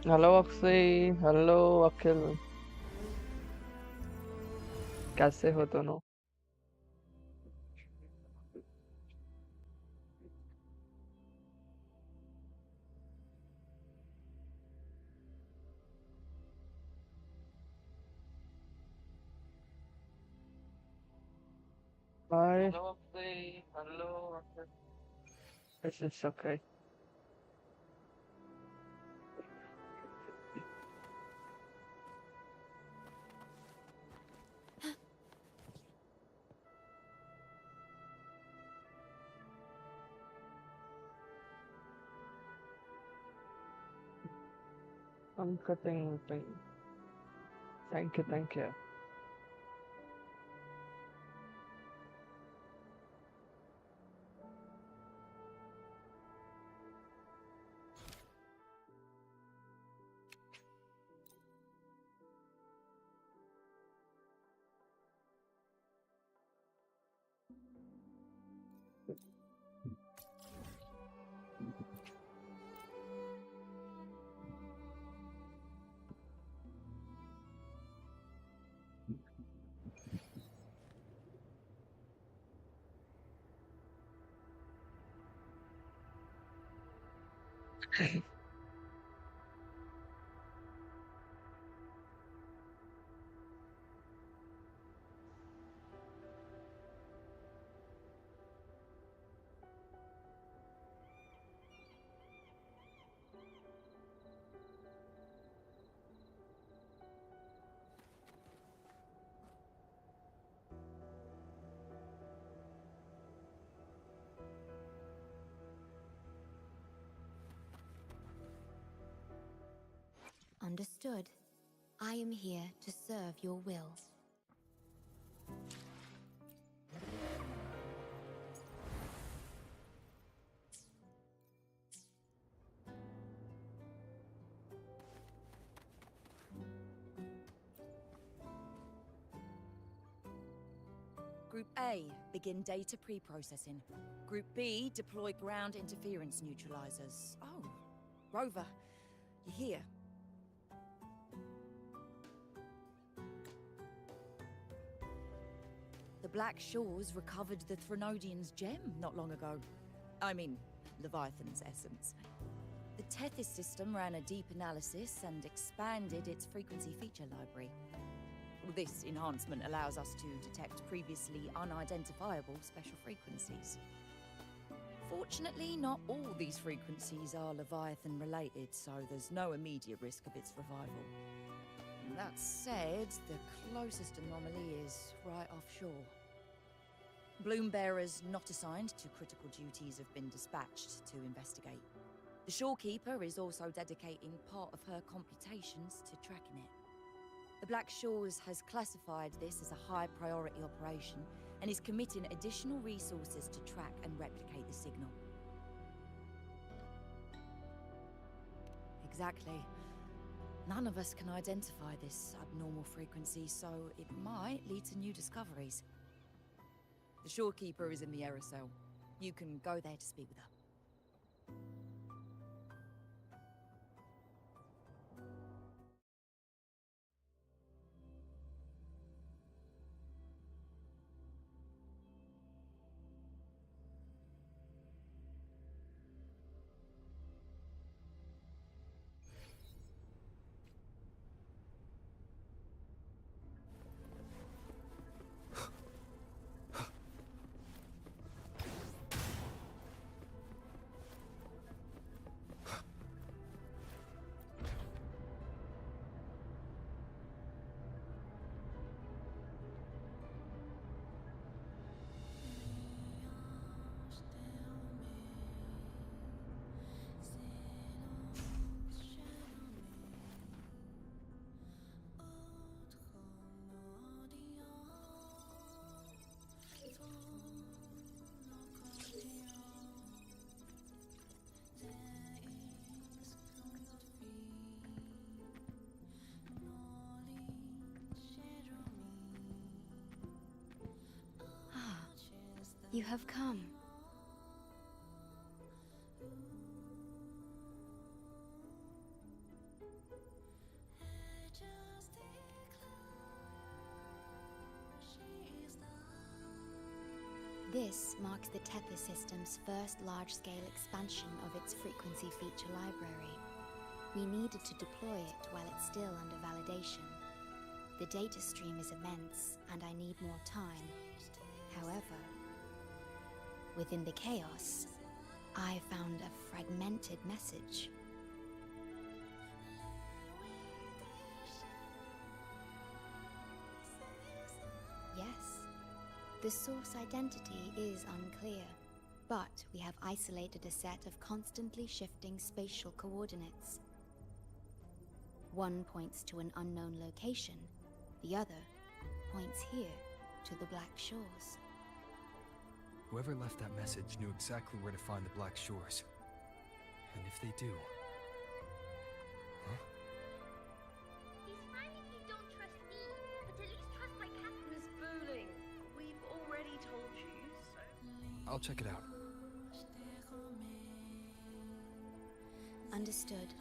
Hello Akshay. Hello अखिल। कैसे हो दोनों? Hi. Hello Akshay. Hello Akhil. It's okay. I'm cutting thing. Thank you, thank you. Understood. I am here to serve your will. Group A, begin data pre-processing. Group B, deploy ground interference neutralizers. Oh, Rover, you're here. The Black Shores recovered the Threnodian's gem not long ago. I mean, Leviathan's essence. The Tethys system ran a deep analysis and expanded its frequency feature library. This enhancement allows us to detect previously unidentifiable special frequencies. Fortunately, not all these frequencies are Leviathan related, so there's no immediate risk of its revival. That said, the closest anomaly is right offshore. Bloom bearers not assigned to critical duties have been dispatched to investigate. The shorekeeper is also dedicating part of her computations to tracking it. The Black Shores has classified this as a high priority operation and is committing additional resources to track and replicate the signal. Exactly. None of us can identify this abnormal frequency, so it might lead to new discoveries. The shorekeeper is in the aerosol. You can go there to speak with her. You have come. This marks the Tether system's first large-scale expansion of its frequency feature library. We needed to deploy it while it's still under validation. The data stream is immense, and I need more time. However, within the chaos, I found a fragmented message. Yes, the source identity is unclear, but we have isolated a set of constantly shifting spatial coordinates. One points to an unknown location, the other points here to the Black Shores. Whoever left that message knew exactly where to find the Black Shores. And if they do... Huh? He's fine if you don't trust me, but at least trust my cat. Miss Booling, we've already told you, so... I'll check it out. Understood.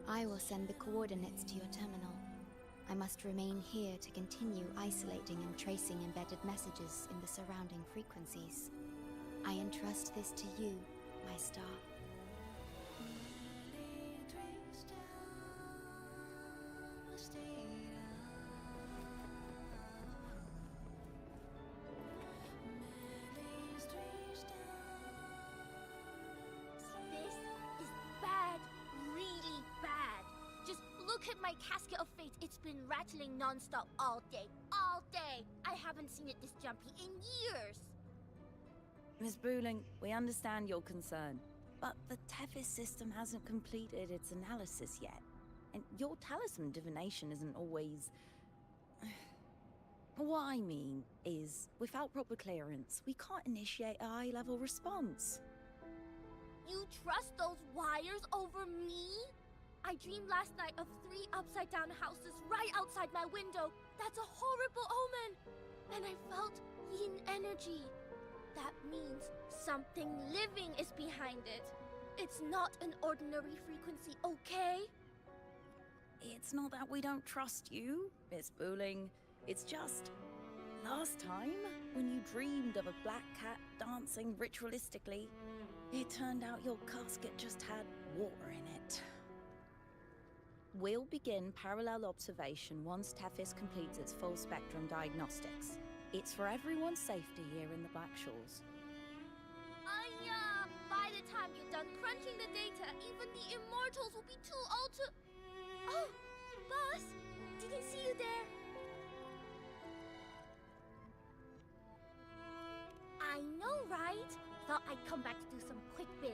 I will send the coordinates to your terminal. I must remain here to continue isolating and tracing embedded messages in the surrounding frequencies. I entrust this to you, my star. This is bad, really bad. Just look at my casket of fate. It's been rattling non-stop all day. All day! I haven't seen it this jumpy in years. Miss Booling, we understand your concern, but the Tethys system hasn't completed its analysis yet. And your talisman divination isn't always... What I mean is, without proper clearance, we can't initiate a high-level response. You trust those wires over me? I dreamed last night of 3 upside-down houses right outside my window. That's a horrible omen! And I felt yin energy. That means something living is behind it. It's not an ordinary frequency, okay? It's not that we don't trust you, Miss Booling. It's just... Last time, when you dreamed of a black cat dancing ritualistically, it turned out your casket just had water in it. We'll begin parallel observation once Tethys completes its full spectrum diagnostics. It's for everyone's safety here in the Black Shores. By the time you're done crunching the data, even the immortals will be too old to... Oh, boss! Didn't see you there. I know, right? Thought I'd come back to do some quick biz.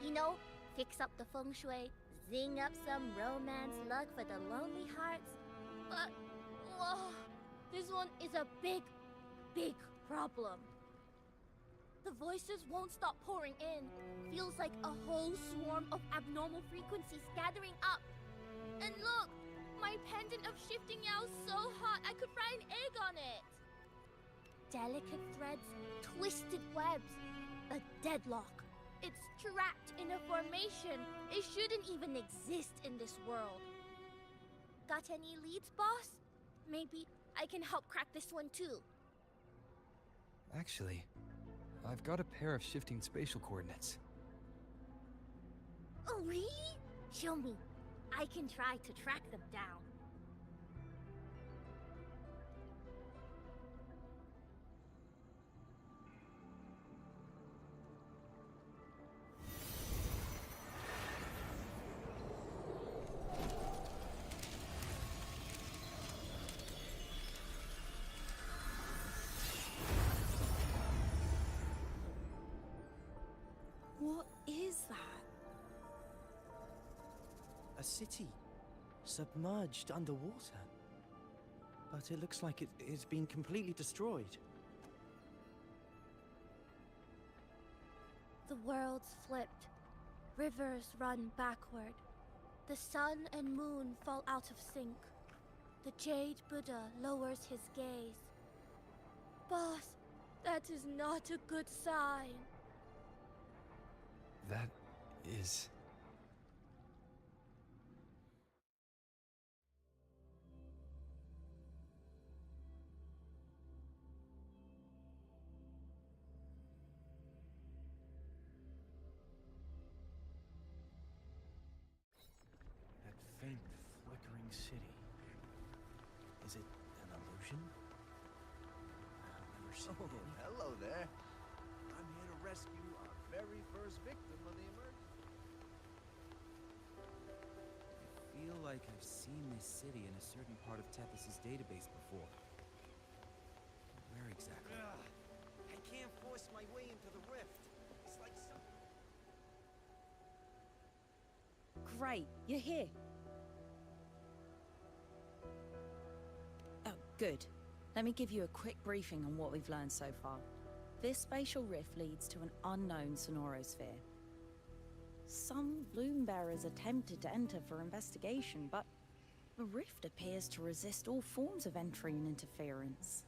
You know, fix up the feng shui, zing up some romance luck for the lonely hearts. But, whoa, this one is a big problem. The voices won't stop pouring in. Feels like a whole swarm of abnormal frequencies gathering up. And look, my pendant of shifting Yao is so hot I could fry an egg on it. Delicate threads, twisted webs, a deadlock. It's trapped in a formation. It shouldn't even exist in this world. Got any leads, boss? Maybe I can help crack this one too. Actually, I've got a pair of shifting spatial coordinates. Oh, really? Show me. I can try to track them down. What is that? A city, submerged underwater. But it looks like it's been completely destroyed. The world's flipped. Rivers run backward. The sun and moon fall out of sync. The Jade Buddha lowers his gaze. Boss, that is not a good sign. That is... faint, flickering city. Is it an illusion? I've never seen any. Hello there. I'm here to rescue our very first victim of the emergency. I feel like I've seen this city in a certain part of Tethys' database before. Where exactly? I can't force my way into the rift. It's like some... Great, you're here. Oh, good. Let me give you a quick briefing on what we've learned so far. This spatial rift leads to an unknown sonorosphere. Some bloom bearers attempted to enter for investigation, but the rift appears to resist all forms of entry and interference.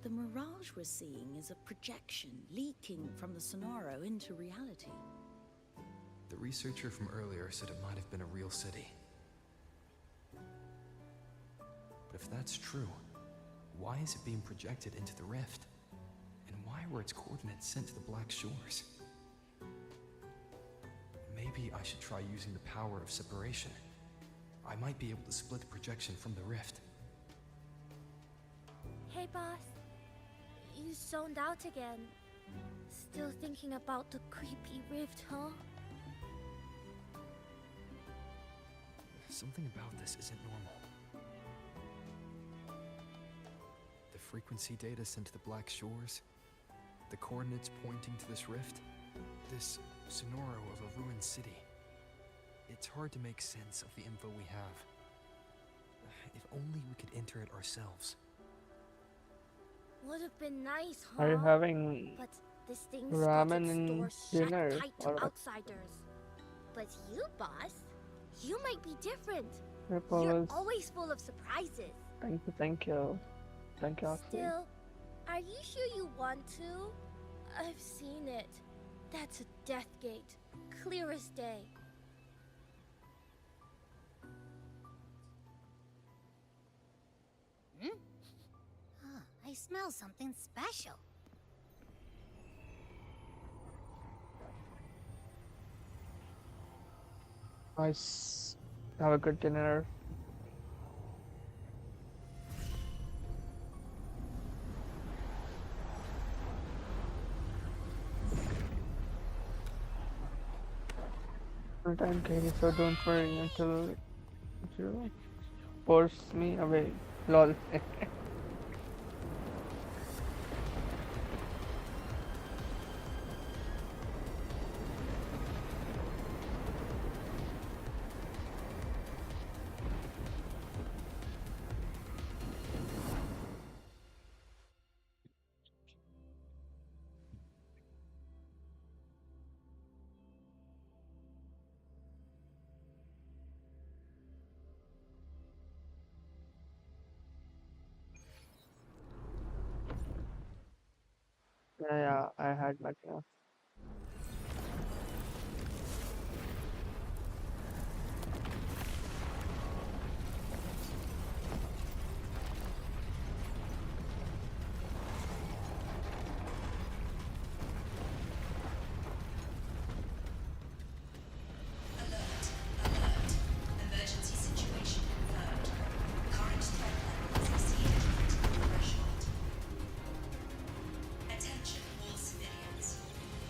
The mirage we're seeing is a projection leaking from the Sonaro into reality. The researcher from earlier said it might have been a real city. But if that's true, why is it being projected into the rift? And why were its coordinates sent to the Black Shores? Maybe I should try using the power of separation. I might be able to split the projection from the rift. Hey, boss. You zoned out again. Still thinking about the creepy rift, huh? Something about this isn't normal. The frequency data sent to the Black Shores, the coordinates pointing to this rift, this sonoro of a ruined city. It's hard to make sense of the info we have. If only we could enter it ourselves. Would have been nice, huh? Are you having But this thing's ramen got its and doors dinner shut tight to or what? outsiders. But you, boss, you might be different. Your You're pose. always full of surprises. Thank you, thank you. Thank you, Ashley. Still, are you sure you want to? I've seen it. That's a death gate. Clear as day. I smell something special. Nice. Have a good dinner. Full time Katie, so don't worry until you force me away. Lol. Yeah, I had my dinner. Emergency situation confirmed. Current threat level has exceeded critical threshold. Attention all civilians.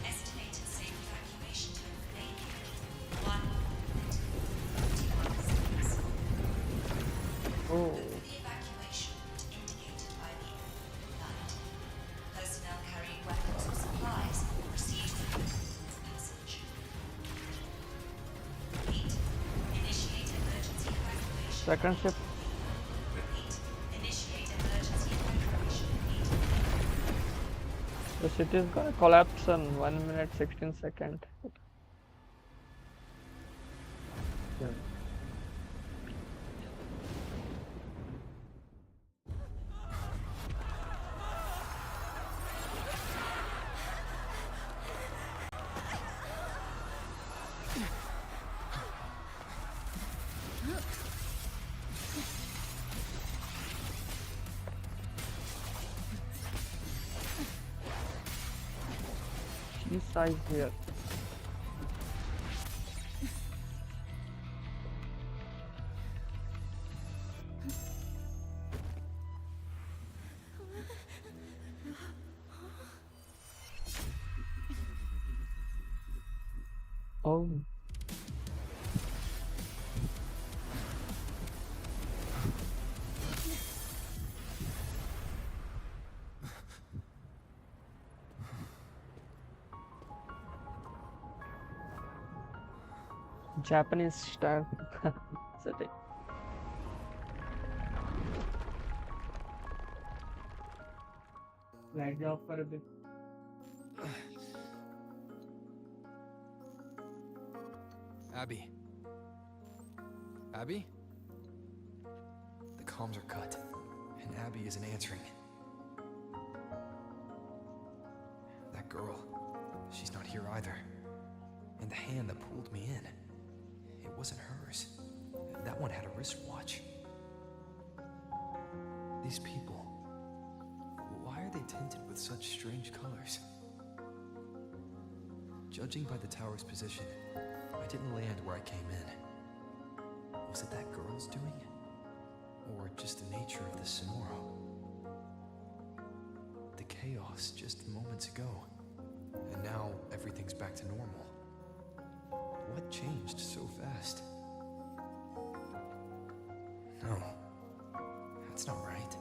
Estimated safe evacuation time remaining 1 minute 41 seconds. Oh, The evacuation route indicated by the light. Personnel carrying weapons or supplies proceed through the passage. Repeat. Initiate emergency evacuation. second shift. Repeat. Initiate emergency evacuation immediately. The city is gonna collapse in 1 minute 16 seconds. East side here. Oh. Japanese style setting. Light off for a bit. Abby. Abby? The comms are cut, and Abby isn't answering. That girl, she's not here either. And the hand that pulled me in, it wasn't hers. That one had a wristwatch. These people, why are they tinted with such strange colors? Judging by the tower's position, I didn't land where I came in. Was it that girl's doing? Or just the nature of the Sonoro? The chaos just moments ago, and now everything's back to normal. What changed so fast? No, that's not right.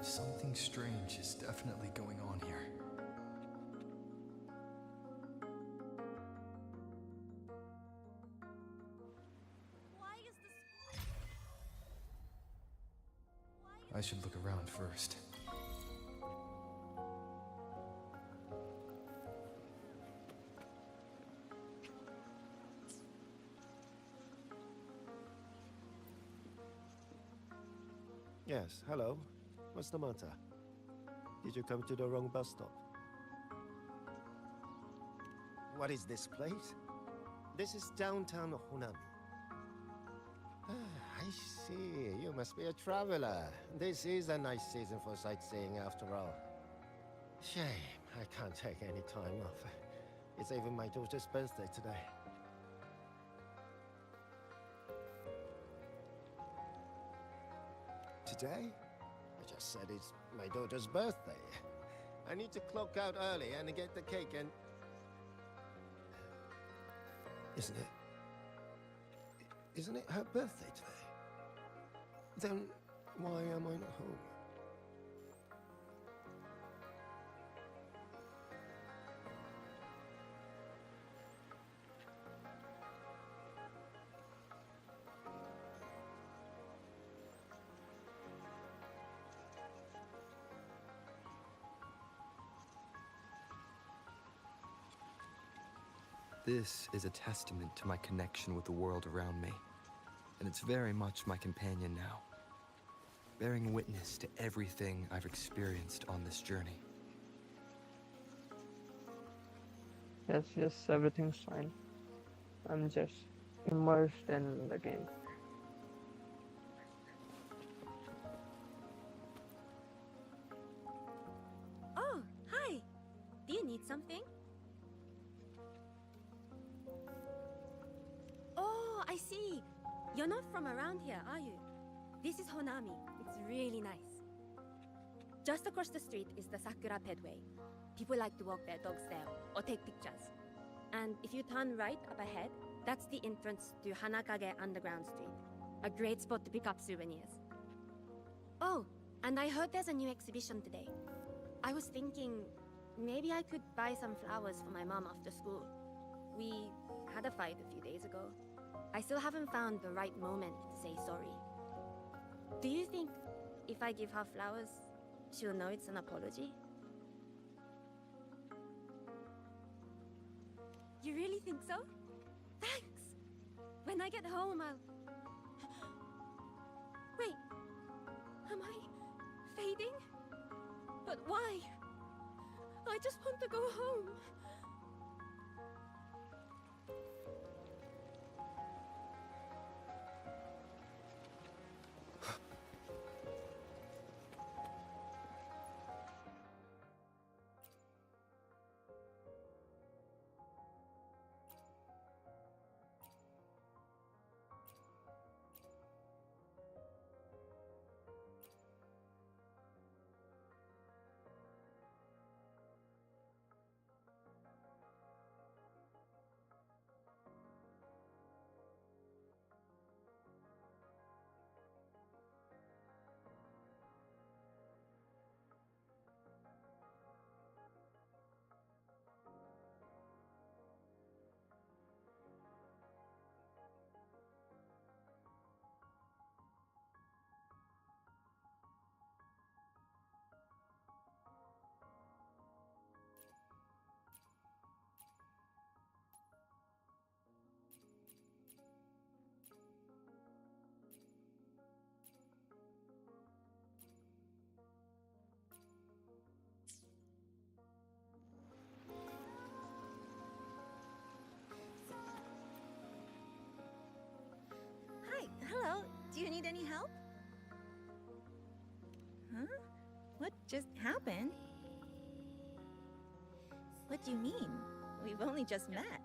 Something strange is definitely going on here. I should look around first. Yes, hello. What's the matter? Did you come to the wrong bus stop? What is this place? This is downtown Honami. I see. You must be a traveler. This is a nice season for sightseeing after all. Shame, I can't take any time off. It's even my daughter's birthday today. Today? I just said it's my daughter's birthday. I need to clock out early and get the cake and... Isn't it her birthday today? Then why am I not home? This is a testament to my connection with the world around me, and it's very much my companion now, bearing witness to everything I've experienced on this journey. Yes, everything's fine. I'm just immersed in the game. Oh, hi! Do you need something? Oh, I see! You're not from around here, are you? This is Honami. It's really nice. Just across the street is the Sakura Pedway. People like to walk their dogs there, or take pictures. And if you turn right up ahead, that's the entrance to Hanakage Underground Street. A great spot to pick up souvenirs. Oh, and I heard there's a new exhibition today. I was thinking, maybe I could buy some flowers for my mom after school. We had a fight a few days ago. I still haven't found the right moment to say sorry. Do you think if I give her flowers, she'll know it's an apology? You really think so? Thanks! When I get home, I'll... Wait! Am I fading? But why? I just want to go home. need any help? Huh? What just happened? What do you mean? We've only just met.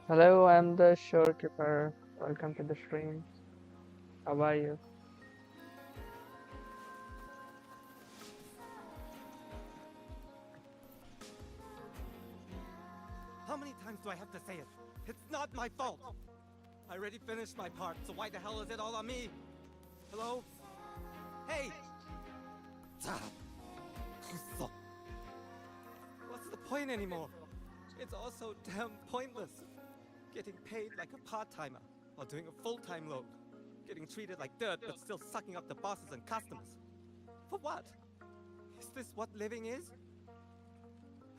Hello, I'm the showkeeper. Welcome to the stream. How are you? How many times do I have to say it? It's not my fault! I already finished my part, so why the hell is it all on me? Hello? Hey! What's the point anymore? It's all so damn pointless. Getting paid like a part-timer, while doing a full-time load. Getting treated like dirt, but still sucking up the bosses and customers. For what? Is this what living is?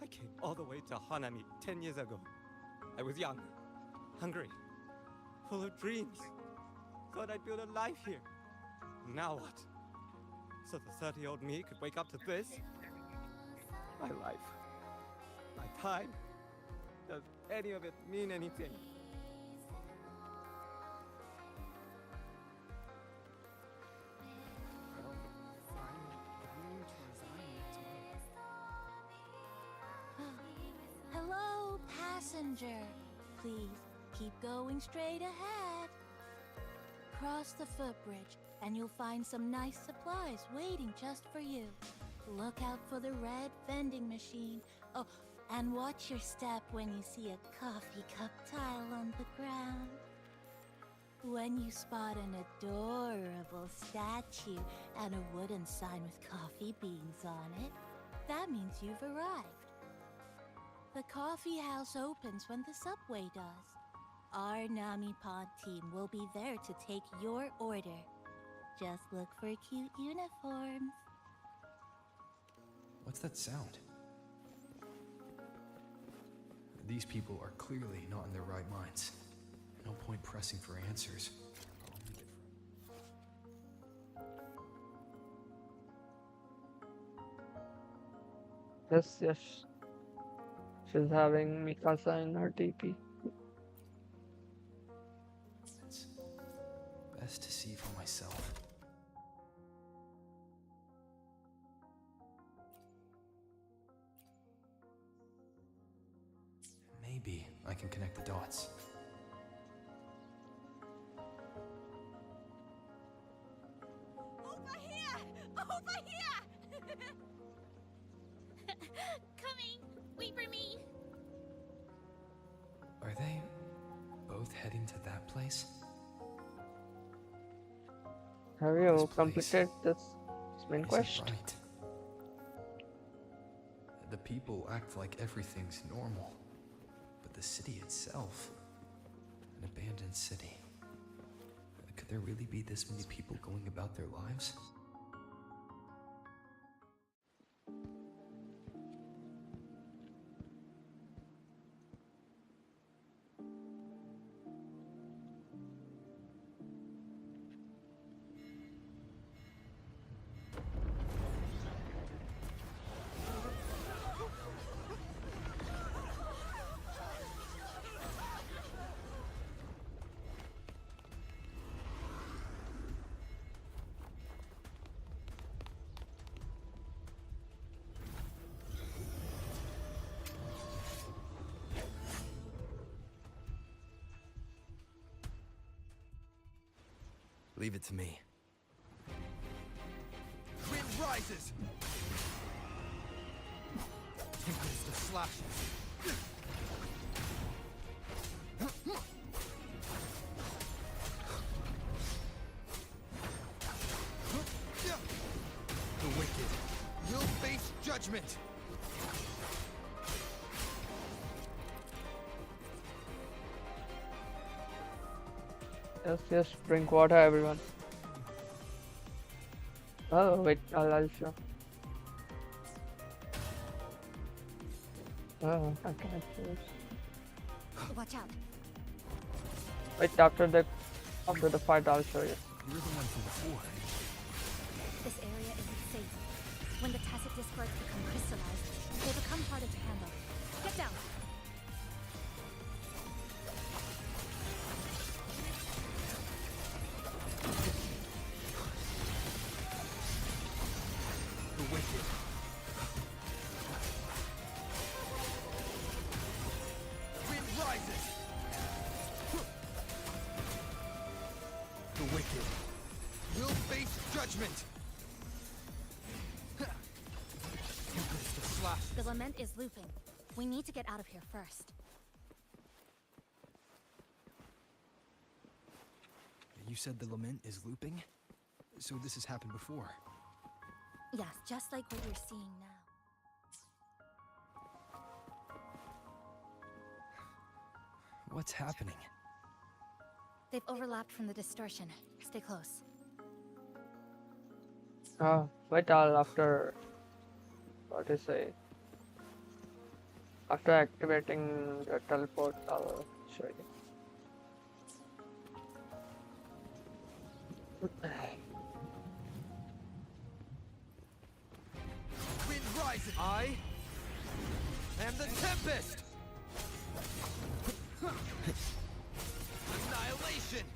I came all the way to Hanami 10 years ago. I was young, hungry, full of dreams. Thought I'd build a life here. Now what? So the 30-year-old me could wake up to this? My life. My time. Does any of it mean anything? Hello, passenger. Please keep going straight ahead. Cross the footbridge, and you'll find some nice supplies waiting just for you. Look out for the red vending machine. Oh, and watch your step when you see a coffee cup tile on the ground. When you spot an adorable statue and a wooden sign with coffee beans on it, that means you've arrived. The coffee house opens when the subway does. Our Nami Pod team will be there to take your order. Just look for cute uniforms. What's that sound? These people are clearly not in their right minds. No point pressing for answers. Yes, yes. She's having Mikasa in her TP. It's best to see for myself. Maybe I can connect the dots. Over here! Over here! Coming! Wait for me! Are they both heading to that place? Have you completed this main quest? Right. The people act like everything's normal, but the city itself, an abandoned city. Could there really be this many people going about their lives? Leave it to me. Wind rises! Tempest of slashes. The wicked, you'll face judgment! Yes, yes, drink water, everyone. Oh, wait, I'll show. Oh, I can't choose. Watch out. Wait, after the fight, I'll show you. You're the one from before. This area isn't safe. When the tacit discords become crystallized, they become harder to handle. Get down! wicked. You'll face judgment! Tempest of Slashes. The lament is looping. We need to get out of here first. You said the lament is looping? So this has happened before? Yes, just like what you're seeing now. What's happening? They've overlapped from the distortion. Stay close. Wait till after, what do you say? After activating the teleport, I'll show you. Wind rises! I am the Tempest! Annihilation!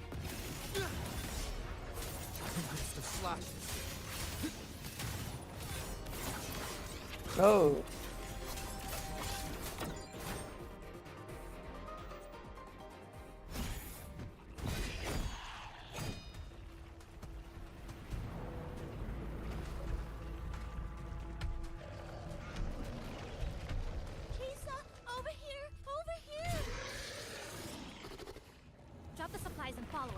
Tempest of Slashes. Oh. Chisa, over here! Over here! Drop the supplies and follow it.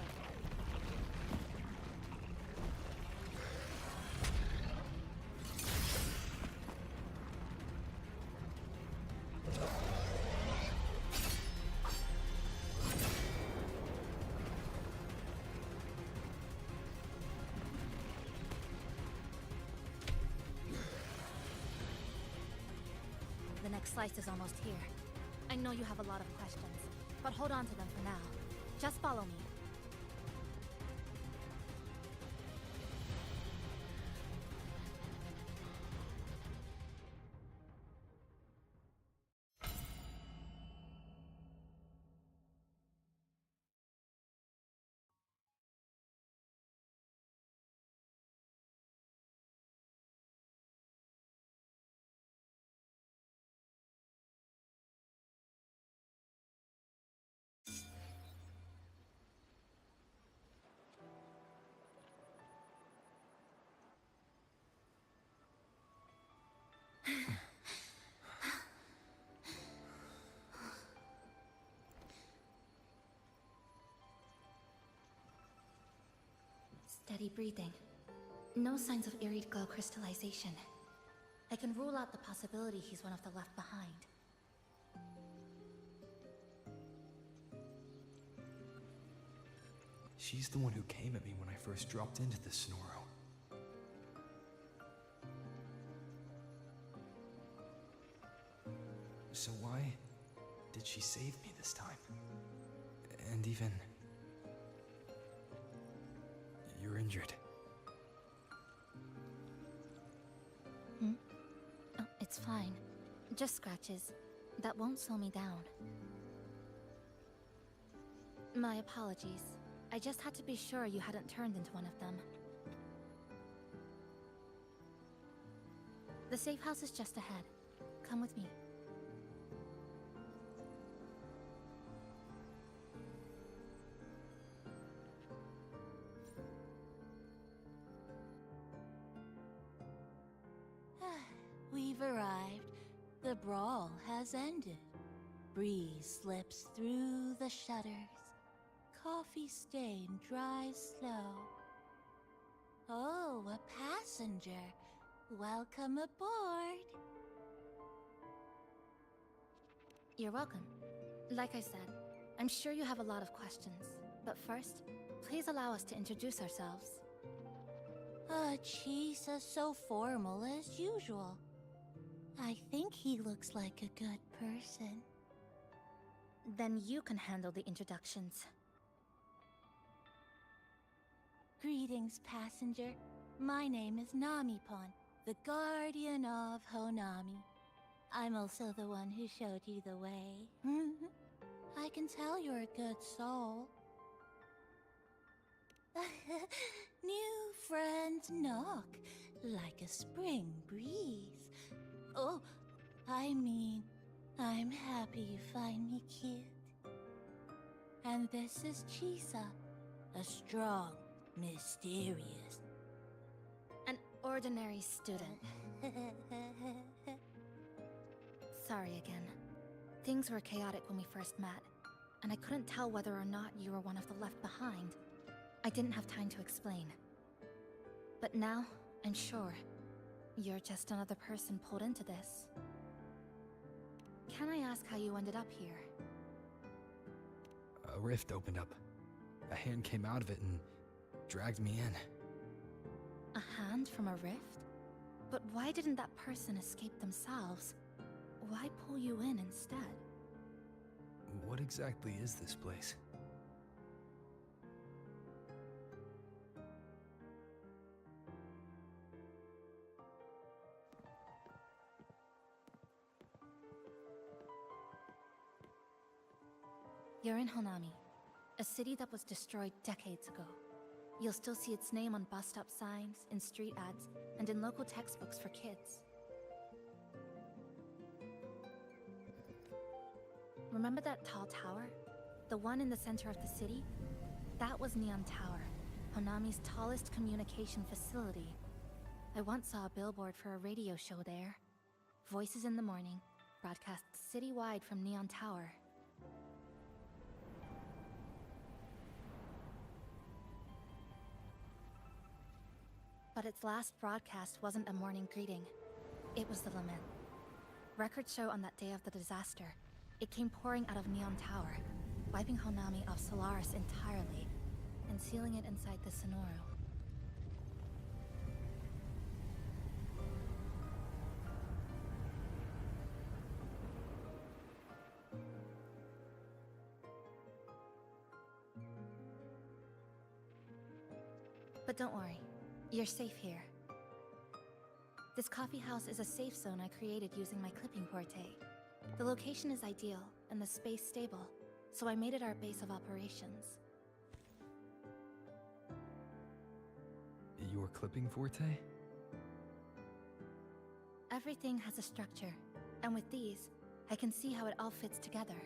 The next slice is almost here. I know you have a lot of questions, but hold on to them for now. Just follow me. Steady breathing. No signs of iridical crystallization. I can rule out the possibility he's one of the left behind. She's the one who came at me when I first dropped into the Sonoro. So why did she save me this time? And even... You're injured. Oh, it's fine. Just scratches. That won't slow me down. My apologies. I just had to be sure you hadn't turned into one of them. The safe house is just ahead. Come with me. We've arrived. The brawl has ended. Breeze slips through the shutters. Coffee stain dries slow. Oh, a passenger. Welcome aboard. You're welcome. Like I said, I'm sure you have a lot of questions. But first, please allow us to introduce ourselves. Chisa so formal as usual. I think he looks like a good person. Then you can handle the introductions. Greetings, passenger. My name is Namipon, the guardian of Honami. I'm also the one who showed you the way. I can tell you're a good soul. New friends knock like a spring breeze. Oh, I mean, I'm happy you find me cute. And this is Chisa, a strong, Mysterious. An ordinary student. Sorry again. Things were chaotic when we first met, and I couldn't tell whether or not you were one of the left behind. I didn't have time to explain. But now, I'm sure. You're just another person pulled into this. Can I ask how you ended up here? A rift opened up. A hand came out of it and dragged me in. A hand from a rift? But why didn't that person escape themselves? Why pull you in instead? What exactly is this place? You're in Honami, a city that was destroyed decades ago. You'll still see its name on bus stop signs, in street ads, and in local textbooks for kids. Remember that tall tower? The one in the center of the city? That was Neon Tower, Honami's tallest communication facility. I once saw a billboard for a radio show there. Voices in the Morning, broadcast citywide from Neon Tower. But its last broadcast wasn't a morning greeting. It was the lament. Records show on that day of the disaster, it came pouring out of Neon Tower, wiping Honami off Solaris entirely, and sealing it inside the Sonoro. But don't worry, you're safe here. This coffee house is a safe zone I created using my clipping forte. The location is ideal, and the space stable, so I made it our base of operations. Your clipping forte? Everything has a structure, and with these, I can see how it all fits together.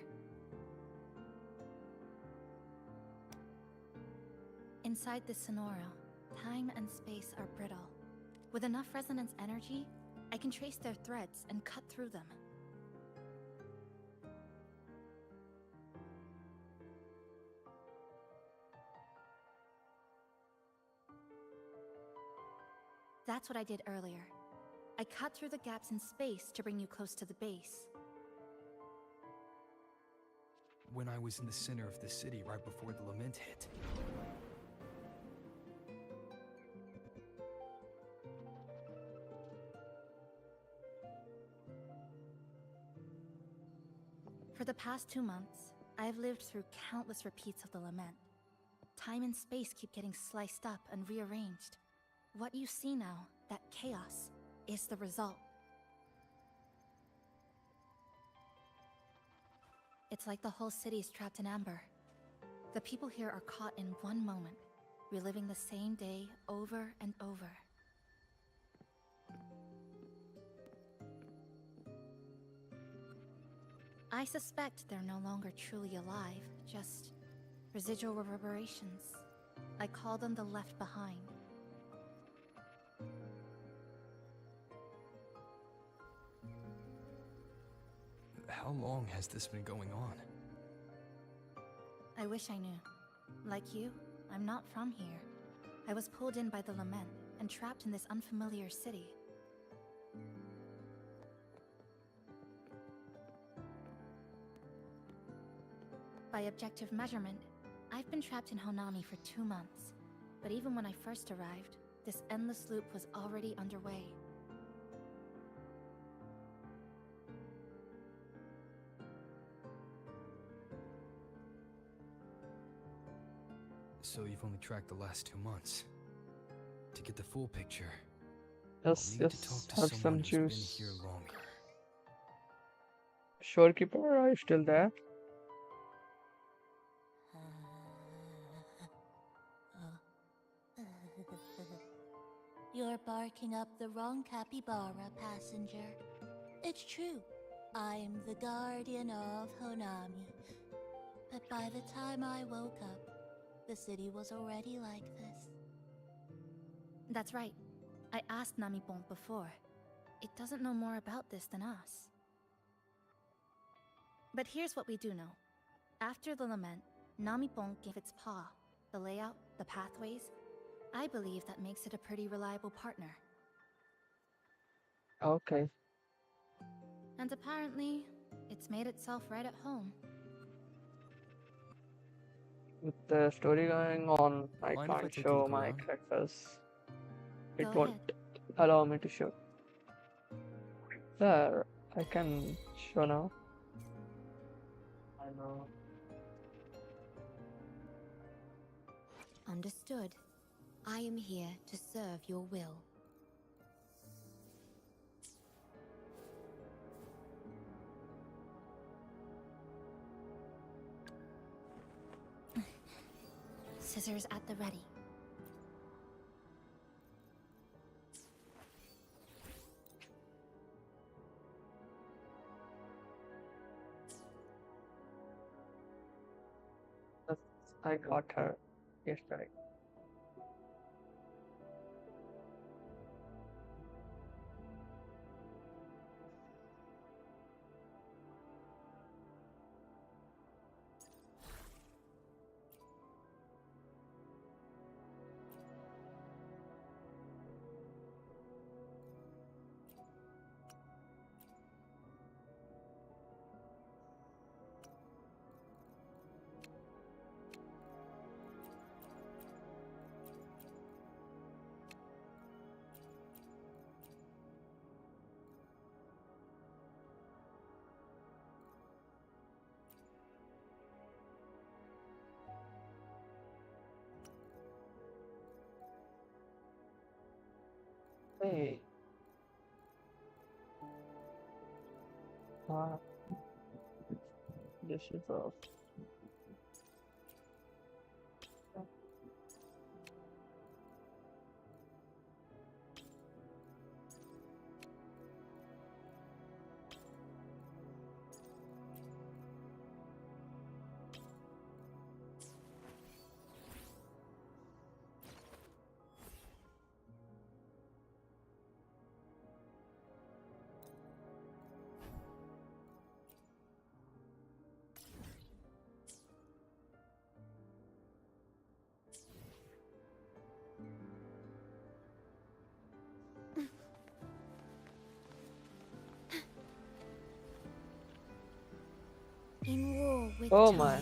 Inside this Sonoro, time and space are brittle. With enough resonance energy, I can trace their threads and cut through them. That's what I did earlier. I cut through the gaps in space to bring you close to the base. When I was in the center of the city right before the lament hit. For the past 2 months, I've lived through countless repeats of the lament. Time and space keep getting sliced up and rearranged. What you see now, that chaos, is the result. It's like the whole city's trapped in amber. The people here are caught in one moment, reliving the same day over and over. I suspect they're no longer truly alive, just residual reverberations. I call them the left behind. How long has this been going on? I wish I knew. Like you, I'm not from here. I was pulled in by the lament and trapped in this unfamiliar city. By objective measurement, I've been trapped in Honami for 2 months. But even when I first arrived, this endless loop was already underway. So you've only tracked the last 2 months. To get the full picture, Yes, I'll need to talk yes, to have someone some who's been juice. here longer. Shorekeeper, are you still there? You're barking up the wrong capybara, passenger. It's true. I'm the guardian of Honami. But by the time I woke up, the city was already like this. That's right. I asked Namipon before. It doesn't know more about this than us. But here's what we do know. After the lament, Namipon gave its paw, the layout, the pathways. I believe that makes it a pretty reliable partner. Okay. And apparently, it's made itself right at home. With the story going on, I Mind if I can't take a show look my around? characters. It Go won't ahead. allow me to show. There, I can show now. I know. Understood. I am here to serve your will. Scissors at the ready. I got her yesterday. Hey. Ah, this is off. In war with Oh time. my.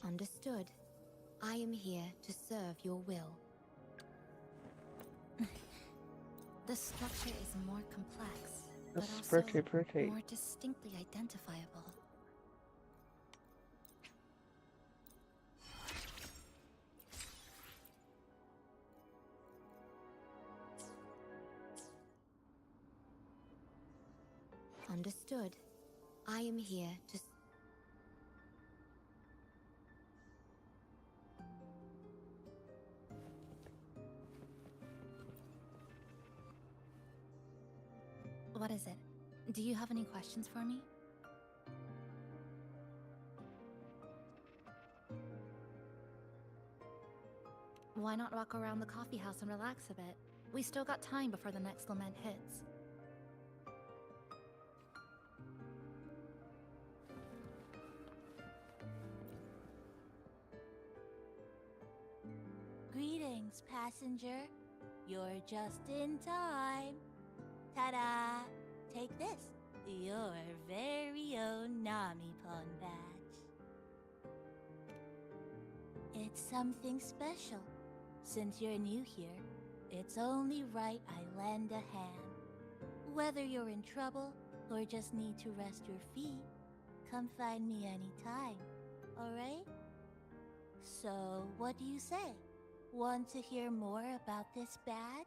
Understood. I am here to serve your will. The structure is more complex, but That's also pretty. more distinctly identifiable. Understood. I am here to... What is it? Do you have any questions for me? Why not walk around the coffee house and relax a bit? We still got time before the next lament hits. Greetings, passenger. You're just in time. Ta-da! Take this, your very own Namipon badge. It's something special. Since you're new here, it's only right I lend a hand. Whether you're in trouble or just need to rest your feet, come find me anytime, alright? So, what do you say? Want to hear more about this badge?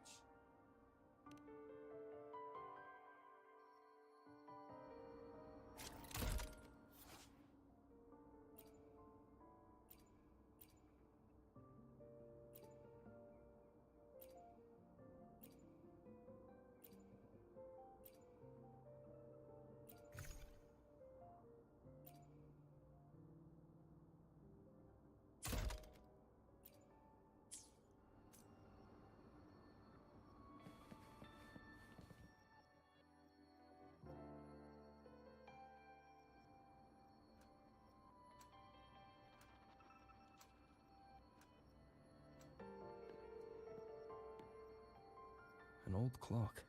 An old clock.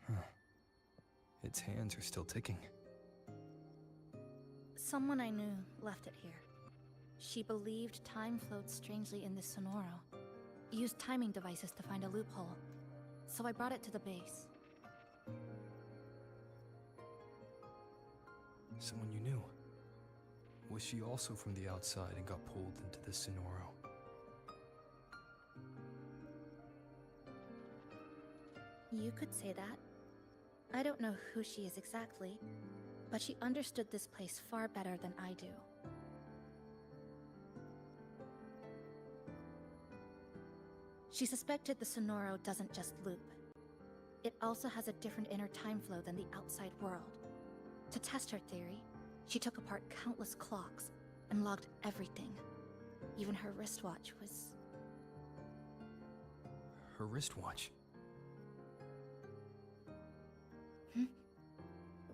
Huh. Its hands are still ticking. Someone I knew left it here. She believed time flowed strangely in this Sonoro. Used timing devices to find a loophole. So I brought it to the base. Someone you knew. Was she also from the outside and got pulled into the Sonoro? You could say that. I don't know who she is exactly, but she understood this place far better than I do. She suspected the Sonoro doesn't just loop. It also has a different inner time flow than the outside world. To test her theory, she took apart countless clocks and logged everything. Even her wristwatch was... Her wristwatch?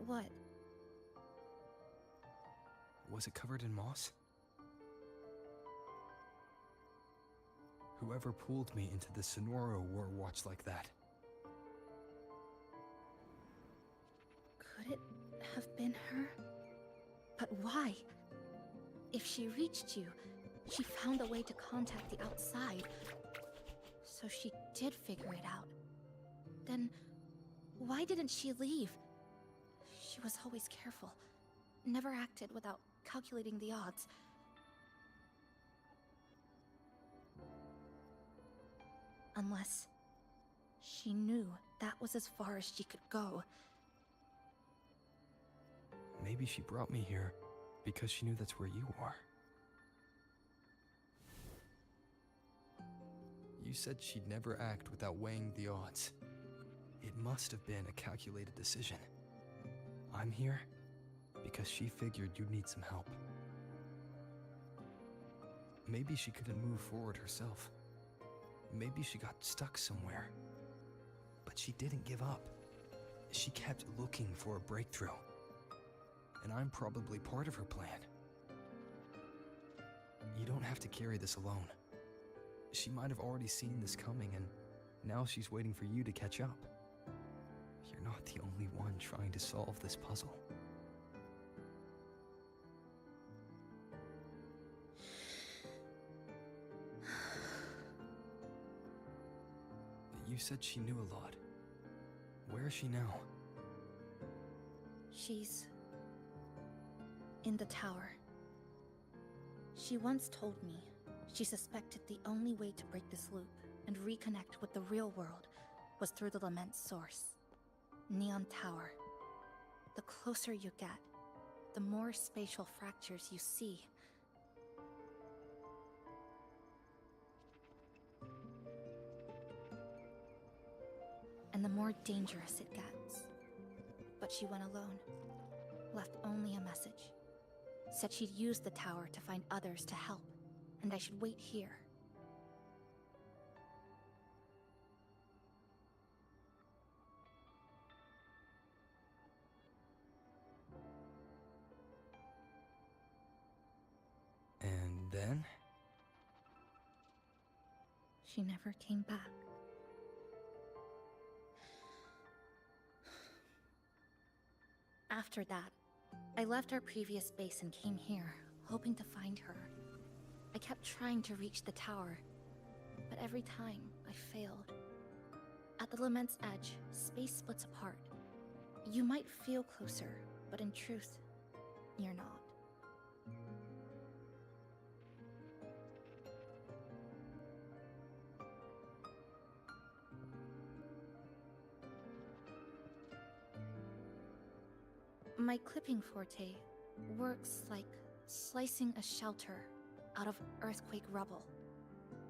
What? Was it covered in moss? Whoever pulled me into the Sonoro wore a watch like that. Could it have been her? But why? If she reached you, she found a way to contact the outside. So she did figure it out. Then, why didn't she leave? She was always careful. Never acted without calculating the odds. Unless she knew that was as far as she could go. Maybe she brought me here because she knew that's where you are. You said she'd never act without weighing the odds. It must have been a calculated decision. I'm here because she figured you'd need some help. Maybe she couldn't move forward herself. Maybe she got stuck somewhere. But she didn't give up. She kept looking for a breakthrough. And I'm probably part of her plan. You don't have to carry this alone. She might have already seen this coming, and now she's waiting for you to catch up. You're not the only one trying to solve this puzzle. You said she knew a lot. Where is she now? She's in the tower. She once told me she suspected the only way to break this loop and reconnect with the real world was through the Lament source. Neon Tower. The closer you get, the more spatial fractures you see. And the more dangerous it gets. But she went alone. Left only a message. Said she'd use the tower to find others to help, and I should wait here. And then? She never came back. After that, I left our previous base and came here, hoping to find her. I kept trying to reach the tower, but every time I failed. At the Lament's edge, space splits apart. You might feel closer, but in truth, you're not. My clipping forte works like slicing a shelter out of earthquake rubble.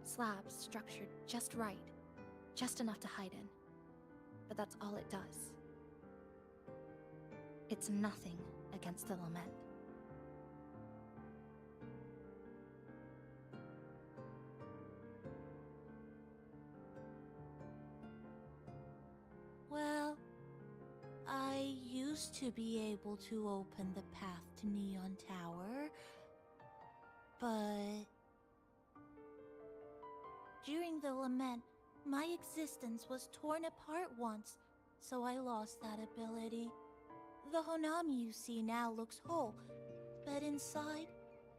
Slabs structured just right, just enough to hide in. But that's all it does. It's nothing against the lament. Well, I used to be able to open the path to Neon Tower, but during the lament, my existence was torn apart once, so I lost that ability. The Honami you see now looks whole, but inside,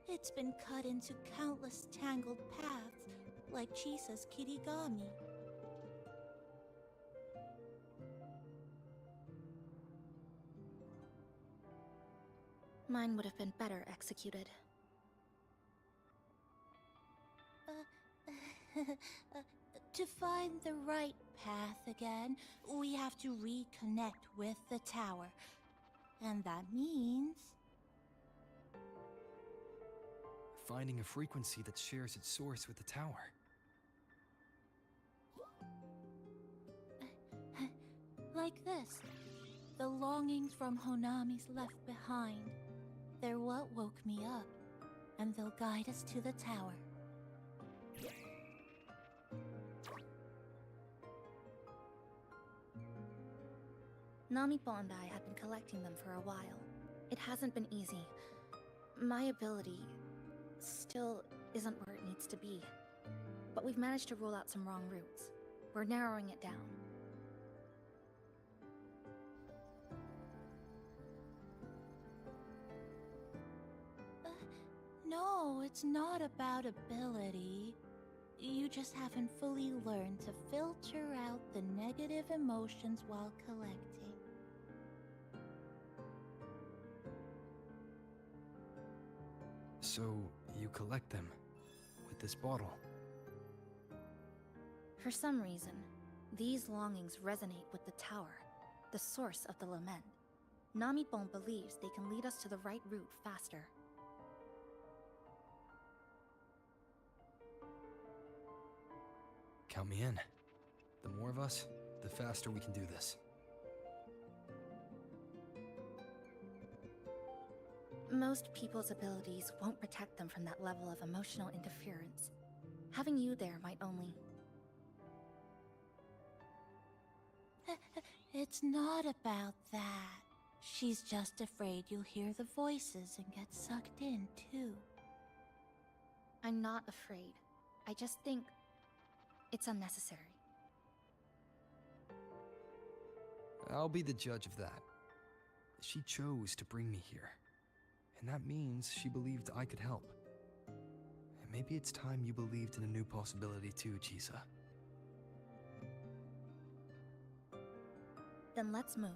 it's been cut into countless tangled paths, like Chisa's Kirigami. Mine would have been better executed. To find the right path again, we have to reconnect with the tower. And that means... finding a frequency that shares its source with the tower. like this. The longings from Honami's left behind. They're what woke me up, and they'll guide us to the tower. Namipo and I have been collecting them for a while. It hasn't been easy. My ability still isn't where it needs to be. But we've managed to rule out some wrong routes. We're narrowing it down. No, it's not about ability. You just haven't fully learned to filter out the negative emotions while collecting. So, you collect them with this bottle? For some reason, these longings resonate with the tower, the source of the lament. Namipon believes they can lead us to the right route faster. Count me in. The more of us, the faster we can do this. Most people's abilities won't protect them from that level of emotional interference. Having you there might only... It's not about that. She's just afraid you'll hear the voices and get sucked in, too. I'm not afraid. I just think it's unnecessary. I'll be the judge of that. She chose to bring me here. And that means she believed I could help. And maybe it's time you believed in a new possibility too, Chisa. Then let's move.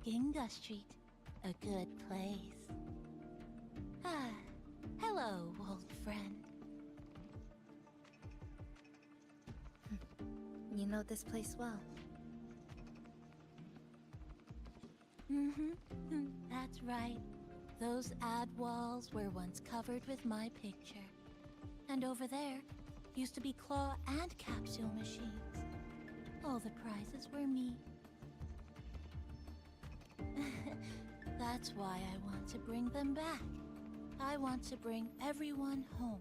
Ginga Street. a good place. Ah, hello, old friend. You know this place well. Mm-hmm. That's right. Those ad walls were once covered with my picture. And over there used to be claw and capsule machines. All the prizes were me. That's why I want to bring them back. I want to bring everyone home.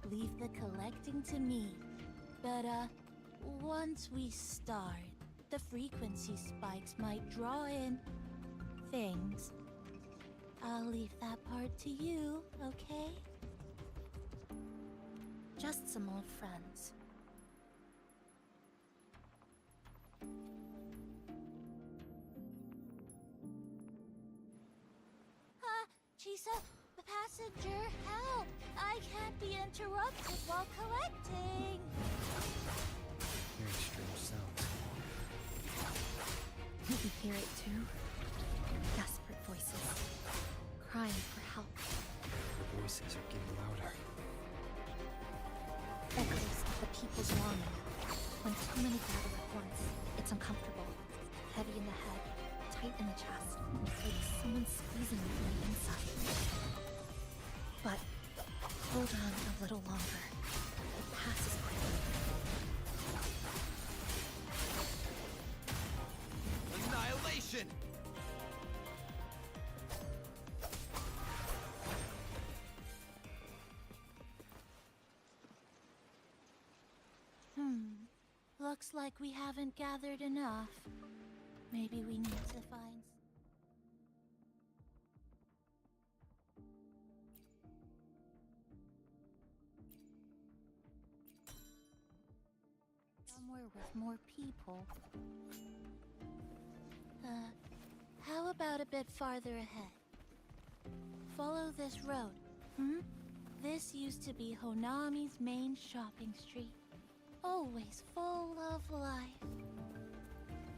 Leave the collecting to me. But, once we start, the frequency spikes might draw in things. I'll leave that part to you, okay? Just some old friends. Chisa, the passenger, help! I can't be interrupted while collecting! Hearing strange sounds. You hear it too? Desperate voices, crying for help. The voices are getting louder. Echoes of the people's longing. When too many gather at once, it's uncomfortable. Heavy in the head, tight in the chest, like someone squeezing you from the inside. But hold on a little longer. It passes quickly. Annihilation! Looks like we haven't gathered enough. Maybe we need to find... somewhere with more people. How about a bit farther ahead? Follow this road, This used to be Honami's main shopping street. Always full of life.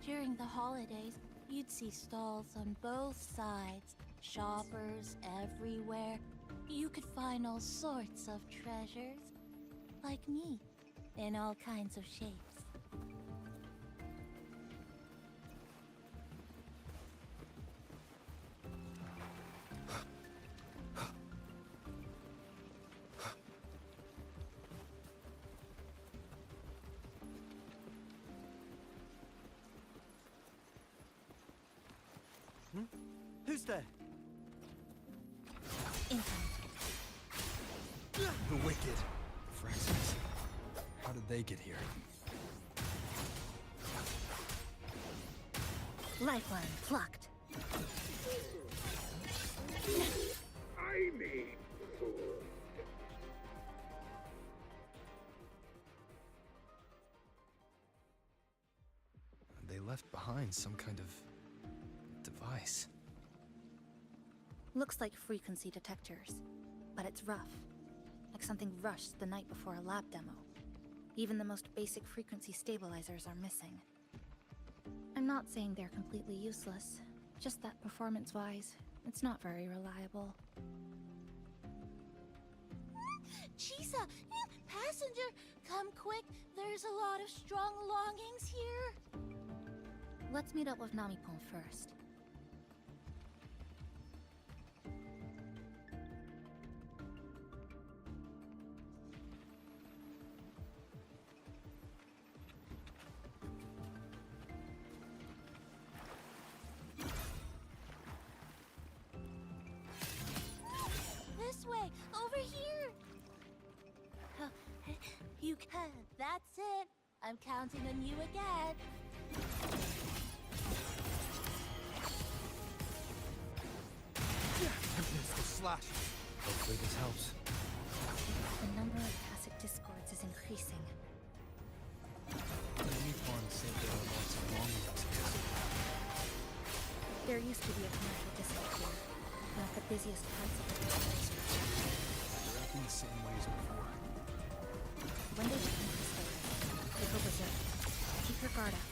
During the holidays, you'd see stalls on both sides, shoppers everywhere. You could find all sorts of treasures, like me, in all kinds of shapes. Who's there? The wicked. The Fraxes. How did they get here? Lifeline plucked. I mean, They left behind some kind of device. Looks like frequency detectors, but it's rough. Like something rushed the night before a lab demo. Even the most basic frequency stabilizers are missing. I'm not saying they're completely useless, just that performance-wise, it's not very reliable. Chisa! Passenger! Come quick! There's a lot of strong longings here! Let's meet up with Namipon first. This way! Over here! You can. That's it. I'm counting on you again. Pistol slash. Hopefully this helps. The number of tacit discords is increasing. Namipon said there are lots of longings here. There used to be a commercial discord here, one of the busiest parts of the district. They're acting the same way as before. When they become crystallized, they go berserk. Keep your guard up.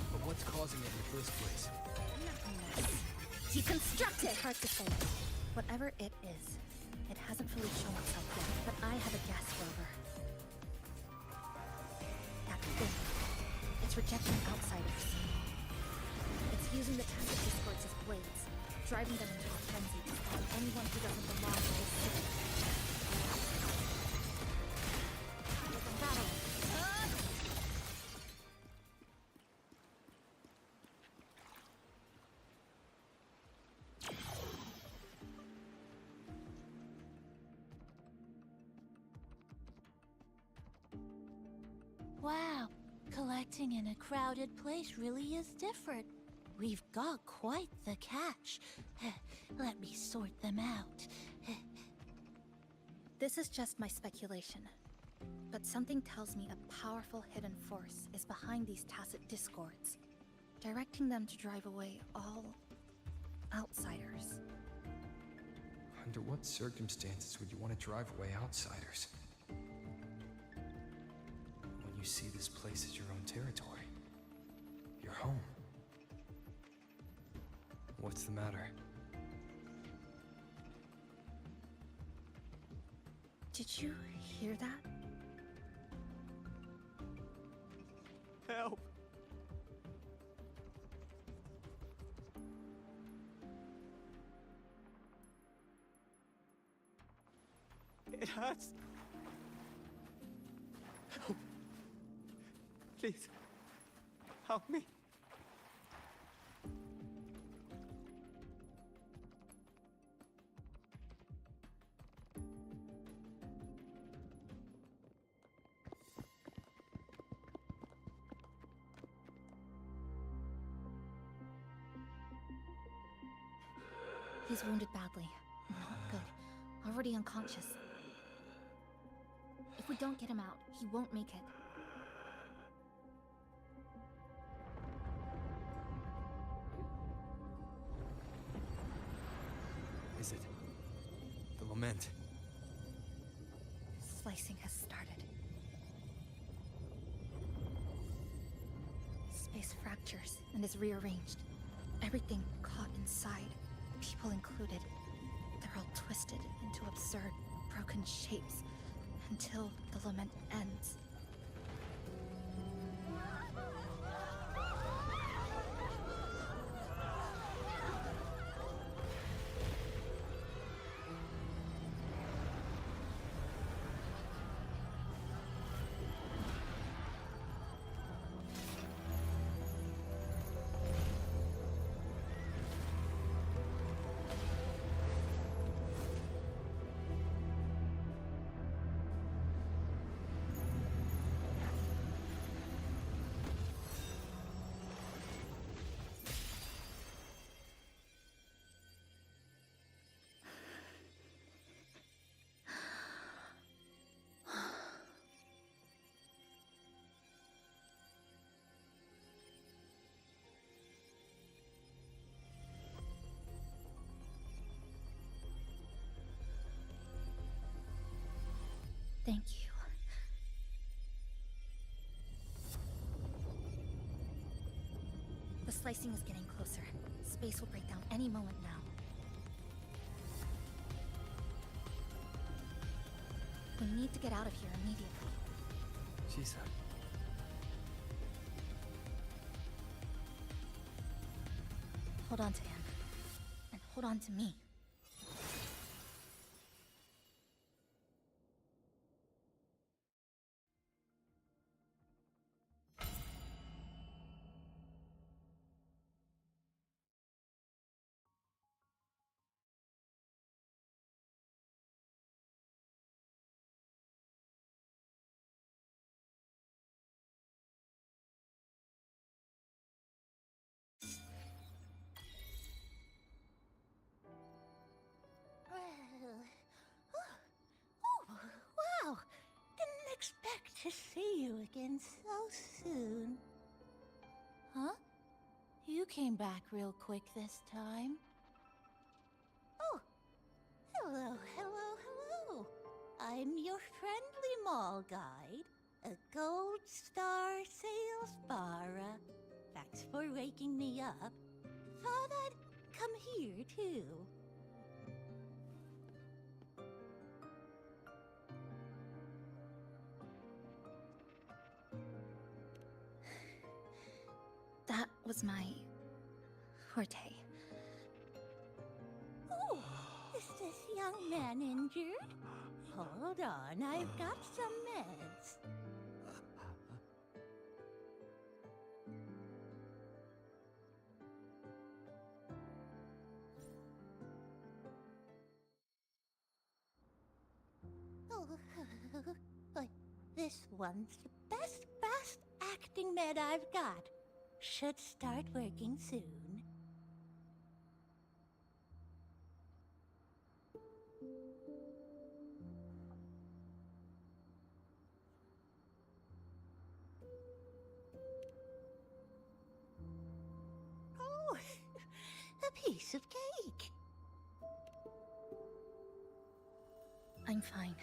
But what what's causing it in the first place? Deconstruct it! Hard to say. Whatever it is, it hasn't fully shown itself yet, but I have a guess, Rover. That thing. It's rejecting outsiders. It's using the tacit discords as blades, driving them into a frenzy to find anyone who doesn't belong to this city. Wow, collecting in a crowded place really is different. We've got quite the catch. Let me sort them out. This is just my speculation, but something tells me a powerful hidden force is behind these tacit discords, directing them to drive away all outsiders. Under what circumstances would you want to drive away outsiders? When you see this place as your own territory, your home. What's the matter? Did you hear that? Help! It hurts. Help. Please, help me. He's wounded badly. Not good. Already unconscious. If we don't get him out, he won't make it. Is it? The lament. Slicing has started. Space fractures and is rearranged. Everything caught inside, people included. They're all twisted into absurd, broken shapes until the lament ends. Thank you. The slicing is getting closer. Space will break down any moment now. We need to get out of here immediately. Chisa. Hold on to him. And hold on to me. Wow! Didn't expect to see you again so soon. Huh? You came back real quick this time. Oh! Hello, hello, hello! I'm your friendly mall guide, a gold star sales barra. Thanks for waking me up. Thought I'd come here, too. That was my forte. Oh, is this young man injured? Hold on, I've got some meds. Oh, but this one's the best fast acting med I've got. Should start working soon. Oh, a piece of cake. I'm fine.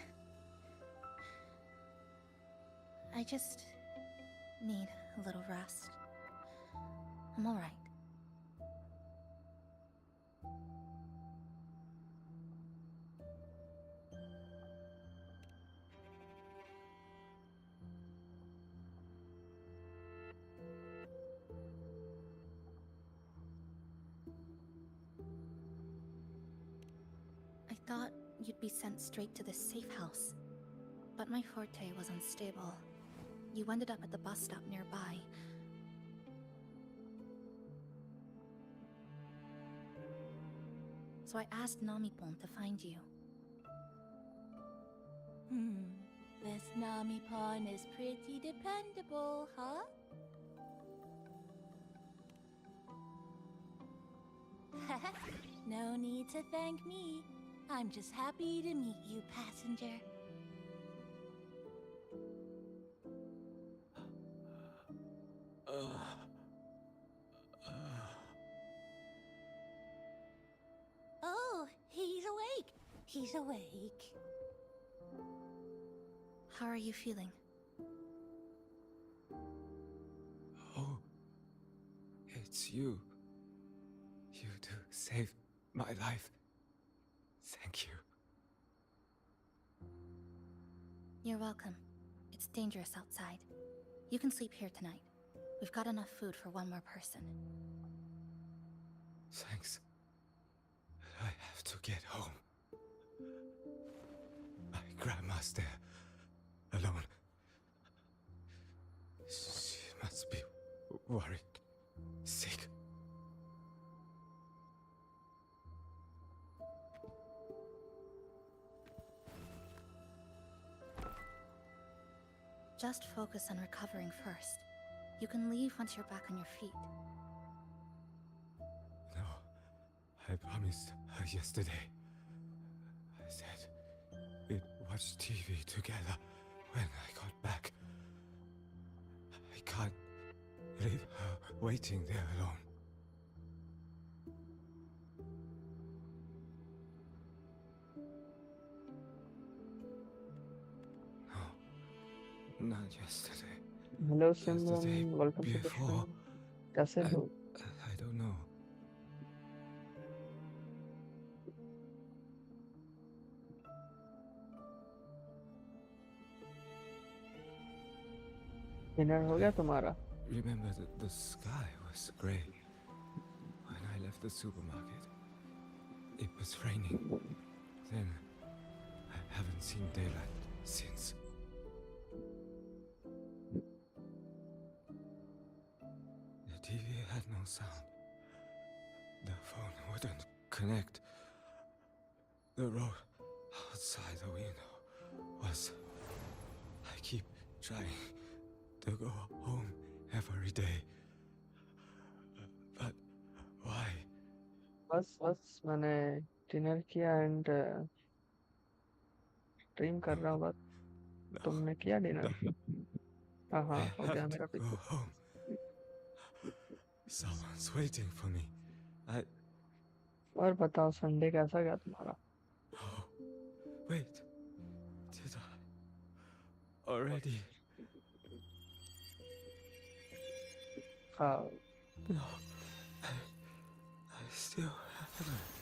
I just need a little rest. I'm all right. I thought you'd be sent straight to the safe house, but my forte was unstable. You ended up at the bus stop nearby. So I asked Namipon to find you. This Nami pawn is pretty dependable, huh? No need to thank me. I'm just happy to meet you, passenger. Oh, he's awake. He's awake. How are you feeling? Oh, it's you. You do save my life. Thank you. You're welcome. It's dangerous outside. You can sleep here tonight. We've got enough food for one more person. Thanks. I have to get home. My grandma's there, alone. She must be worried, sick. Just focus on recovering first. You can leave once you're back on your feet. No, I promised her yesterday. I said we'd watch TV together when I got back. I can't leave her waiting there alone. No, not yesterday. Hello Yesterday Simran, welcome to the before. stream. कैसे हो? I don't know. Dinner हो गया तुम्हारा? Remember that the sky was grey when I left the supermarket. It was raining. Then I haven't seen daylight since. The TV had no sound. The phone wouldn't connect. The road outside the window was... I keep trying to go home every day. But why? बस मैंने dinner किया and stream कर रहा हूँ बस. तुमने किया dinner? हाँ I हो have गया to मेरा भी. go home. Someone's waiting for me. और बताओ संडे कैसा गया तुम्हारा? Oh, wait. Did I already? हाँ No. I still haven't.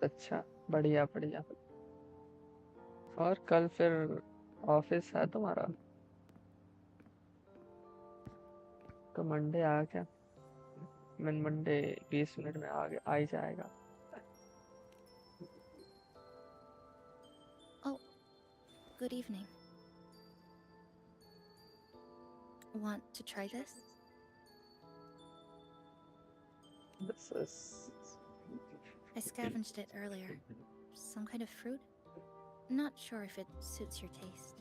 अच्छा, बढ़िया बढ़िया। और कल फिर ऑफिस है तुम्हारा? तो मंडे आ क्या? मैं मंडे 20 मिनट में आ ही जाएगा। Oh, good evening. Want to try this? This is I scavenged it earlier. Some kind of fruit? Not sure if it suits your taste.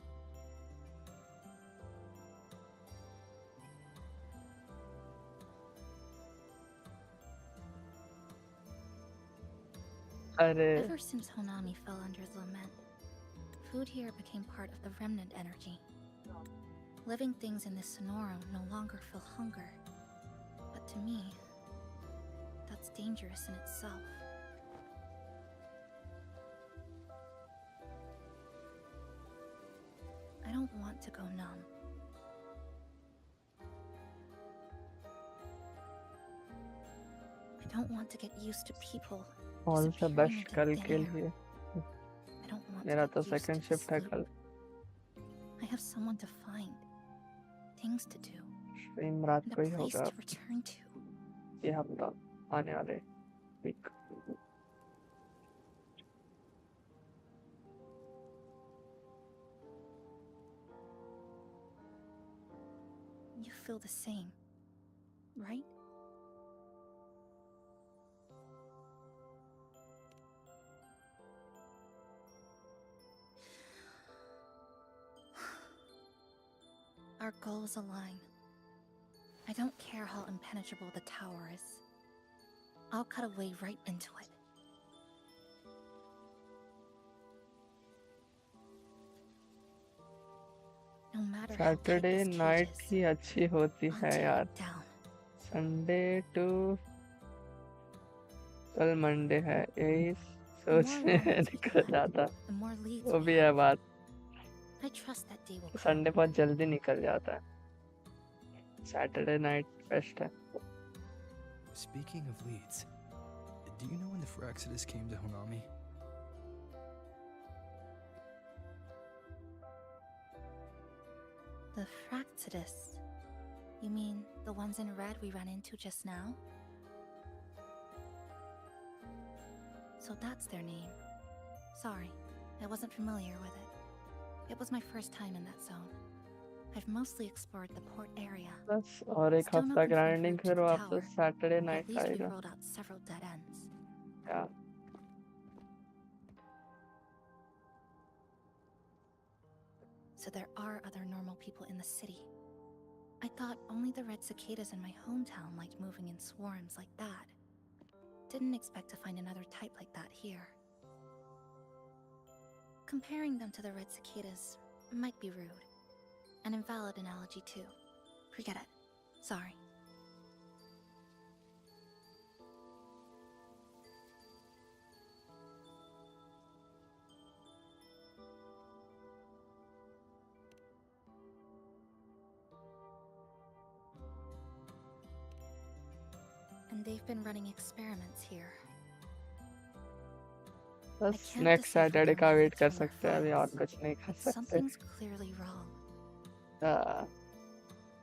अरे Ever since Honami fell under lament, food here became part of the remnant energy. Living things in this Sonoro no longer feel hunger. But to me, that's dangerous in itself. I don't want to go numb. I don't want to get used to people all the disappearing best into कल thin के air. लिए। I don't want to मेरा get तो used to second the shift है sleep. कल। I have someone to find, things to do, stream रात and को a he place होगा to return to. ये हफ्ता, आने वाले week. You feel the same, right? Our goals align. I don't care how impenetrable the tower is. I'll cut a way right into it. No matter how tight Saturday this cage night is, ही अच्छी होती I'll है tear यार। it down. Sunday to कल Monday है, यही The more सोचने में moments we निकल collect, जाता। the more leads वो we भी है have. बात, I trust that day will come. Sunday बहुत जल्दी निकल जाता है। सैटरडे नाइट बेस्ट है। Speaking of leads, do you know when the Fraxidus came to Honami? The Fraxidus? You mean the ones in red we ran into just now? So that's their name. Sorry, I wasn't familiar with it. It was my first time in that zone. I've mostly explored the port area. बस और एक Still no हफ्ता confirmed grinding, route to फिर the वापस tower, Saturday but at night least we've आएगा। rolled out several dead ends. या So there are other normal people in the city. I thought only the red cicadas in my hometown liked moving in swarms like that. Didn't expect to find another type like that here. Comparing them to the red cicadas might be rude. An invalid analogy too. Forget it. Sorry. And they've been running experiments here. बस next Saturday का wait कर सकते हैं, अभी और कुछ नहीं कर सकते। Something's clearly wrong.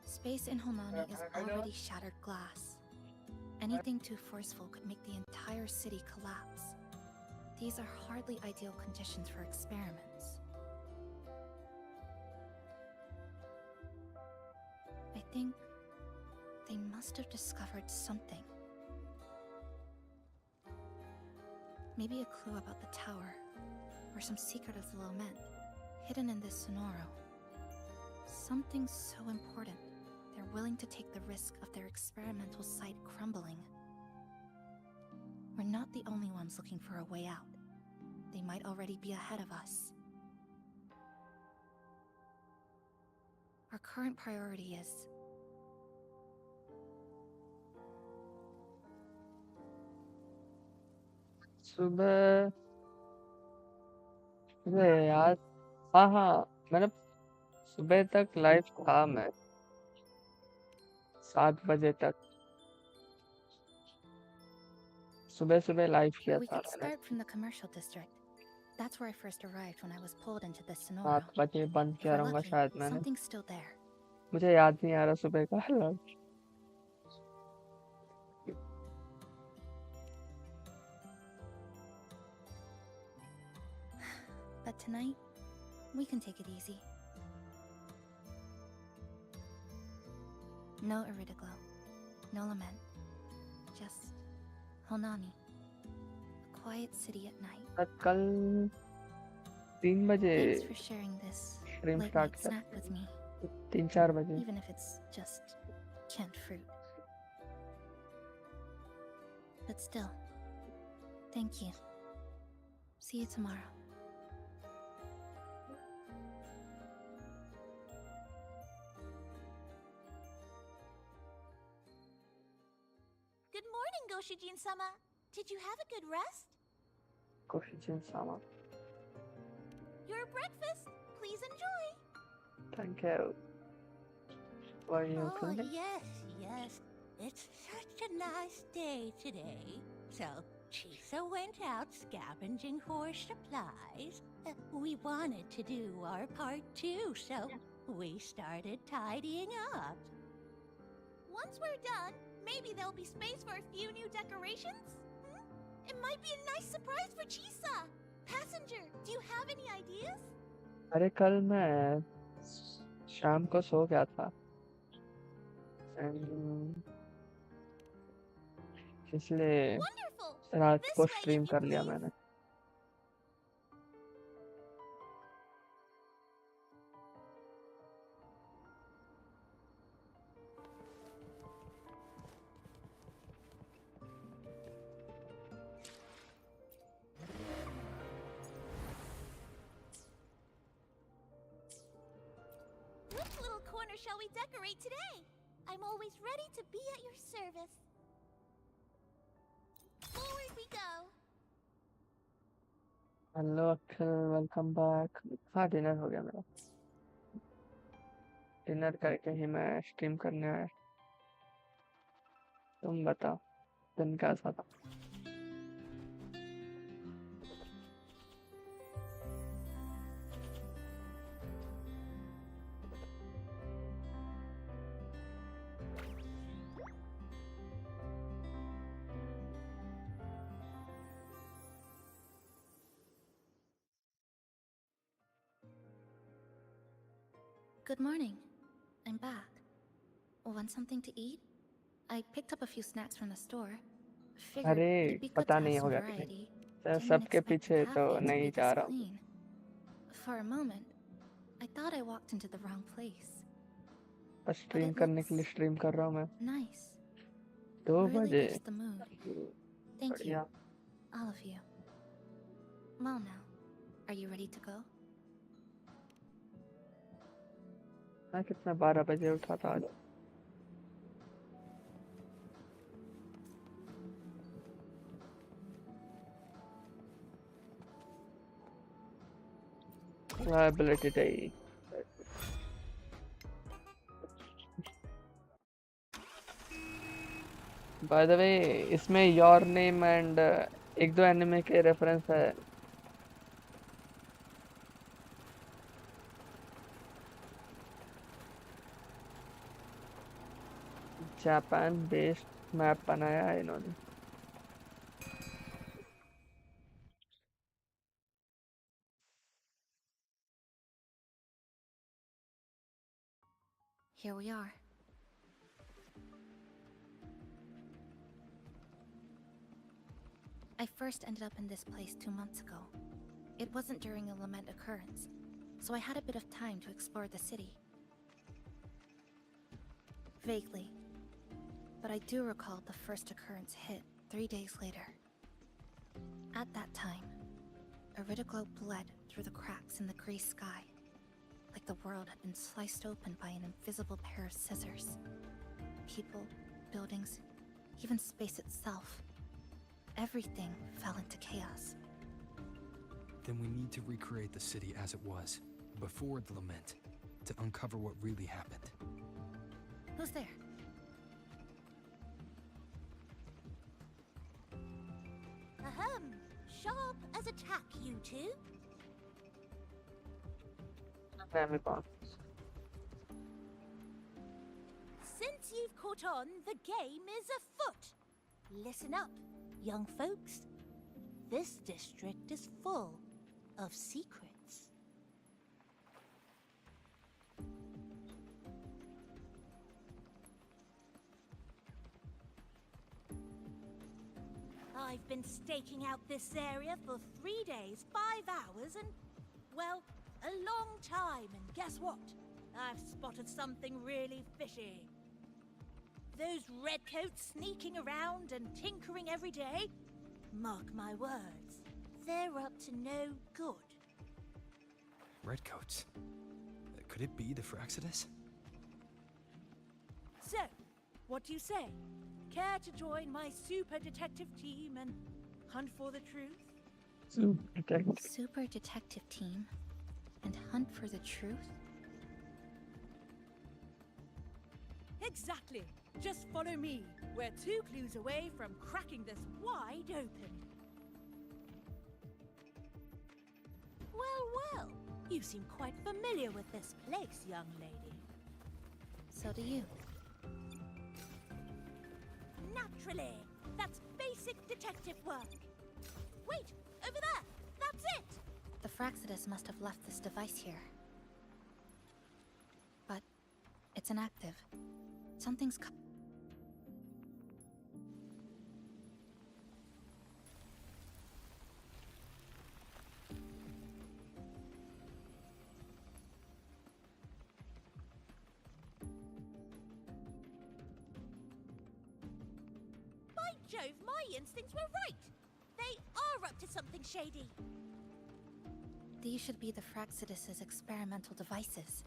Space in Honami is already shattered glass. Anything too forceful could make the entire city collapse. These are hardly ideal conditions for experiments. I think they must have discovered something. Maybe a clue about the tower, or some secret of the lament, hidden in this Sonoro. Something so important, willing to take the risk of their experimental site crumbling. We're not the only ones looking for a way out. They might already be ahead of us. Our current priority is सुबह अरे यार हाँ हाँ मैंने सुबह तक live था मैं 7 बजे तक सुबह सुबह लाइव Or किया we था could मैंने start from the commercial district. That's where I first arrived when I was pulled into this 7 Sonoro. बजे बंद If किया we're रहूंगा lucky, शायद मैंने something's still there. मुझे याद नहीं आ रहा सुबह का lunch। But tonight, we can take it easy. No Iridaglow, no lament, just Honami. A quiet city at night. कल 3 बजे Thanks for sharing this stream late start night कर snack with me, 3-4 बजे even if it's just canned fruit. But still, thank you. See you tomorrow. Good morning, Goshijin-sama. Did you have a good rest? Goshijin-sama, Your breakfast. Please enjoy. thank you. Were you Oh, including? yes. It's such a nice day today. So, Chisa went out scavenging for supplies. We wanted to do our part too, so we started tidying up. Once we're done, maybe there'll be space for a few new decorations? It might be a nice surprise for Chisa. Passenger, do you have any ideas? अरे कल मैं शाम को सो गया था And इसलिए Wonderful. रात This को way, स्ट्रीम if you कर लिया please. मैंने Which little corner shall we decorate today? I'm always ready to be at your service. Forward we go. Hello Akhil welcome back हाँ डिनर हो गया मेरा डिनर करके ही मैं स्ट्रीम करने आया तुम बताओ दिन कैसा था Good morning. I'm back. Want something to eat? I picked up a few snacks from the store. Figured अरे it'd be good पता to have नहीं some होगा कि variety. नहीं Didn't सबके expect the पीछे तो cafe to नहीं be जा this रहा हूँ clean. For a moment, I thought I walked into the wrong place. बस स्ट्रीम करने के लिए स्ट्रीम कर रहा हूँ मैं Nice. 2 Really बजे lifts the mood. Thank you, बढ़िया all of you. Well now, are you ready to go? मैं कितना 12 बजे उठा था आज Reliability day By the way इसमें your name and एक दो एनिमे के रेफरेंस है जापान बेस्ड मैप बनाया है इन्होंने Here we are. I first ended up in this place 2 months ago. It wasn't during a lament occurrence, so I had a bit of time to explore the city. Vaguely. But I do recall the first occurrence hit 3 days later. At that time, Iridoglow bled through the cracks in the gray sky, like the world had been sliced open by an invisible pair of scissors. People, buildings, even space itself. Everything fell into chaos. Then we need to recreate the city as it was, before the lament, to uncover what really happened. Who's there? Ahem. Sharp as a tack, you two. Family bonds. Since you've caught on, the game is afoot. Listen up, young folks. This district is full of secrets. I've been staking out this area for 3 days, 5 hours, and, well, a long time. And guess what? I've spotted something really fishy. Those redcoats sneaking around and tinkering every day? Mark my words, they're up to no good. Redcoats? Could it be the Fraxidus? So, what do you say? Care to join my super detective team and hunt for the truth? Super detective team? And hunt for the truth? Exactly. Just follow me. We're 2 clues away from cracking this wide open. Well, well. You seem quite familiar with this place, young lady. So do you. Naturally. That's basic detective work. Wait! Over there! That's it! The Fraxidus must have left this device here. But it's inactive. Something's By Jove, my instincts were right! They are up to something shady. These should be the Fraxidus's experimental devices.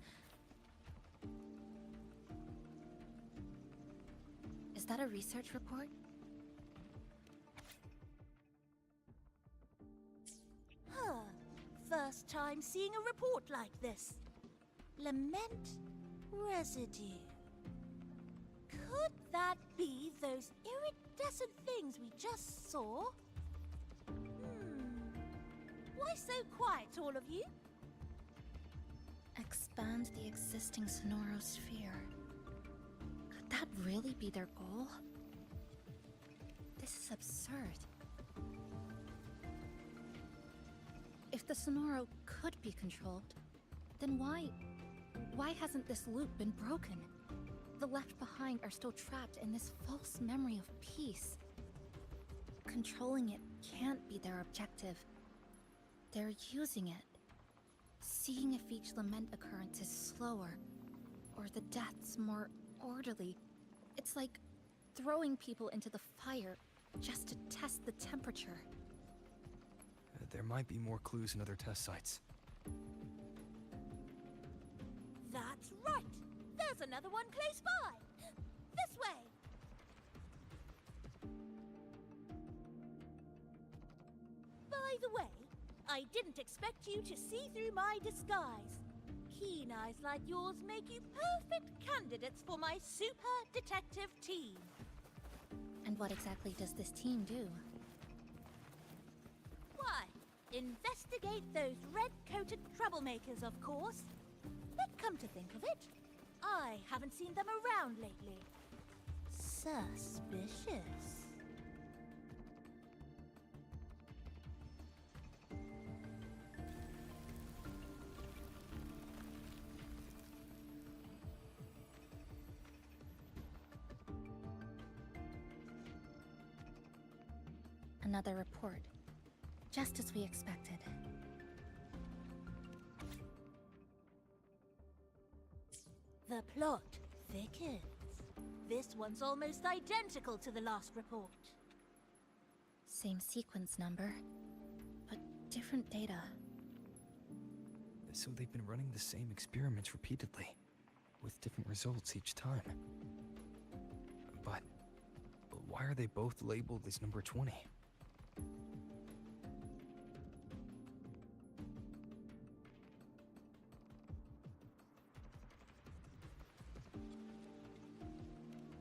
Is that a research report? Huh. First time seeing a report like this. Lament residue. Could that be those iridescent things we just saw? Why so quiet, all of you? Expand the existing sonorosphere. Could that really be their goal? This is absurd. If the Sonoro could be controlled, then why hasn't this loop been broken? The left behind are still trapped in this false memory of peace. Controlling it can't be their objective. They're using it. Seeing if each lament occurrence is slower, or the deaths more orderly. It's like throwing people into the fire just to test the temperature. There might be more clues in other test sites. That's right! There's another one close by! This way! By the way, I didn't expect you to see through my disguise. Keen eyes like yours make you perfect candidates for my super detective team. And what exactly does this team do? Why, investigate those red-coated troublemakers, of course. But come to think of it, I haven't seen them around lately. Suspicious. Another report. Just as we expected. The plot thickens. This one's almost identical to the last report. Same sequence number, but different data. So they've been running the same experiments repeatedly, with different results each time. But why are they both labeled as number 20?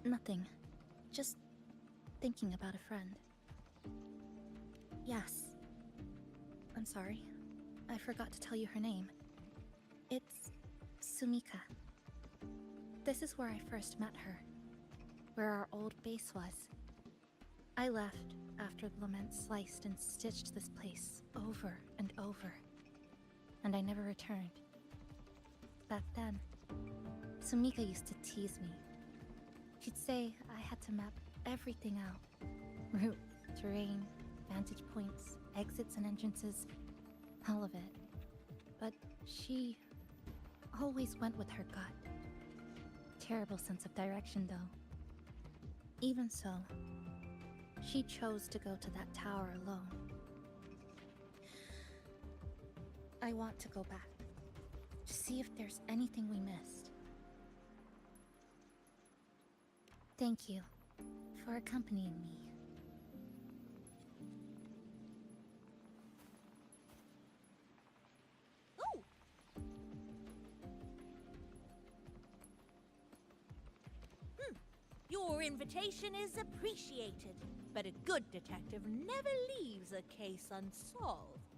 Nothing. Just thinking about a friend. Yes. I'm sorry. I forgot to tell you her name. It's Sumika. This is where I first met her. Where our old base was. I left after the lament sliced and stitched this place over and over. And I never returned. Back then, Sumika used to tease me. She'd say I had to map everything out. Route, terrain, vantage points, exits and entrances, all of it. But she always went with her gut. Terrible sense of direction, though. Even so, she chose to go to that tower alone. I want to go back, to see if there's anything we missed. Thank you for accompanying me. Ooh! Your invitation is appreciated, but a good detective never leaves a case unsolved.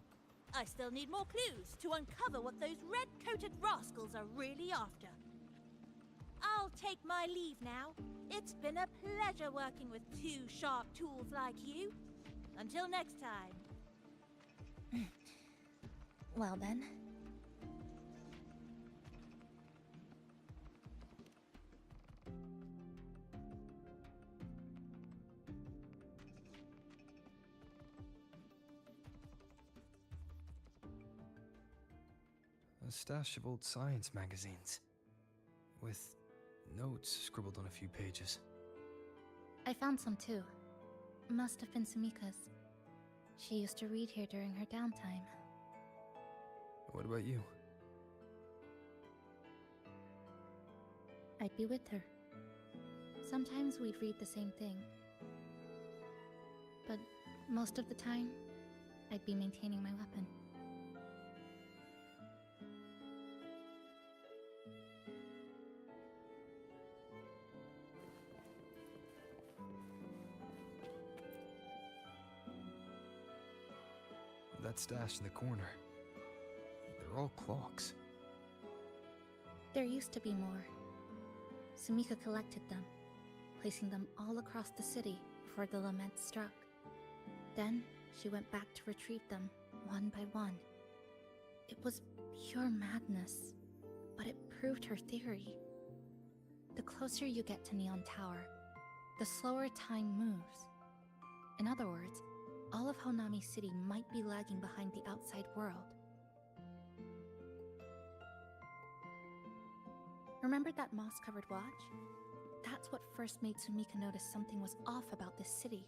I still need more clues to uncover what those red-coated rascals are really after. I'll take my leave now. It's been a pleasure working with two sharp tools like you. Until next time. Well then. A stash of old science magazines, with notes scribbled on a few pages. I found some too. Must have been Sumika's. She used to read here during her downtime. What about you? I'd be with her. Sometimes we'd read the same thing. But most of the time, I'd be maintaining my weapon. That stash in the corner. They're all clocks. There used to be more. Sumika collected them, placing them all across the city before the lament struck. Then, she went back to retrieve them, one by one. It was pure madness, but it proved her theory. The closer you get to Neon Tower, the slower time moves. In other words, all of Honami City might be lagging behind the outside world. Remember that moss-covered watch? That's what first made Sumika notice something was off about this city.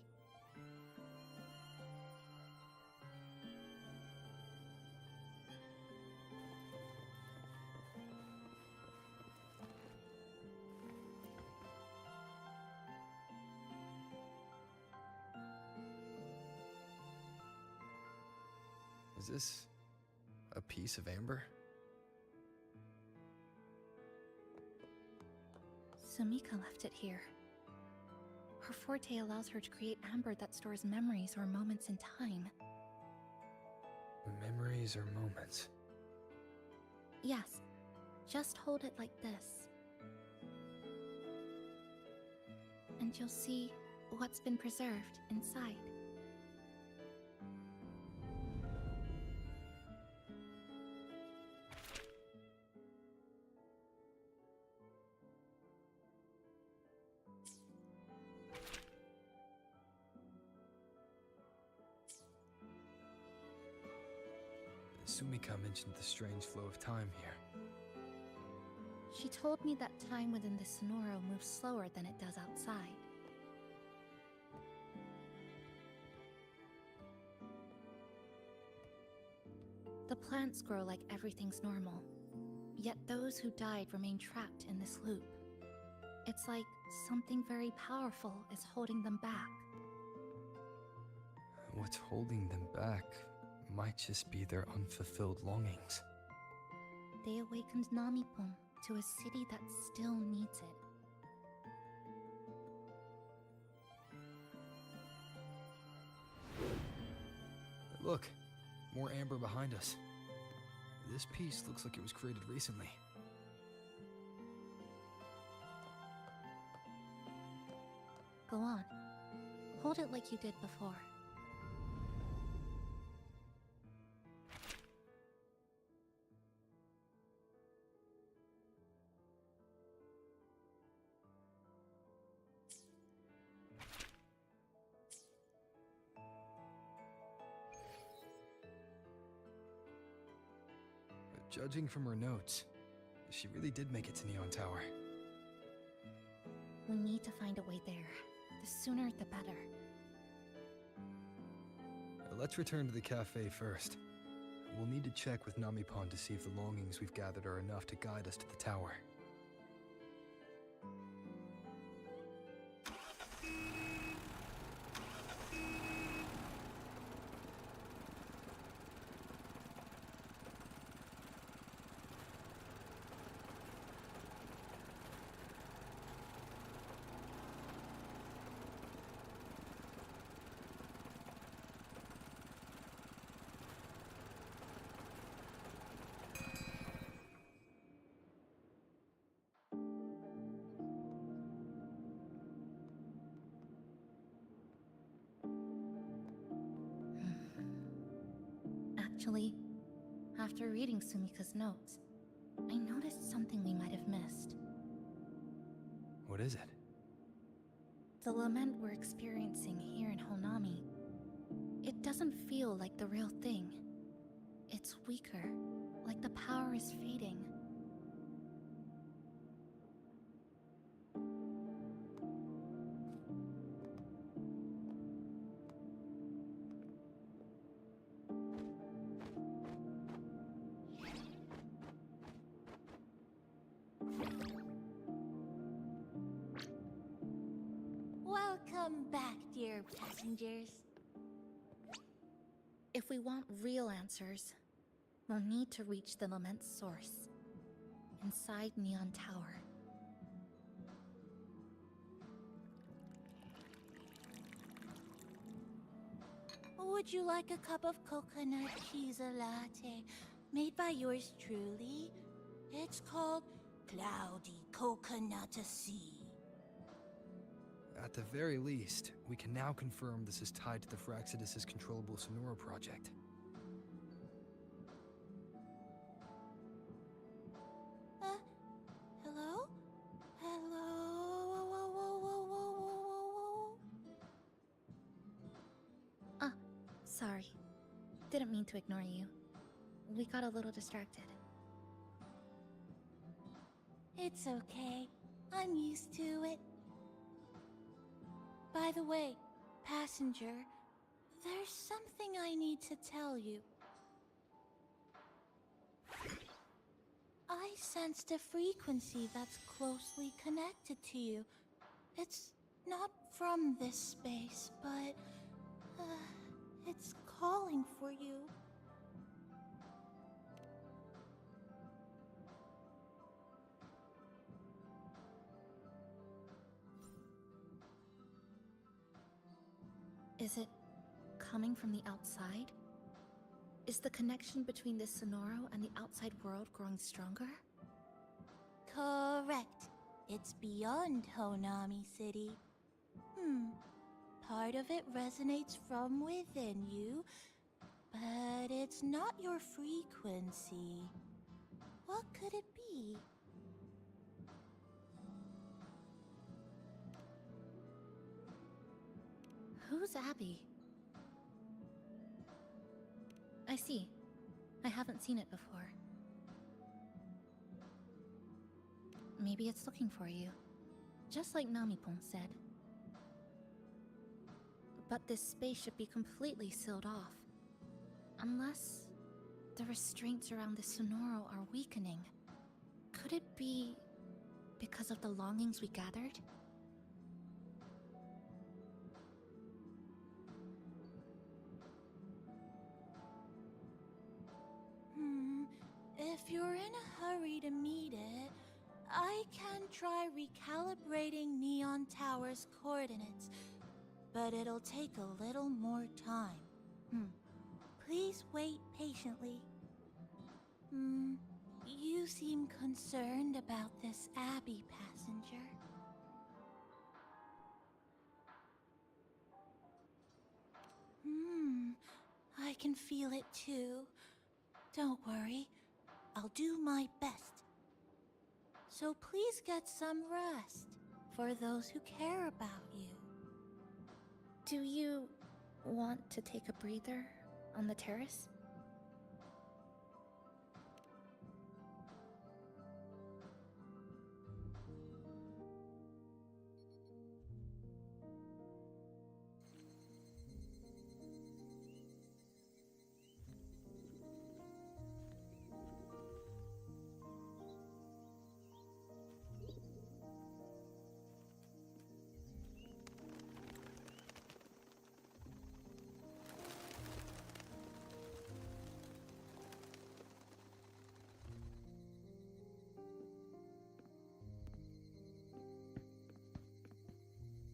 Is this a piece of amber? Sumika left it here. Her forte allows her to create amber that stores memories or moments in time. Memories or moments? Yes, just hold it like this. And you'll see what's been preserved inside. Sumika mentioned the strange flow of time here. She told me that time within the Sonoro moves slower than it does outside. The plants grow like everything's normal, yet those who died remain trapped in this loop. It's like something very powerful is holding them back. What's holding them back might just be their unfulfilled longings. They awakened Namipon to a city that still needs it. Look, more amber behind us. This piece looks like it was created recently. Go on. Hold it like you did before. But judging from her notes, she really did make it to Neon Tower. We need to find a way there. The sooner, the better. Let's return to the cafe first. We'll need to check with Namipon to see if the longings we've gathered are enough to guide us to the tower. Actually, after reading Sumika's notes, I noticed something we might have missed. What is it? The lament we're experiencing here in Honami, it doesn't feel like the real thing. It's weaker, like the power is fading. Welcome back, dear passengers. If we want real answers, we'll need to reach the lament's source, inside Neon Tower. Would you like a cup of coconut Chisa latte made by yours truly? It's called Cloudy Coconut Sea. At the very least, we can now confirm this is tied to the Phraxidus' controllable Sonora project. Hello? Hello? Whoa, whoa, whoa, whoa, whoa, whoa. Sorry. Didn't mean to ignore you. We got a little distracted. It's okay. I'm used to it. By the way, passenger, there's something I need to tell you. I sensed a frequency that's closely connected to you. It's not from this space, but it's calling for you. Is it coming from the outside? Is the connection between this Sonoro and the outside world growing stronger? Correct. It's beyond Honami City. Part of it resonates from within you, but it's not your frequency. What could it be? Who's Abby? I see. I haven't seen it before. maybe it's looking for you. Just like Namipon said. But this space should be completely sealed off. Unless the restraints around the Sonoro are weakening. Could it be because of the longings we gathered? If you're in a hurry to meet it, I can try recalibrating Neon Tower's coordinates, but it'll take a little more time. Please wait patiently. You seem concerned about this Abbey passenger. I can feel it too. Don't worry, I'll do my best. So please get some rest for those who care about you. Do you want to take a breather on the terrace?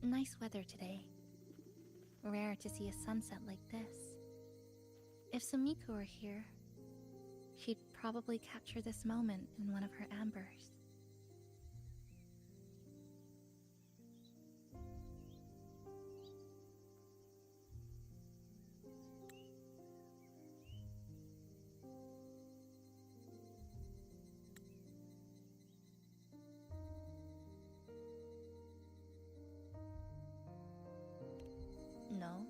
Nice weather today. Rare to see a sunset like this. If Sumiko were here, she'd probably capture this moment in one of her ambers. No.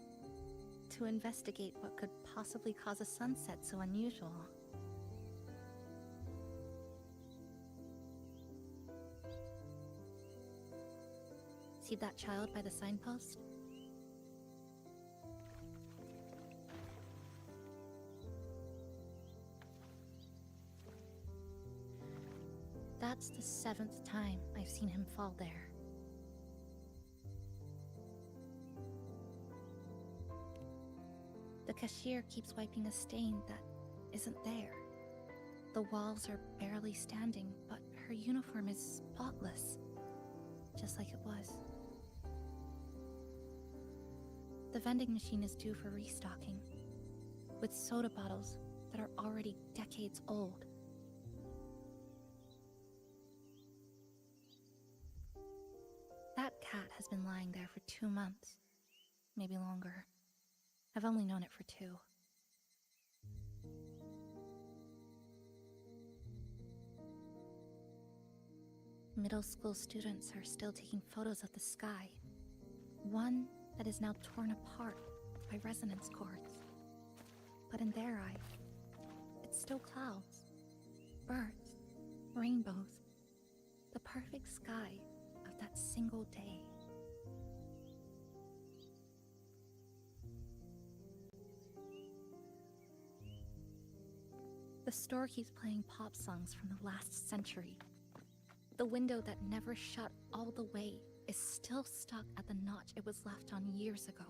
To investigate what could possibly cause a sunset so unusual. See that child by the signpost? That's the 7th time I've seen him fall there. The cashier keeps wiping a stain that isn't there. The walls are barely standing, but her uniform is spotless, just like it was. The vending machine is due for restocking, with soda bottles that are already decades old. That cat has been lying there for 2 months, maybe longer. I've only known it for 2. Middle school students are still taking photos of the sky. One that is now torn apart by resonance cords. But in their eye, it's still clouds, birds, rainbows. The perfect sky of that single day. The store keeps playing pop songs from the last century. The window that never shut all the way is still stuck at the notch it was left on years ago.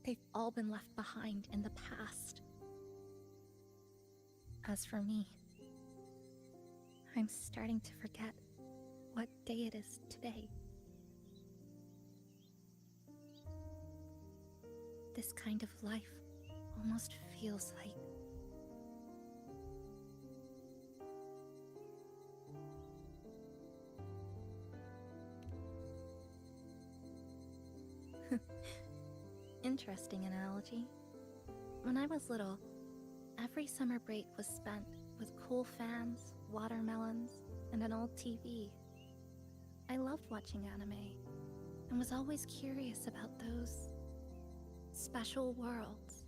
They've all been left behind in the past. As for me, I'm starting to forget what day it is today. This kind of life almost feels like interesting analogy. When I was little, every summer break was spent with cool fans, watermelons, and an old TV. I loved watching anime and was always curious about those special worlds.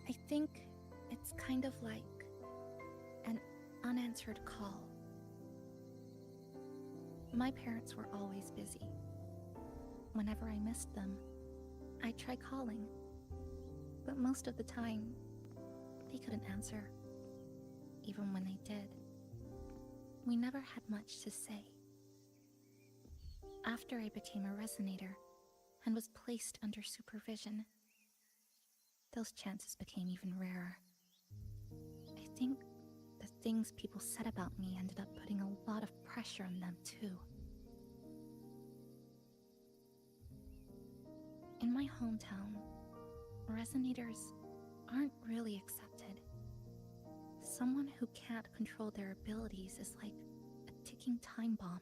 I think it's kind of like an unanswered call. My parents were always busy. Whenever I missed them, I'd try calling. But most of the time, they couldn't answer. Even when they did, we never had much to say. After I became a resonator and was placed under supervision, those chances became even rarer. I think the things people said about me ended up putting a lot of pressure on them too. In my hometown, resonators aren't really accepted. Someone who can't control their abilities is like a ticking time bomb,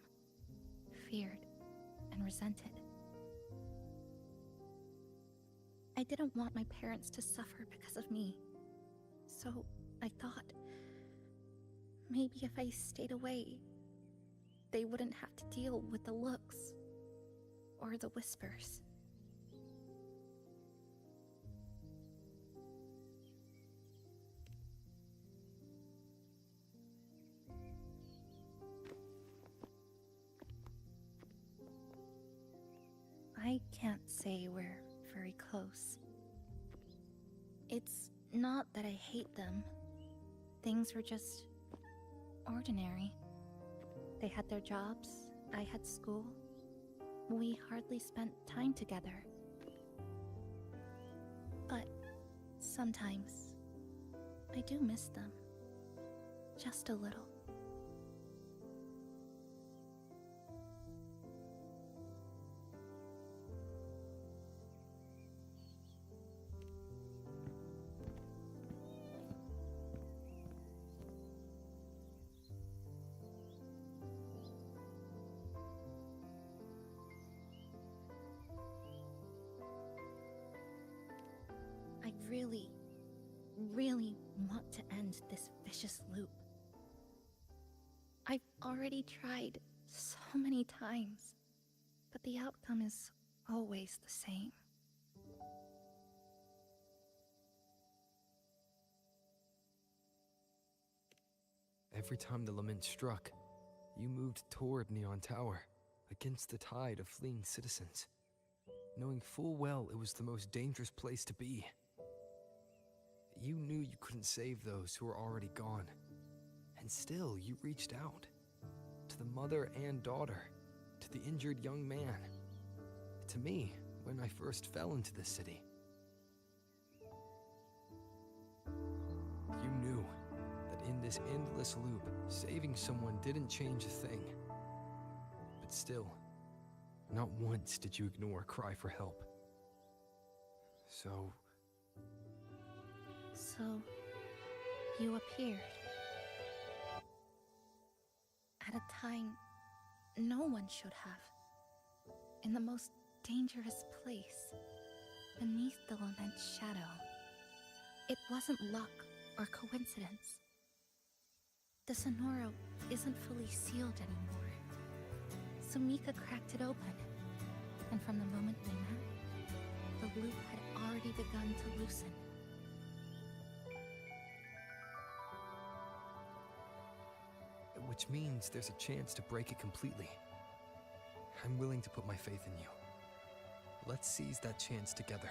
feared and resented. I didn't want my parents to suffer because of me, so I thought maybe if I stayed away, they wouldn't have to deal with the looks or the whispers. I can't say we're very close. It's not that I hate them. Things were just ordinary. They had their jobs, I had school. We hardly spent time together. But sometimes I do miss them. Just a little. I really want to end this vicious loop. I've already tried so many times, but the outcome is always the same. Every time the lament struck, you moved toward Neon Tower, against the tide of fleeing citizens, knowing full well it was the most dangerous place to be. You knew you couldn't save those who were already gone, and still you reached out. To the mother and daughter, to the injured young man, to me when I first fell into the city. You knew that in this endless loop, saving someone didn't change a thing. But still, not once did you ignore a cry for help. So you appeared. At a time no one should have. In the most dangerous place, beneath the lament's shadow. It wasn't luck or coincidence. The Sonoro isn't fully sealed anymore. Sumika cracked it open, and from the moment we met, the loop had already begun to loosen. Which means there's a chance to break it completely. I'm willing to put my faith in you. Let's seize that chance together.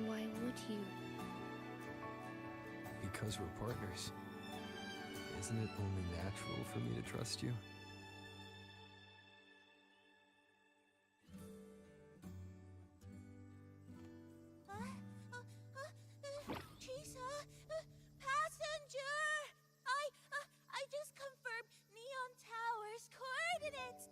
Why would you? Because we're partners. Isn't it only natural for me to trust you? Chisa! Passenger! I just confirmed Neon Tower's coordinates!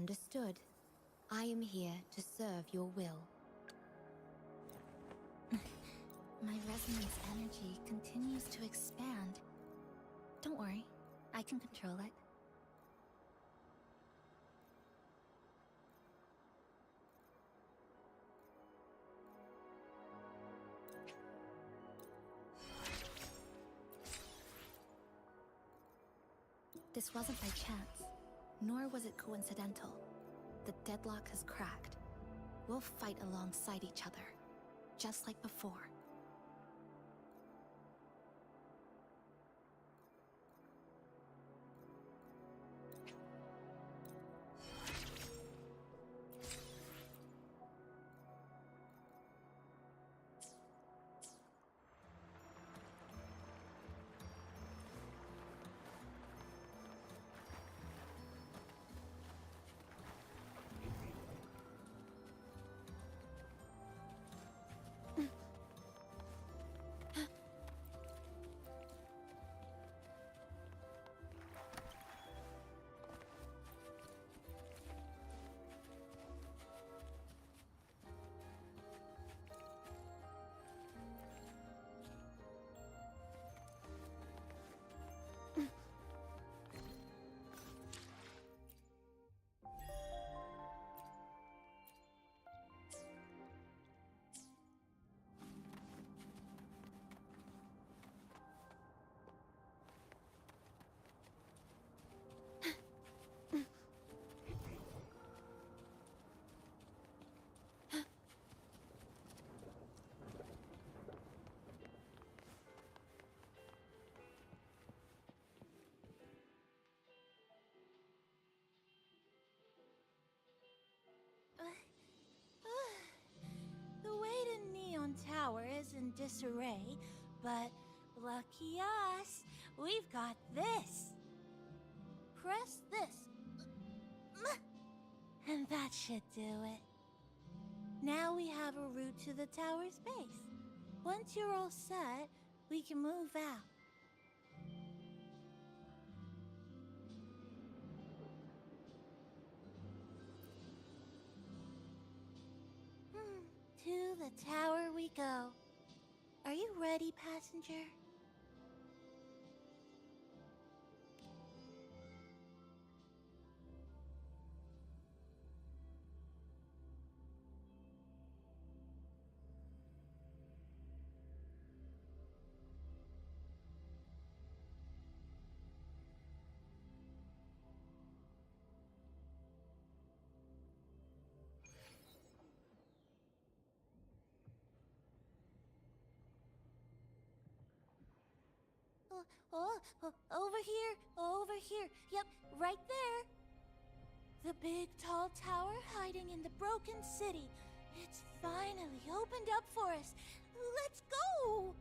Understood. I am here to serve your will. My resonance energy continues to expand. Don't worry, I can control it. This wasn't by chance, nor was it coincidental. The deadlock has cracked. We'll fight alongside each other, just like before. The way to Neon Tower is in disarray, but lucky us, we've got this. Press this. And that should do it. Now we have a route to the tower's base. Once you're all set, we can move out. To the tower we go. Are you ready, passenger? Over here. Yep, right there. The big tall tower hiding in the broken city. It's finally opened up for us. Let's go!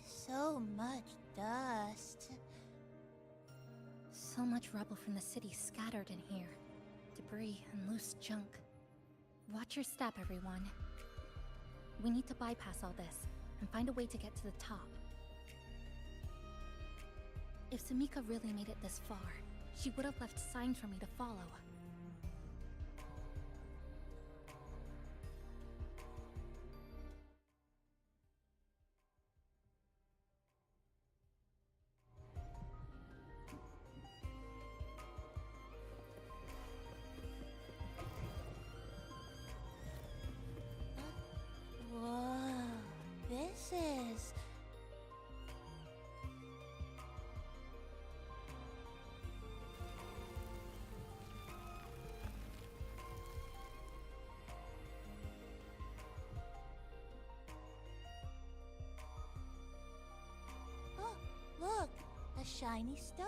So much dust. So much rubble from the city scattered in here. Debris and loose junk. Watch your step, everyone. We need to bypass all this and find a way to get to the top. If Sumika really made it this far, she would have left signs for me to follow. Whoa, this is... Oh, look, a shiny stone.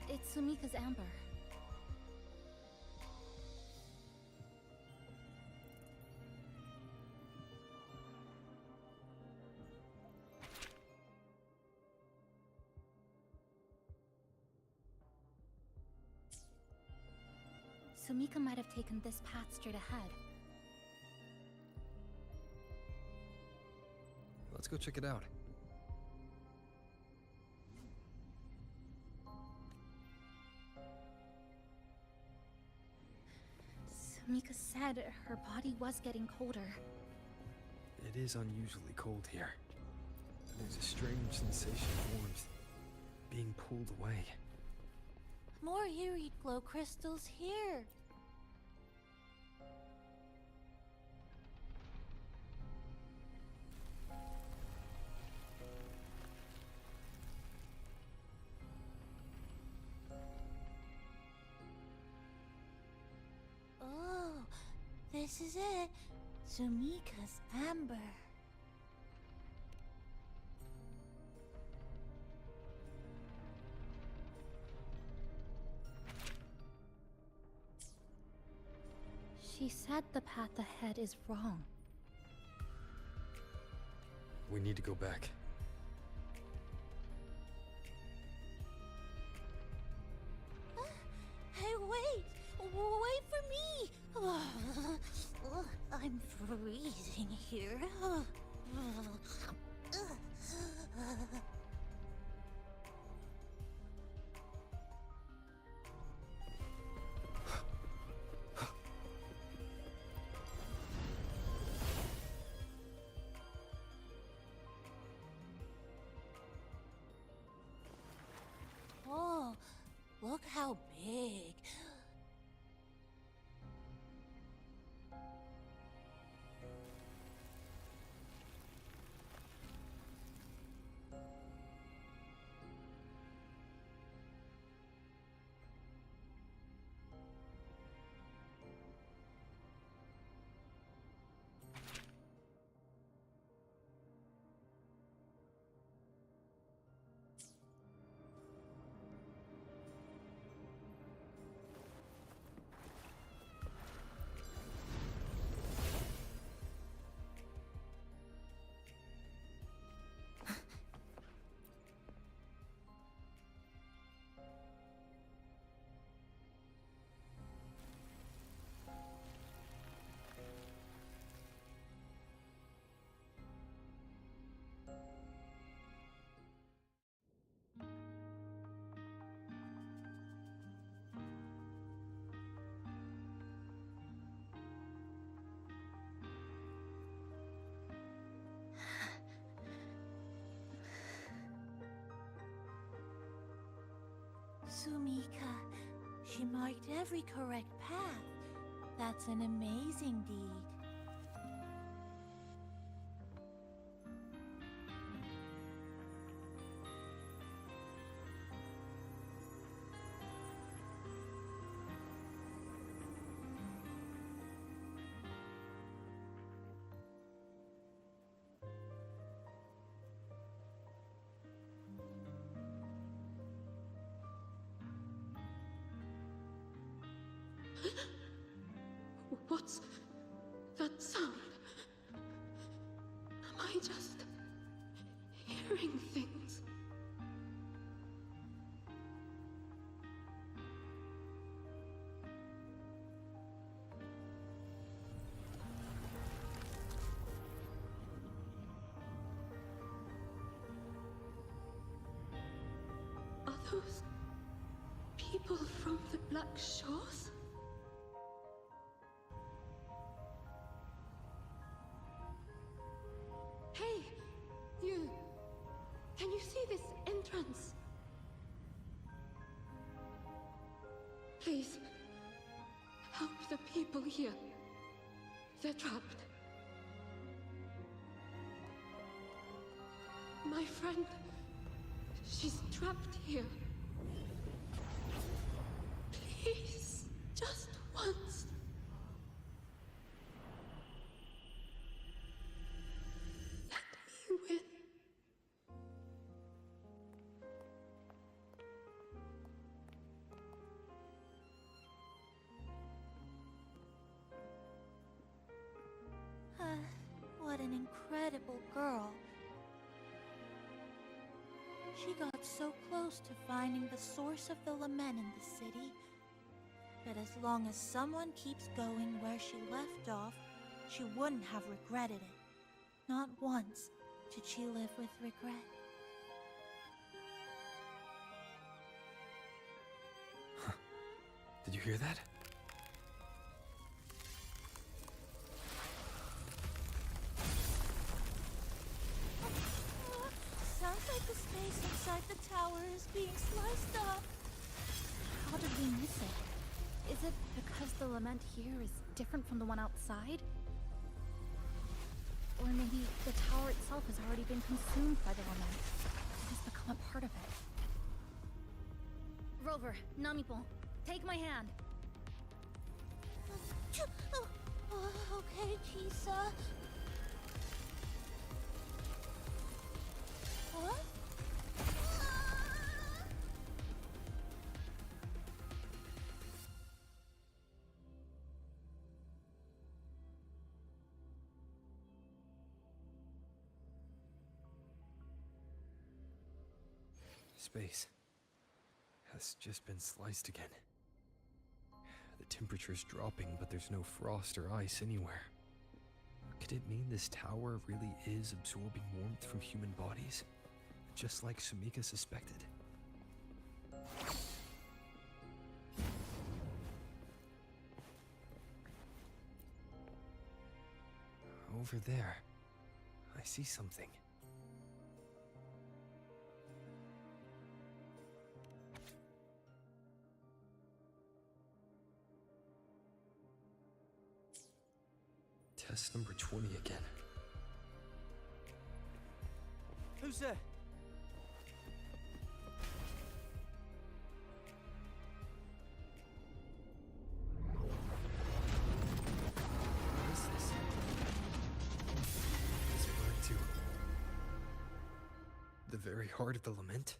It's Sumika's amber. Sumika might have taken this path straight ahead. Let's go check it out. Sumika said her body was getting colder. It is unusually cold here. There's a strange sensation of warmth, being pulled away. More eerie glow crystals here. Oh, this is it. Sumika's amber. She said the path ahead is wrong. We need to go back. Hey, wait! Wait for me! I'm freezing here. Oh, look how big. Sumika, she marked every correct path. That's an amazing deed. What's that sound? Am I just hearing things? Are those people from the Black Shores? Hey, you! Can you see this entrance? Please, help the people here. They're trapped. My friend, she's trapped here. Please, just once. Let me win. What an incredible girl. She got so close to finding the source of the lament in the city, that as long as someone keeps going where she left off, she wouldn't have regretted it. Not once did she live with regret. Did you hear that? Sounds like the space inside the tower is being sliced up. How did we miss it? Is it because the lament here is different from the one outside? Or maybe the tower itself has already been consumed by the lament. It has become a part of it. Rover, Namipon, take my hand. Okay, Chisa. What? Space has just been sliced again. The temperature's dropping, but there's no frost or ice anywhere. Could it mean this tower really is absorbing warmth from human bodies? Just like Sumika suspected? Over there, I see something. Test number 20 again. Who's there? What is this? It's burned to the very heart of the lament?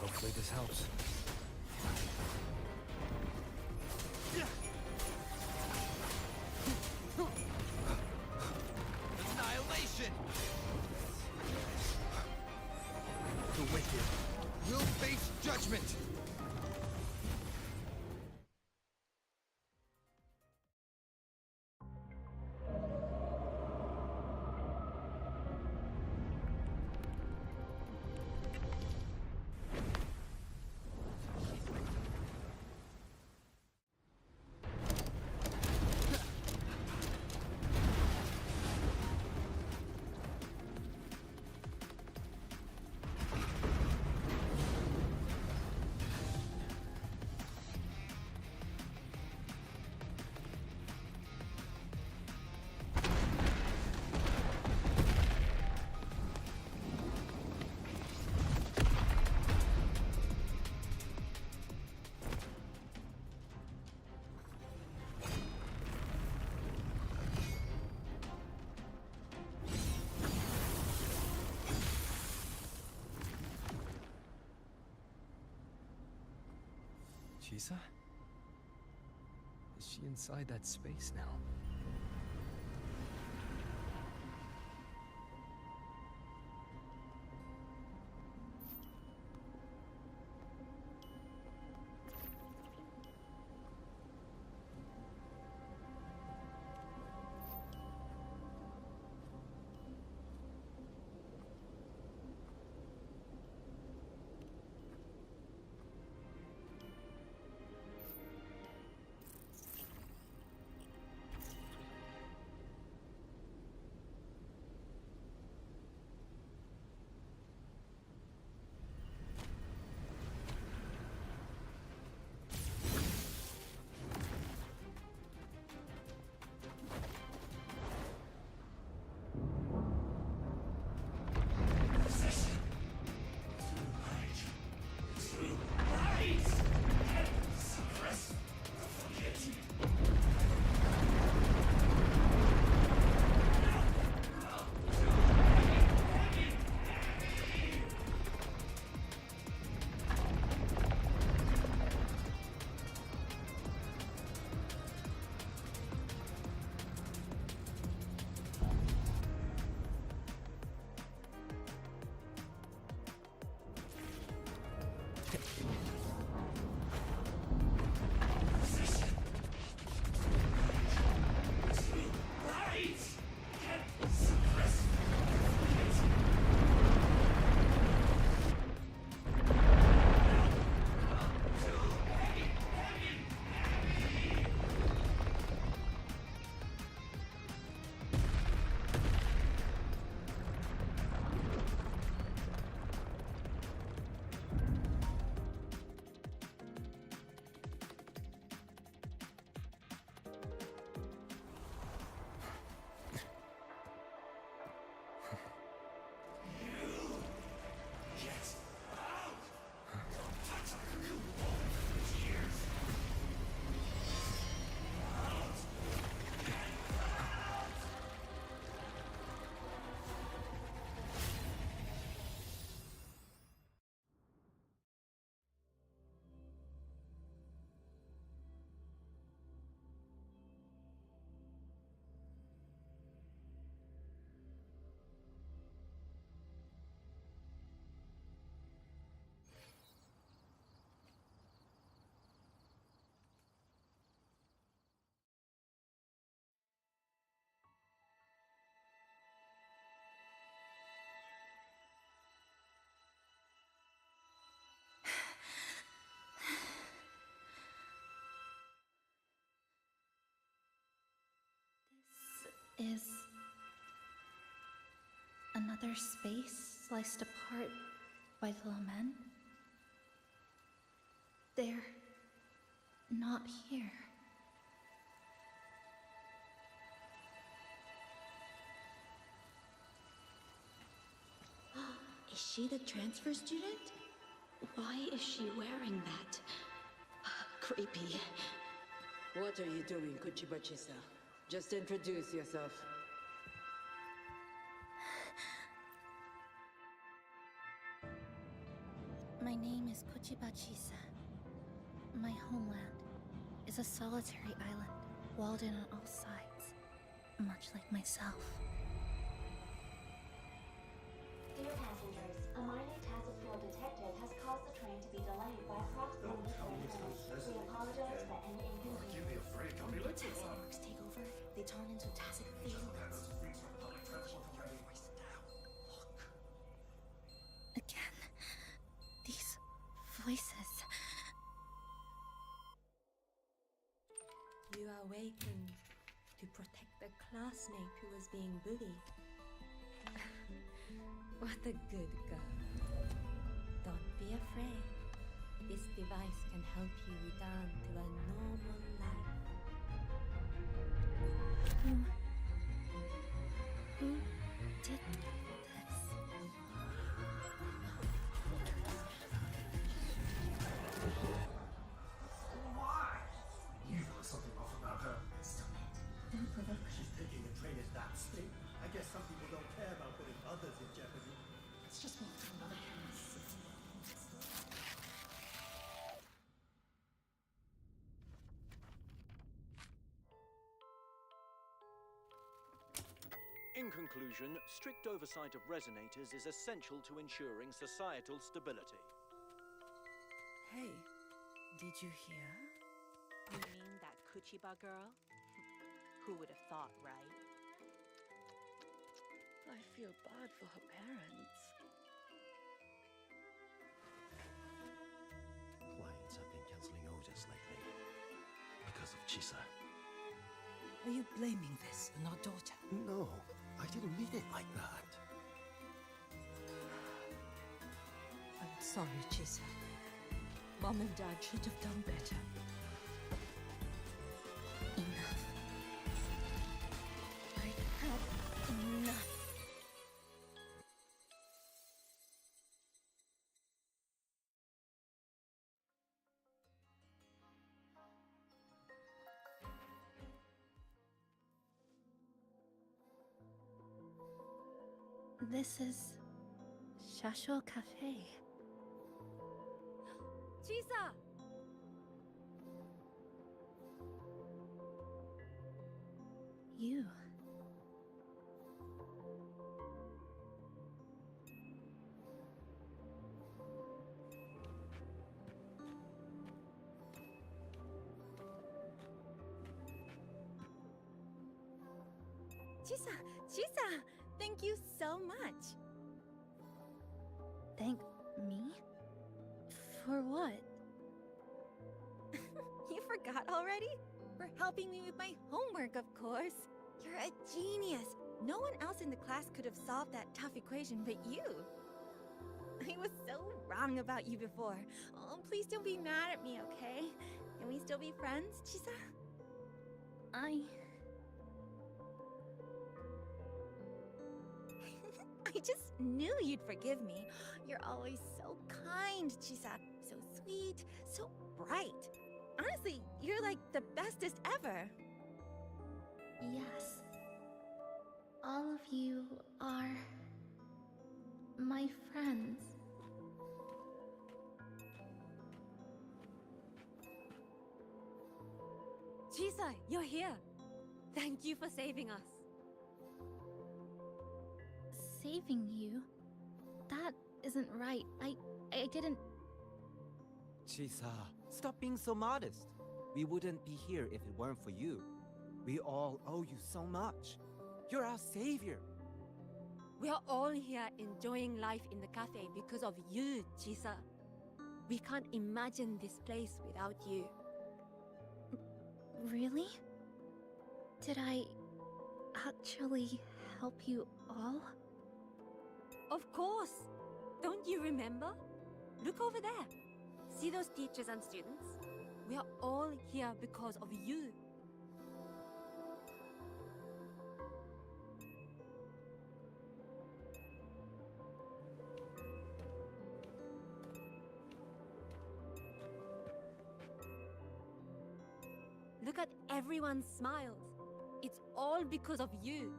Hopefully this helps. Annihilation! The wicked will face judgment! Chisa? Is she inside that space now? Another space sliced apart by the lament? They're not here. Is she the transfer student? Why is she wearing that? Creepy. What are you doing, WuWa Chisa? Just introduce yourself. My name is WuWa Chisa. My homeland is a solitary island, walled in on all sides, much like myself. Dear passengers, a minor task force detective has caused the train to be delayed by approximately 20 minutes. We apologize for any inconvenience. When taxi networks take over, they turn into tacit feelings. Again, these voices. You awakened to protect a classmate who was being bullied. What a good girl. Don't be afraid. This device can help you return to a normal life. Who did this? Why? You've got something off about her. Stop it. Don't provoke. She's taking the train at that speed. I guess some people don't care about putting others in jeopardy. Let's just move to another house. In conclusion, strict oversight of resonators is essential to ensuring societal stability. Hey, did you hear? You mean that Kuchiba girl? Who would have thought, right? I feel bad for her parents. Clients have been cancelling orders lately because of Chisa. Are you blaming this on our daughter? No, I didn't mean it like that. I'm sorry, Chisa. Mom and Dad should have done better. Enough. I've had enough. This is Shasho Cafe. Chisa! You. Chisa! Chisa! Thank you so much! Thank me? For what? You forgot already? For helping me with my homework, of course. You're a genius. No one else in the class could have solved that tough equation but you. I was so wrong about you before. Oh, please don't be mad at me, okay? Can we still be friends, Chisa? I just knew you'd forgive me. You're always so kind, Chisa. So sweet, so bright. Honestly, you're like the bestest ever. Yes. All of you are my friends. Chisa, you're here. Thank you for saving us. Saving you? That isn't right. I didn't... Chisa, stop being so modest. We wouldn't be here if it weren't for you. We all owe you so much. You're our savior. We are all here enjoying life in the cafe because of you, Chisa. We can't imagine this place without you. Really? Did I actually help you all? Of course! Don't you remember? Look over there. See those teachers and students? We are all here because of you. Look at everyone's smiles. It's all because of you.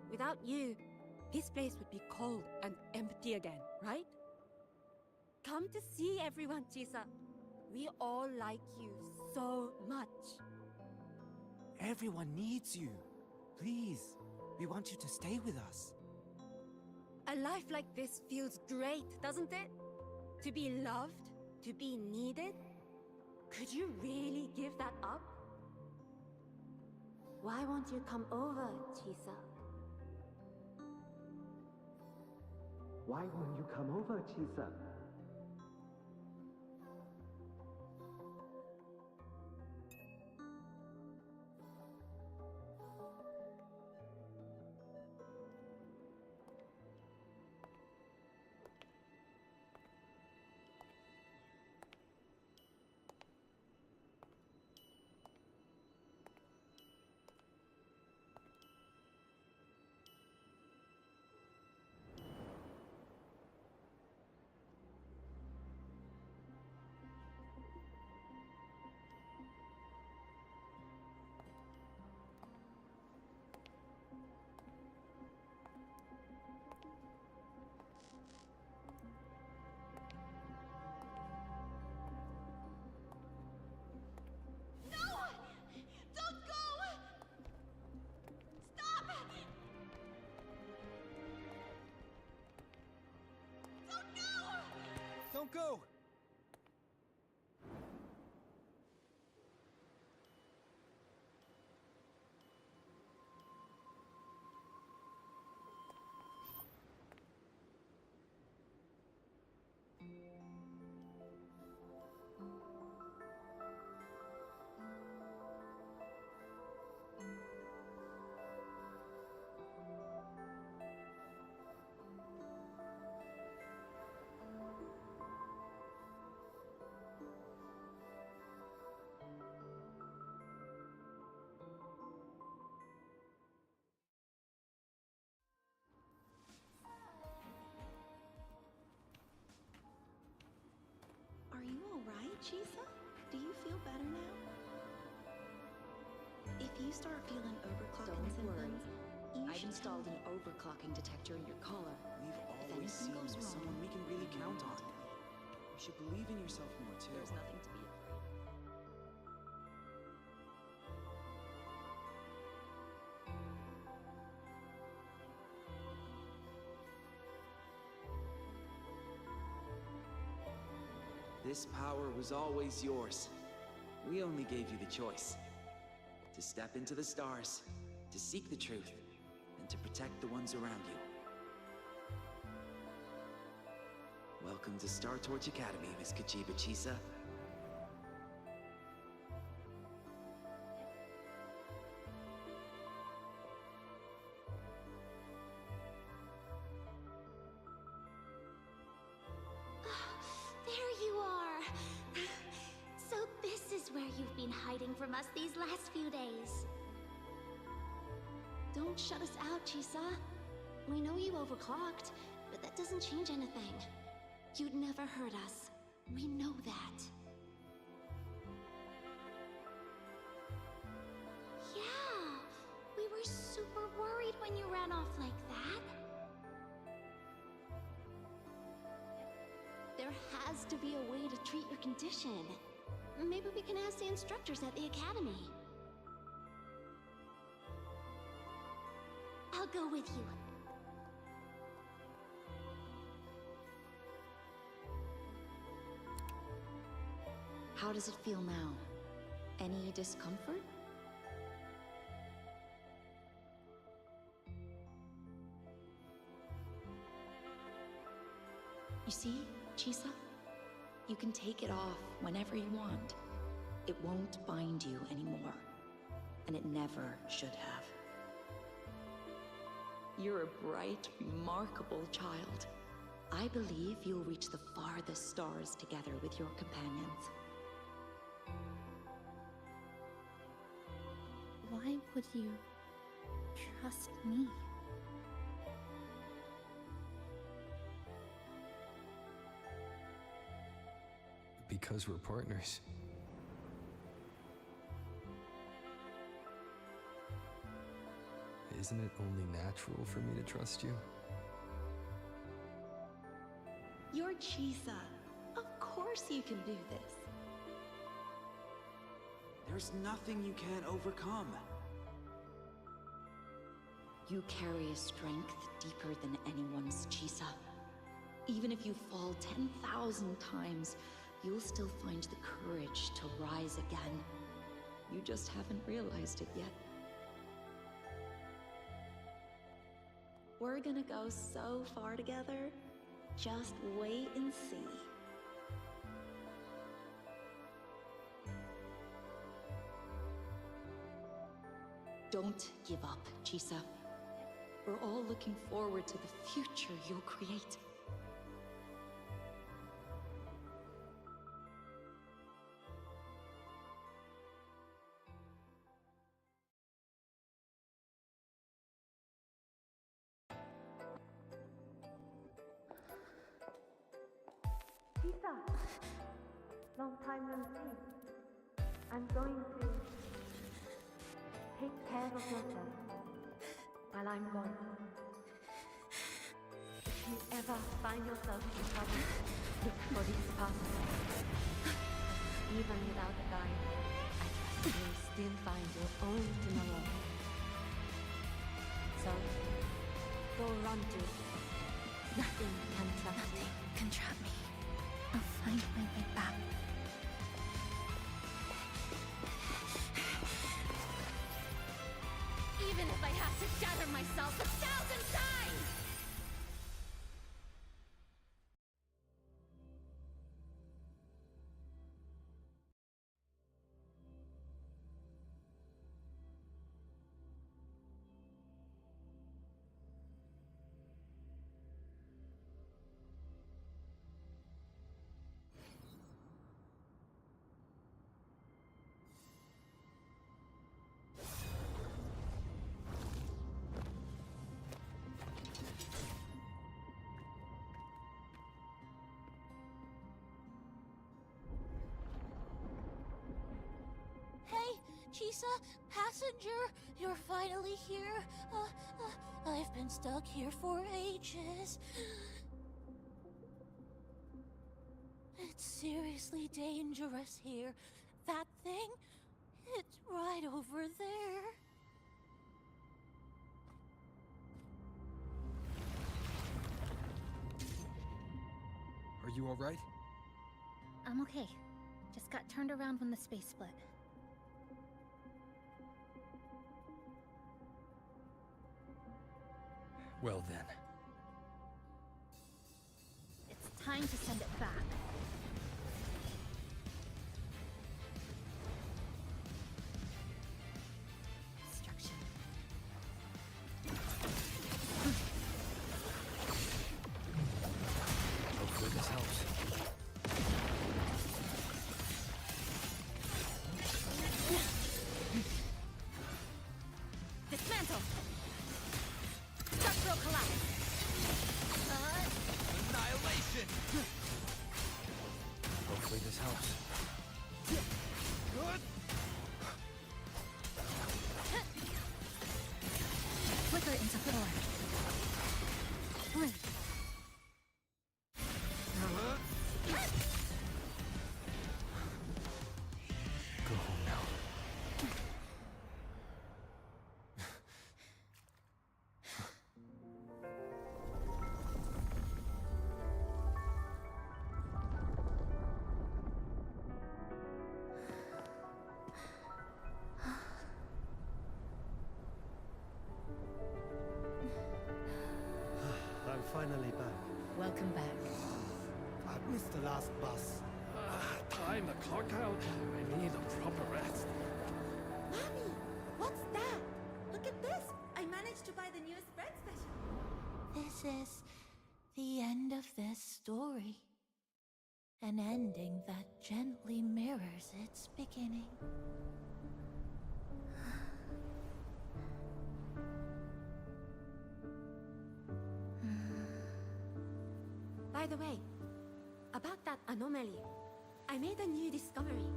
Without you, this place would be cold and empty again, right? Come to see everyone, Chisa. We all like you so much. Everyone needs you. Please, we want you to stay with us. A life like this feels great, doesn't it? To be loved, to be needed. Could you really give that up? Why won't you come over, Chisa? Why won't you come over, Chisa? Don't go! Are you alright, Chisa? Do you feel better now? If you start feeling overclocking symptoms, I've installed an overclocking detector in your collar. We've always seen you as someone we can really count on. You should believe in yourself more, too. There's nothing to be afraid of. This power was always yours. We only gave you the choice. To step into the stars, to seek the truth, and to protect the ones around you. Welcome to Star Torch Academy, Miss WuWa Chisa. There you are! So this is where you've been hiding from us these last few days. don't shut us out, Chisa. We know you overclocked, but that doesn't change anything. You'd never hurt us. We know that. Yeah, we were super worried when you ran off like that. There has to be a way to treat your condition. Maybe we can ask the instructors at the academy. I'll go with you. How does it feel now? Any discomfort? You see, Chisa? You can take it off whenever you want. It won't bind you anymore. And it never should have. You're a bright, remarkable child. I believe you'll reach the farthest stars together with your companions. Why would you trust me? Because we're partners. Isn't it only natural for me to trust you? You're Chisa. Of course you can do this. There's nothing you can't overcome. You carry a strength deeper than anyone's, Chisa. Even if you fall 10,000 times, you'll still find the courage to rise again. You just haven't realized it yet. We're gonna go so far together. Just wait and see. Don't give up, Chisa. We're all looking forward to the future you'll create. Chisa! Long time no see. I'm going to take care of yourself while I'm gone. If you ever find yourself in trouble, look for these paths. Even without a guide, I trust you'll still find your own tomorrow. So, go run to it. Nothing can trap you. Nothing can trap me. I'll find my way back. Even if I have to shatter myself 1,000 times! Chisa, passenger, you're finally here. I've been stuck here for ages. It's seriously dangerous here. That thing, it's right over there. Are you all right? I'm okay. Just got turned around when the space split. Well then. It's time to send it back. Destruction. Hopefully this helps. Dismantle! Structural collapse! Annihilation! Hopefully this helps. Good! Flicker into floor. Blink. Go home now. I'm finally back. Welcome back. I missed the last bus. Time to clock out. I need a proper rest. Mommy, what's that? Look at this! I managed to buy the newest bread special. This is the end of this story. An ending that gently mirrors its beginning. By the way, about that anomaly, I made a new discovery.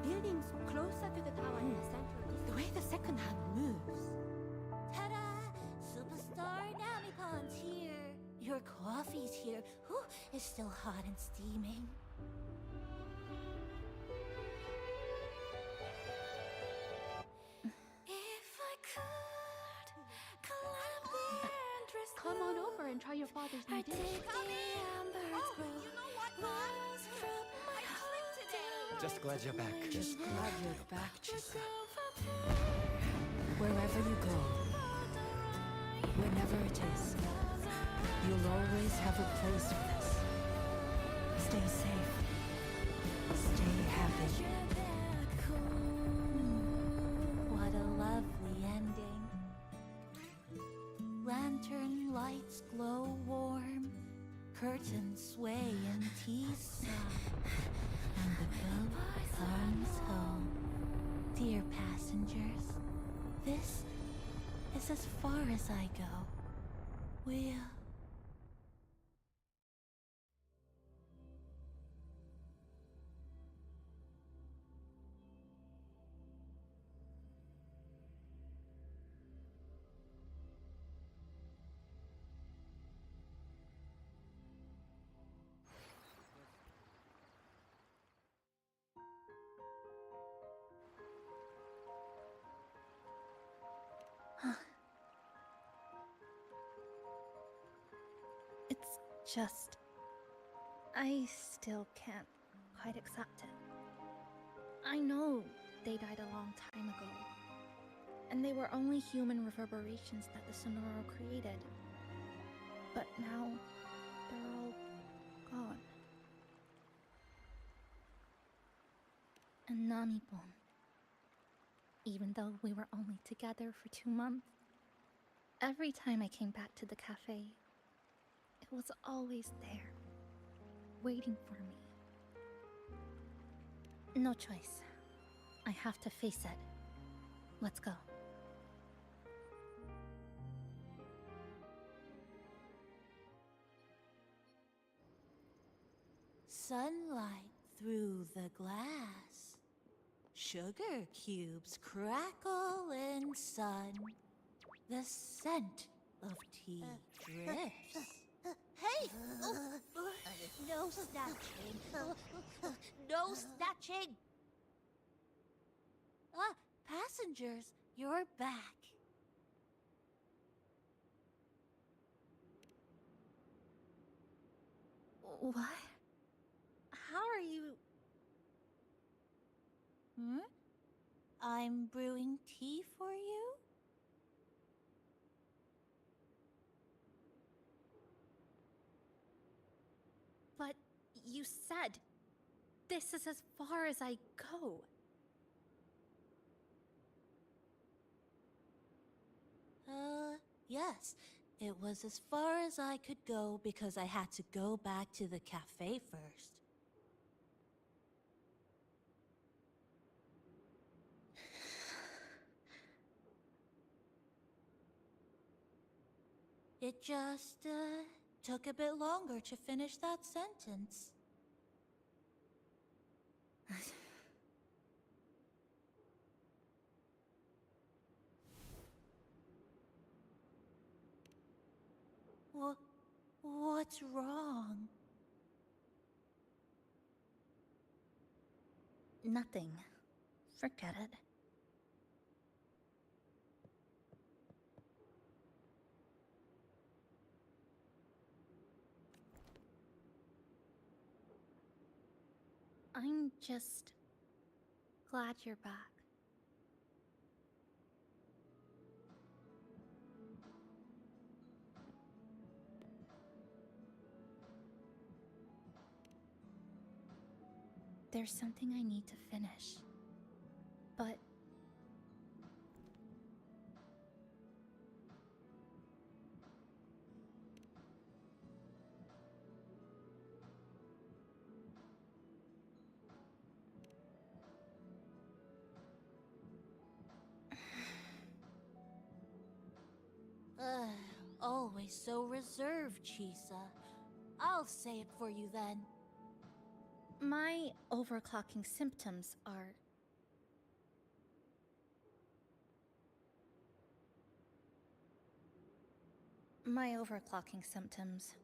Buildings closer to the tower in the center, the way the second hand moves. Ta-da! Superstar Namipon's here. Your coffee's here. Whew, it's still hot and steaming. If I could climb the endless Come on over and try your father's new dish. Just glad you're back. Just glad you're back, Chisa. Wherever you go, whenever it is, you'll always have a place with us. Stay safe. Stay happy. What a lovely ending. Lantern lights glow warm, curtains sway in tea and the boat comes home. Dear passengers, this is as far as I go. We'll... It's just... I still can't quite accept it. I know they died a long time ago, and they were only human reverberations that the Sonoro created. But now, they're all gone. And Namipon. Even though we were only together for 2 months, every time I came back to the cafe, it was always there, waiting for me. No choice. I have to face it. Let's go. Sunlight through the glass. Sugar cubes crackle in sun. The scent of tea drifts. Hey! No snatching. No snatching! Ah, passengers, you're back. What? How are you... I'm brewing tea for you? But you said this is as far as I go. Yes. It was as far as I could go because I had to go back to the cafe first. It just, took a bit longer to finish that sentence. What's wrong? Nothing. Forget it. I'm just glad you're back. There's something I need to finish, but so reserved, Chisa? I'll say it for you then. My overclocking symptoms are... My overclocking symptoms...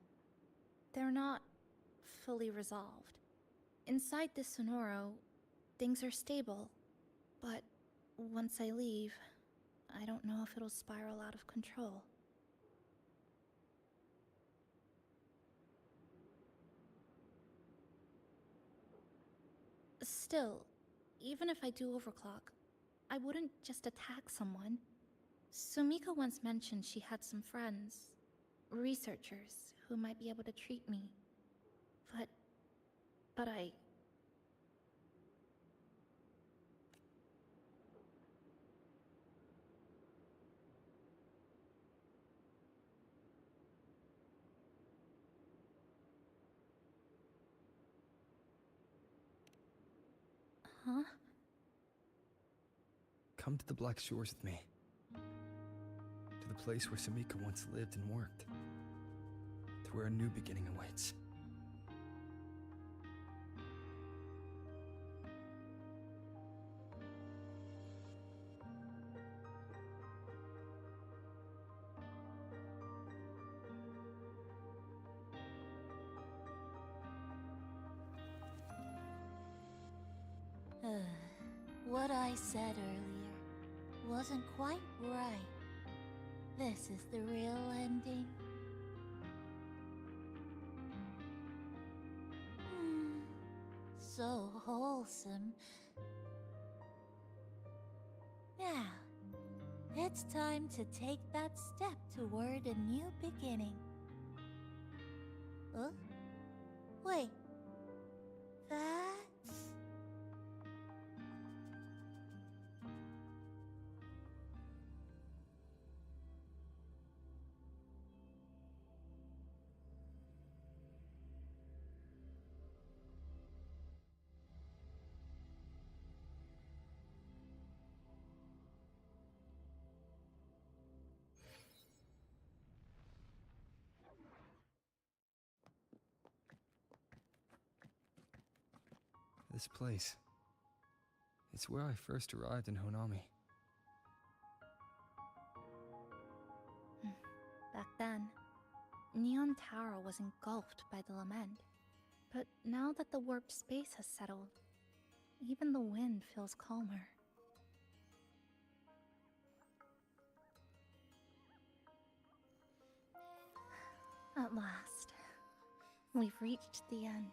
They're not fully resolved. Inside this Sonoro, things are stable, but once I leave, I don't know if it'll spiral out of control. Still, even if I do overclock, I wouldn't just attack someone. Sumika once mentioned she had some friends, researchers, who might be able to treat me. But I... Huh? Come to the Black Shores with me. To the place where Sumika once lived and worked. To where a new beginning awaits. What I said earlier wasn't quite right. This is the real ending. So wholesome. Now, it's time to take that step toward a new beginning. Huh? Wait. That's... This place. It's where I first arrived in Honami. Back then, Neon Tower was engulfed by the lament. But now that the warped space has settled, even the wind feels calmer. At last, we've reached the end.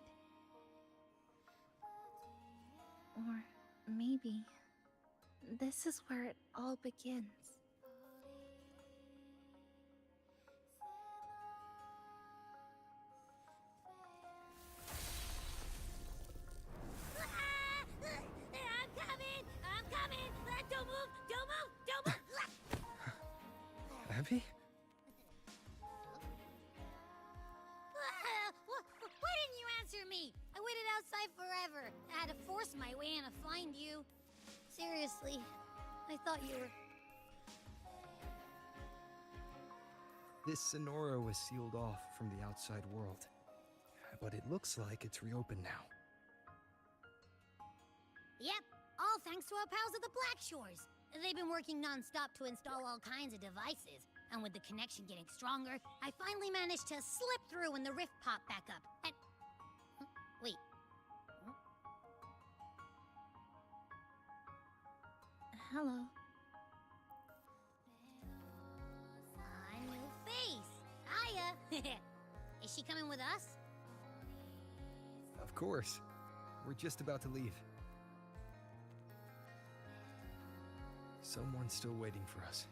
Or maybe this is where it all begins. I'm coming! Don't move! Don't move! Don't move! Abby? Why didn't you answer me? I waited outside forever. I had to force my way in to find you. Seriously, I thought you were... This Sonoro was sealed off from the outside world. But it looks like it's reopened now. Yep, all thanks to our pals at the Black Shores. They've been working non-stop to install all kinds of devices. And with the connection getting stronger, I finally managed to slip through when the rift popped back up. And... Wait. Hello. A new face. Hiya. Is she coming with us? Of course. We're just about to leave. Someone's still waiting for us.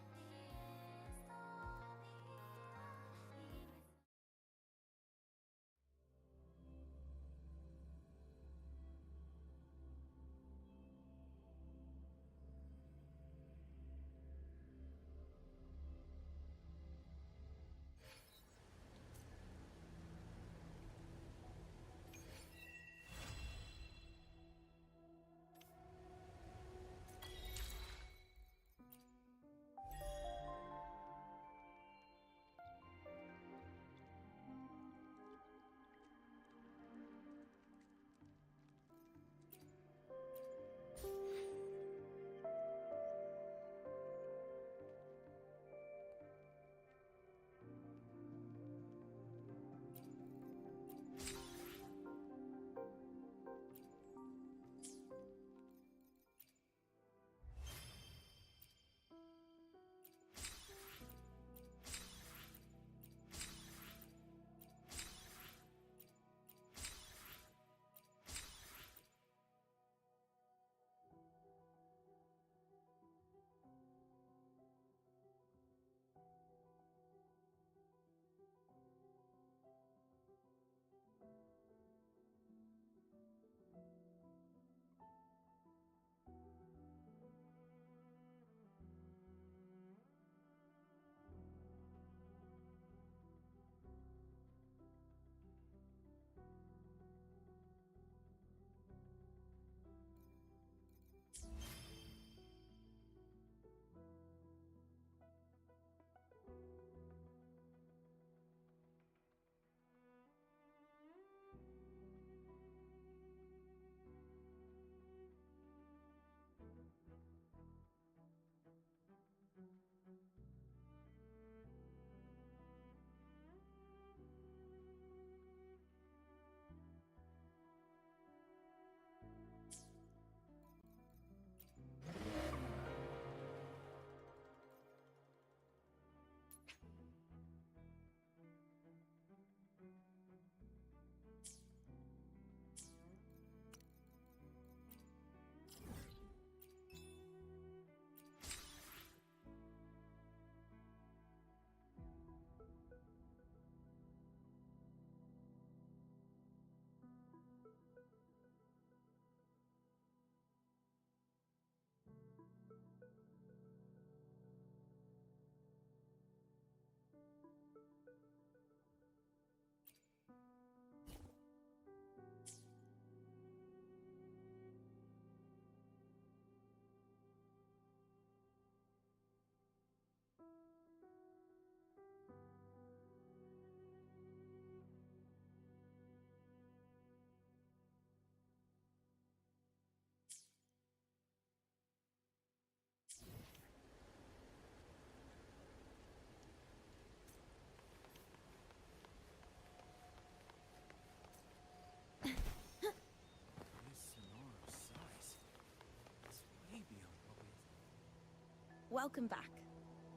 welcome back.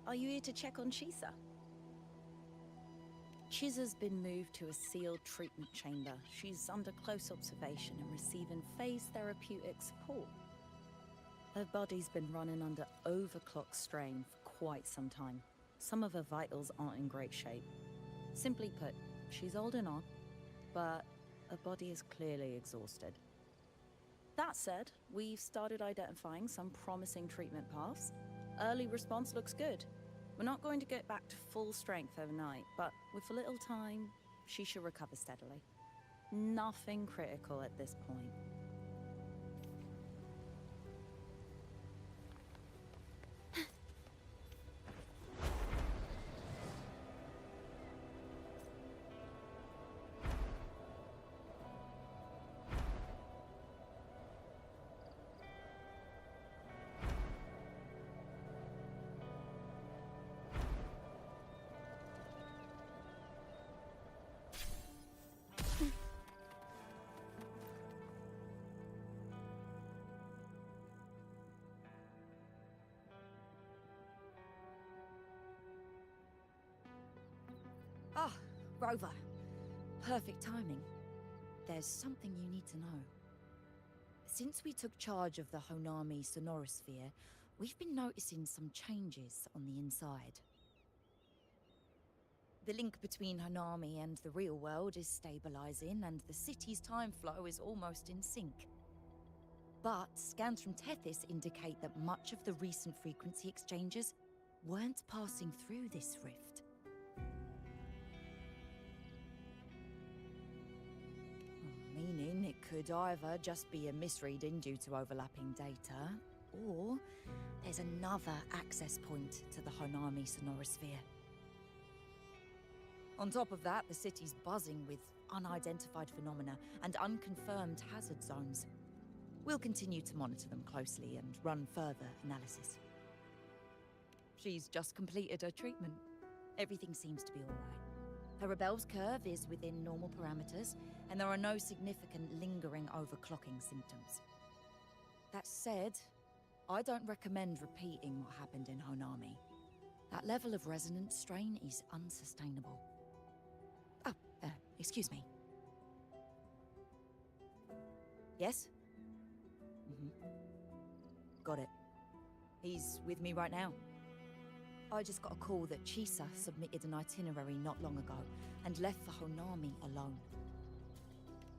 Are you here to check on Chisa? Chisa's been moved to a sealed treatment chamber. She's under close observation and receiving phase therapeutic support. Her body's been running under overclock strain for quite some time. Some of her vitals aren't in great shape. Simply put, she's holding on, but her body is clearly exhausted. That said, we've started identifying some promising treatment paths. Early response looks good. We're not going to get back to full strength overnight, but with a little time, she should recover steadily. Nothing critical at this point. Ah, Rover. Perfect timing. There's something you need to know. Since we took charge of the Honami Sonorosphere, we've been noticing some changes on the inside. The link between Honami and the real world is stabilizing, and the city's time flow is almost in sync. But scans from Tethys indicate that much of the recent frequency exchanges weren't passing through this rift. Meaning it could either just be a misreading due to overlapping data, or there's another access point to the Honami Sonorosphere. On top of that, the city's buzzing with unidentified phenomena and unconfirmed hazard zones. We'll continue to monitor them closely and run further analysis. She's just completed her treatment. Everything seems to be all right. Her rebel's curve is within normal parameters, and there are no significant lingering overclocking symptoms. That said, I don't recommend repeating what happened in Honami. That level of resonance strain is unsustainable. Oh, excuse me. Yes? Got it. He's with me right now. I just got a call that Chisa submitted an itinerary not long ago and left for Honami alone.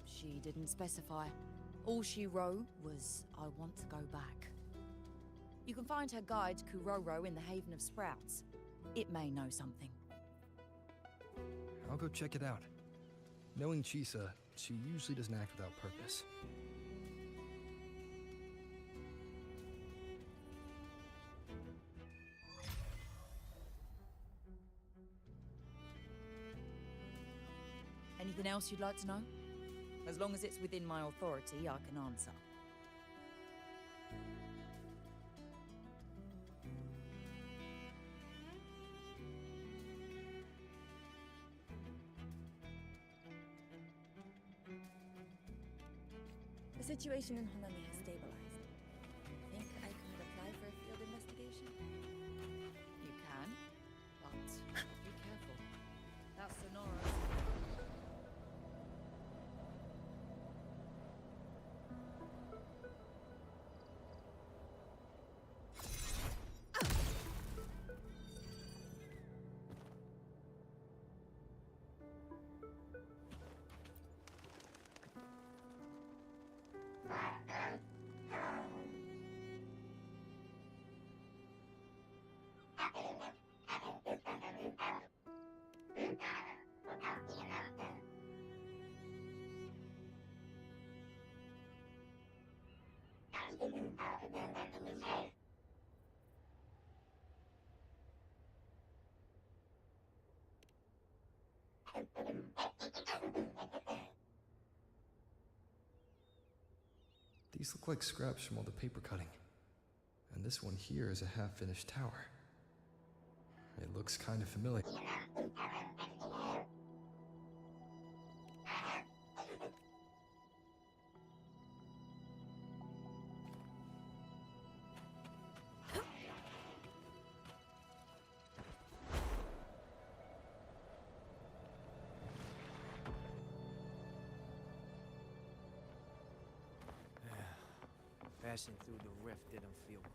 She didn't specify. All she wrote was, "I want to go back." You can find her guide, Kuroro, in the Haven of Sprouts. It may know something. I'll go check it out. Knowing Chisa, she usually doesn't act without purpose. Anything else you'd like to know? As long as it's within my authority, I can answer. The situation in Honami has stabilized. Think I could apply for a field investigation? You can, but be careful. That's Sonora. These look like scraps from all the paper cutting. And this one here is a half-finished tower. It looks kind of familiar. smashing through the rift didn't feel great.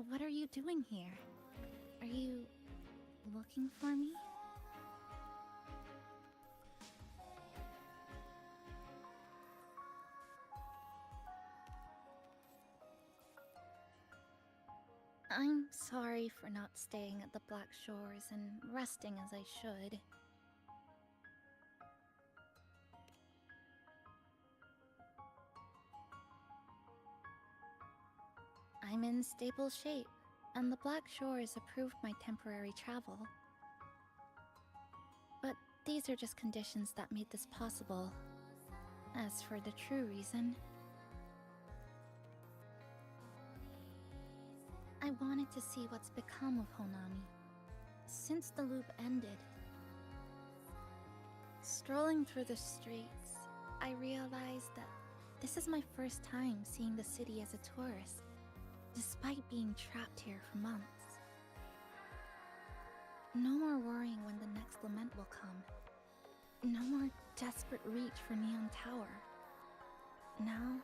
What are you doing here? Are you looking for me? I'm sorry for not staying at the Black Shores and resting as I should. I'm in stable shape, and the Black Shores approved my temporary travel. But these are just conditions that made this possible. As for the true reason, I wanted to see what's become of Honami since the loop ended. Strolling through the streets, I realized that this is my first time seeing the city as a tourist, despite being trapped here for months. No more worrying when the next lament will come. No more desperate reach for Neon Tower. Now,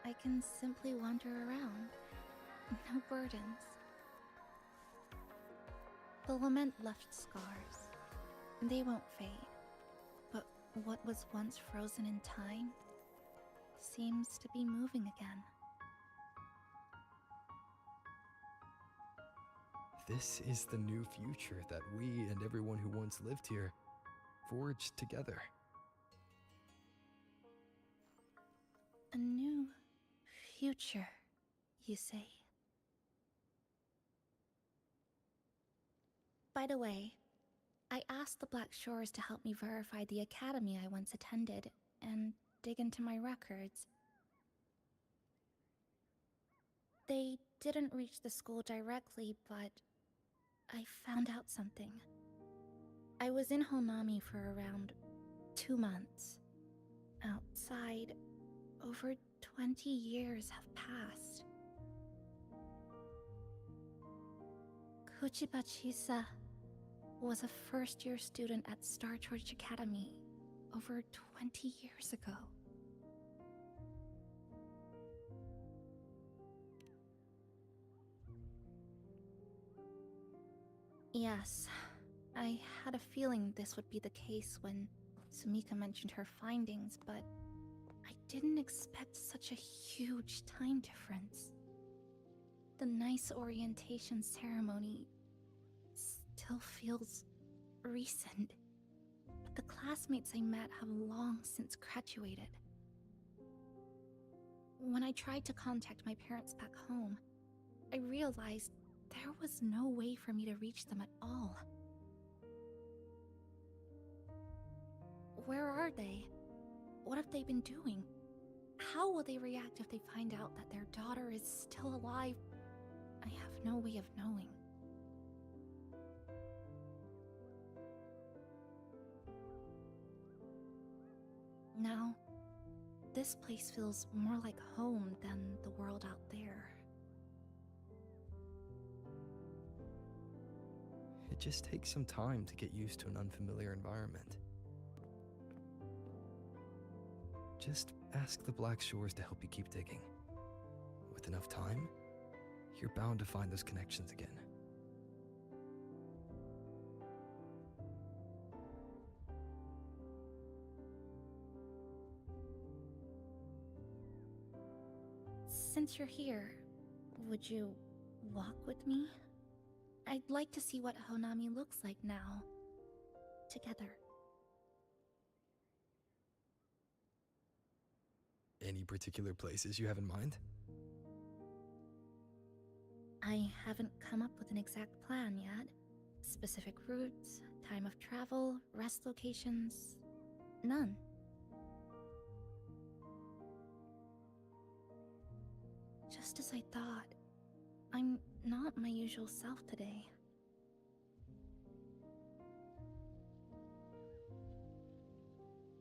I can simply wander around. No burdens. The lament left scars. They won't fade. But what was once frozen in time seems to be moving again. This is the new future that we and everyone who once lived here forged together. A new future, you say? By the way, I asked the Black Shores to help me verify the academy I once attended and dig into my records. They didn't reach the school directly, but I found out something. I was in Honami for around 2 months. Outside, over 20 years have passed. WuWa Chisa was a first-year student at Star Torch Academy over 20 years ago. Yes, I had a feeling this would be the case when Sumika mentioned her findings, but I didn't expect such a huge time difference. The nice orientation ceremony still feels recent, but the classmates I met have long since graduated. When I tried to contact my parents back home, I realized there was no way for me to reach them at all. Where are they? What have they been doing? How will they react if they find out that their daughter is still alive? I have no way of knowing. Now, this place feels more like home than the world out there. It just takes some time to get used to an unfamiliar environment. Just ask the Black Shores to help you keep digging. With enough time, you're bound to find those connections again. Since you're here, would you walk with me? I'd like to see what Honami looks like now. Together. Any particular places you have in mind? I haven't come up with an exact plan yet. Specific routes, time of travel, rest locations, none. Just as I thought, I'm not my usual self today.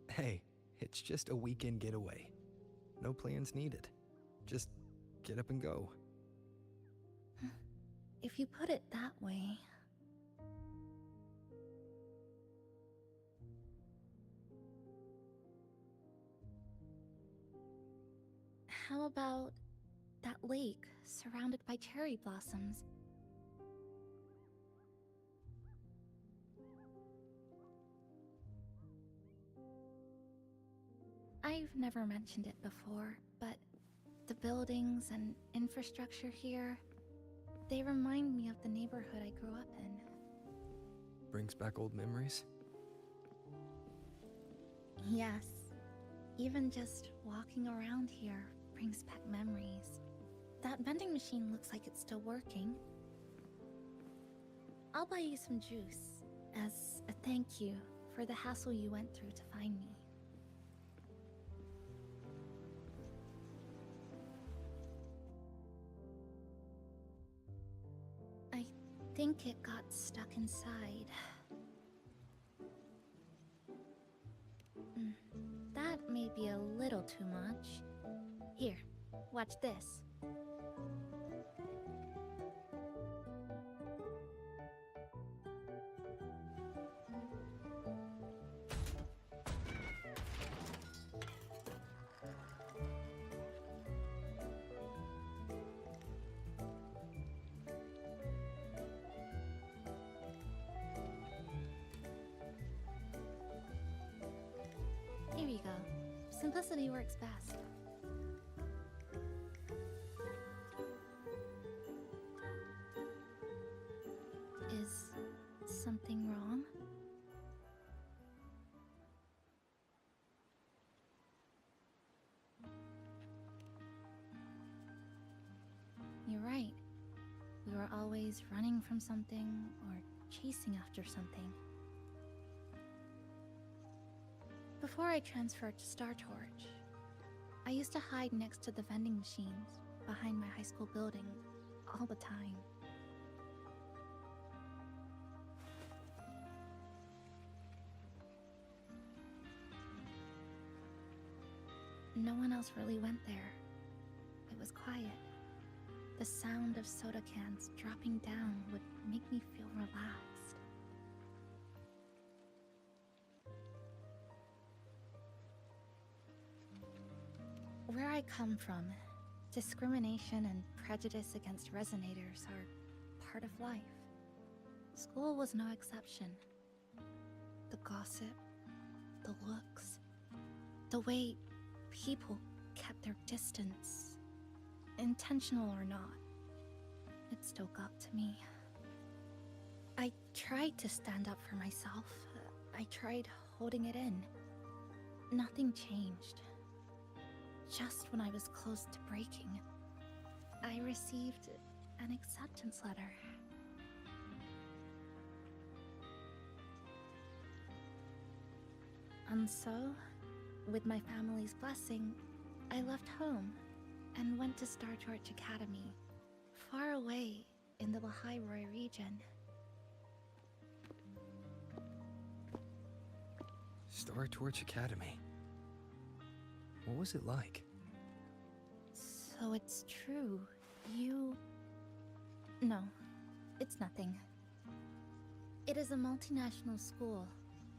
Hey, it's just a weekend getaway. No plans needed. Just get up and go. If you put it that way... How about that lake surrounded by cherry blossoms? I've never mentioned it before, but the buildings and infrastructure here, they remind me of the neighborhood I grew up in. Brings back old memories? Yes. Even just walking around here brings back memories. That vending machine looks like it's still working. I'll buy you some juice as a thank you for the hassle you went through to find me. I think it got stuck inside. That may be a little too much. Here, watch this. Here you go. Simplicity works best. Is something wrong? You're right. We were always running from something or chasing after something. Before I transferred to Star Torch, I used to hide next to the vending machines behind my high school building all the time. No one else really went there. It was quiet. The sound of soda cans dropping down would make me feel relaxed. Where I come from, discrimination and prejudice against resonators are part of life. School was no exception. The gossip, the looks, the way people kept their distance, intentional or not, it still got to me. I tried to stand up for myself. I tried holding it in. Nothing changed. Just when I was close to breaking, I received an acceptance letter. And so, with my family's blessing, I left home and went to Star Torch Academy, far away in the Baha'i region. Star Torch Academy. What was it like? So it's true. You... No, it's nothing. It is a multinational school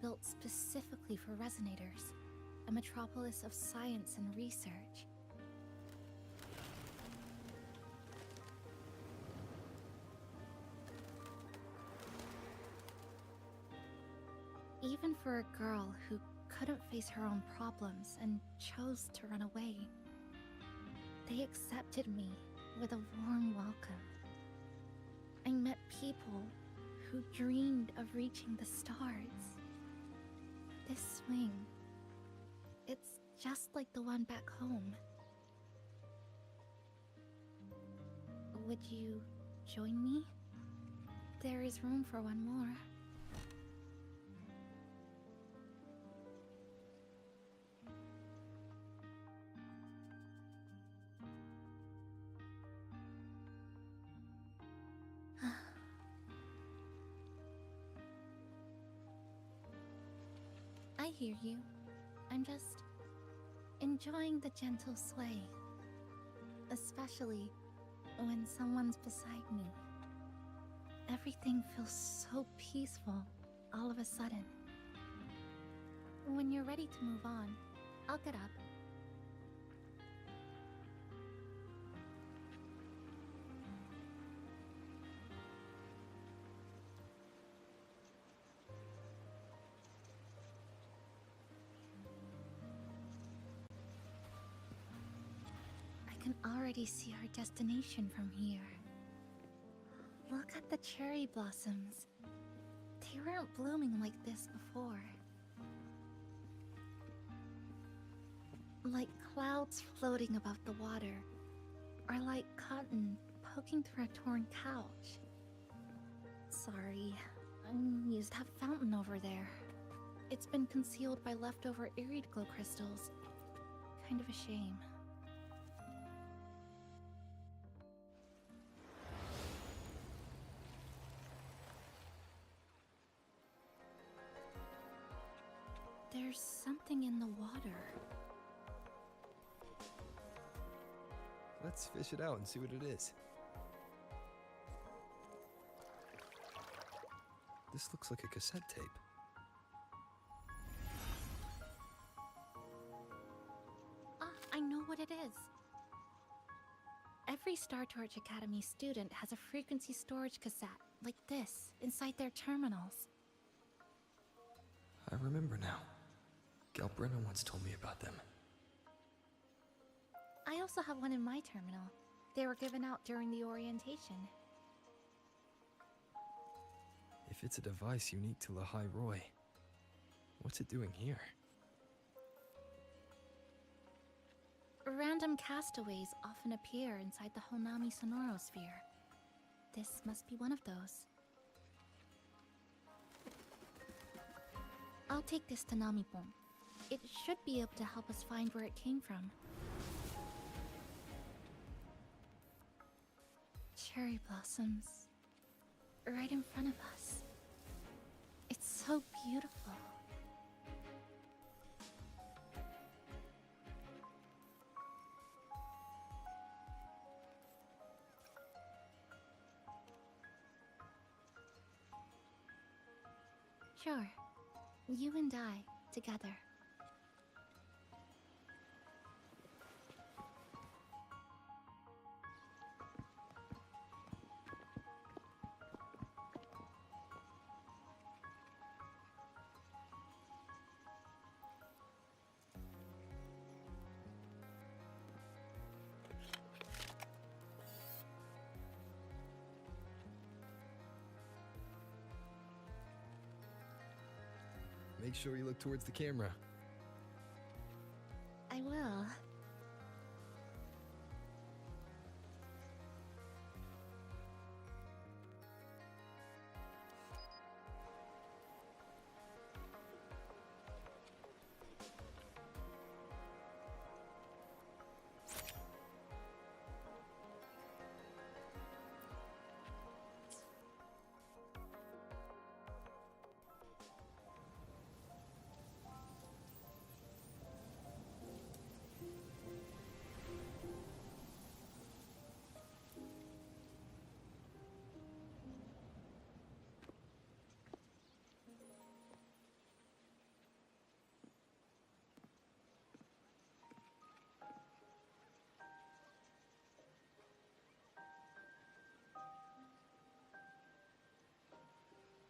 built specifically for resonators, a metropolis of science and research. Even for a girl who couldn't face her own problems and chose to run away, they accepted me with a warm welcome. I met people who dreamed of reaching the stars. This swing, it's just like the one back home. Would you join me? There is room for one more. I hear you. I'm just enjoying the gentle sway. Especially when someone's beside me. Everything feels so peaceful all of a sudden. When you're ready to move on, I'll get up. I can already see our destination from here. Look at the cherry blossoms. They weren't blooming like this before. Like clouds floating above the water, or like cotton poking through a torn couch. Sorry, I used that fountain over there. It's been concealed by leftover irid glow crystals. Kind of a shame. There's something in the water. Let's fish it out and see what it is. This looks like a cassette tape. I know what it is. Every Star Torch Academy student has a frequency storage cassette, like this, inside their terminals. I remember now. Galbrina once told me about them. I also have one in my terminal. They were given out during the orientation. If it's a device unique to Lahai Roy, what's it doing here? Random castaways often appear inside the Honami Sonorosphere. This must be one of those. I'll take this to Namipon. It should be able to help us find where it came from. Cherry blossoms. Right in front of us. It's so beautiful. Sure. You and I, together. Make sure you look towards the camera. I will.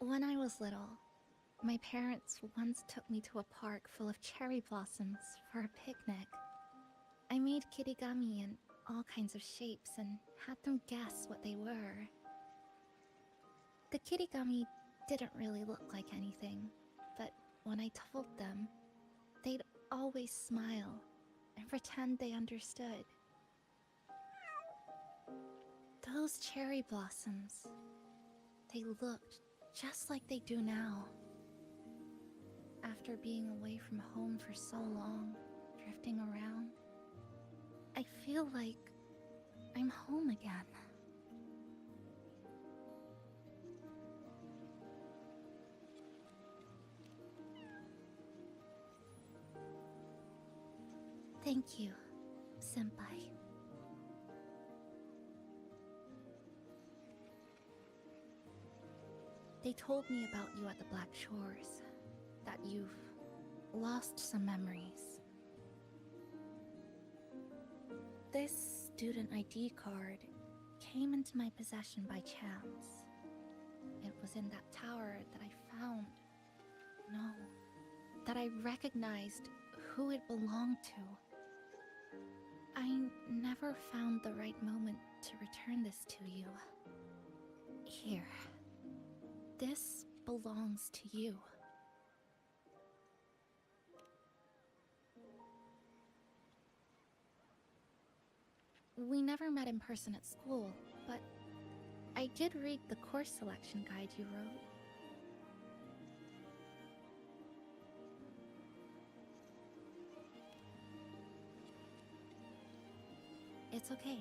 When I was little, my parents once took me to a park full of cherry blossoms for a picnic. I made kirigami in all kinds of shapes and had them guess what they were. The kirigami didn't really look like anything, but when I told them, they'd always smile and pretend they understood. Those cherry blossoms, they looked just like they do now. After being away from home for so long, drifting around, I feel like I'm home again. Thank you, Senpai. They told me about you at the Black Shores, that you've lost some memories. This student ID card came into my possession by chance. It was in that tower that I found. No, that I recognized who it belonged to. I never found the right moment to return this to you. Here. This belongs to you. We never met in person at school, but I did read the course selection guide you wrote. It's okay.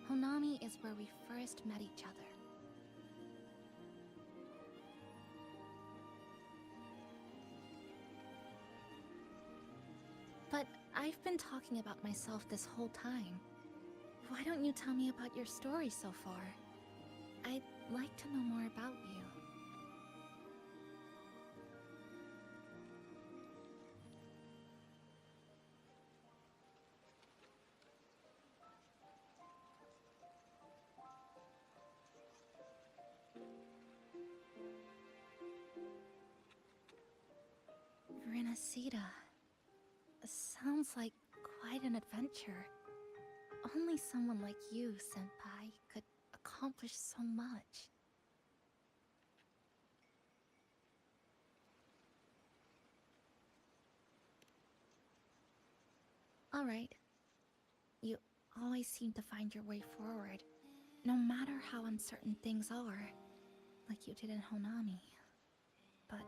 Honami is where we first met each other. But I've been talking about myself this whole time. Why don't you tell me about your story so far? I'd like to know more about you. Renacida. Sounds like quite an adventure. Only someone like you, Senpai, could accomplish so much. Alright. You always seem to find your way forward, no matter how uncertain things are, like you did in Honami. But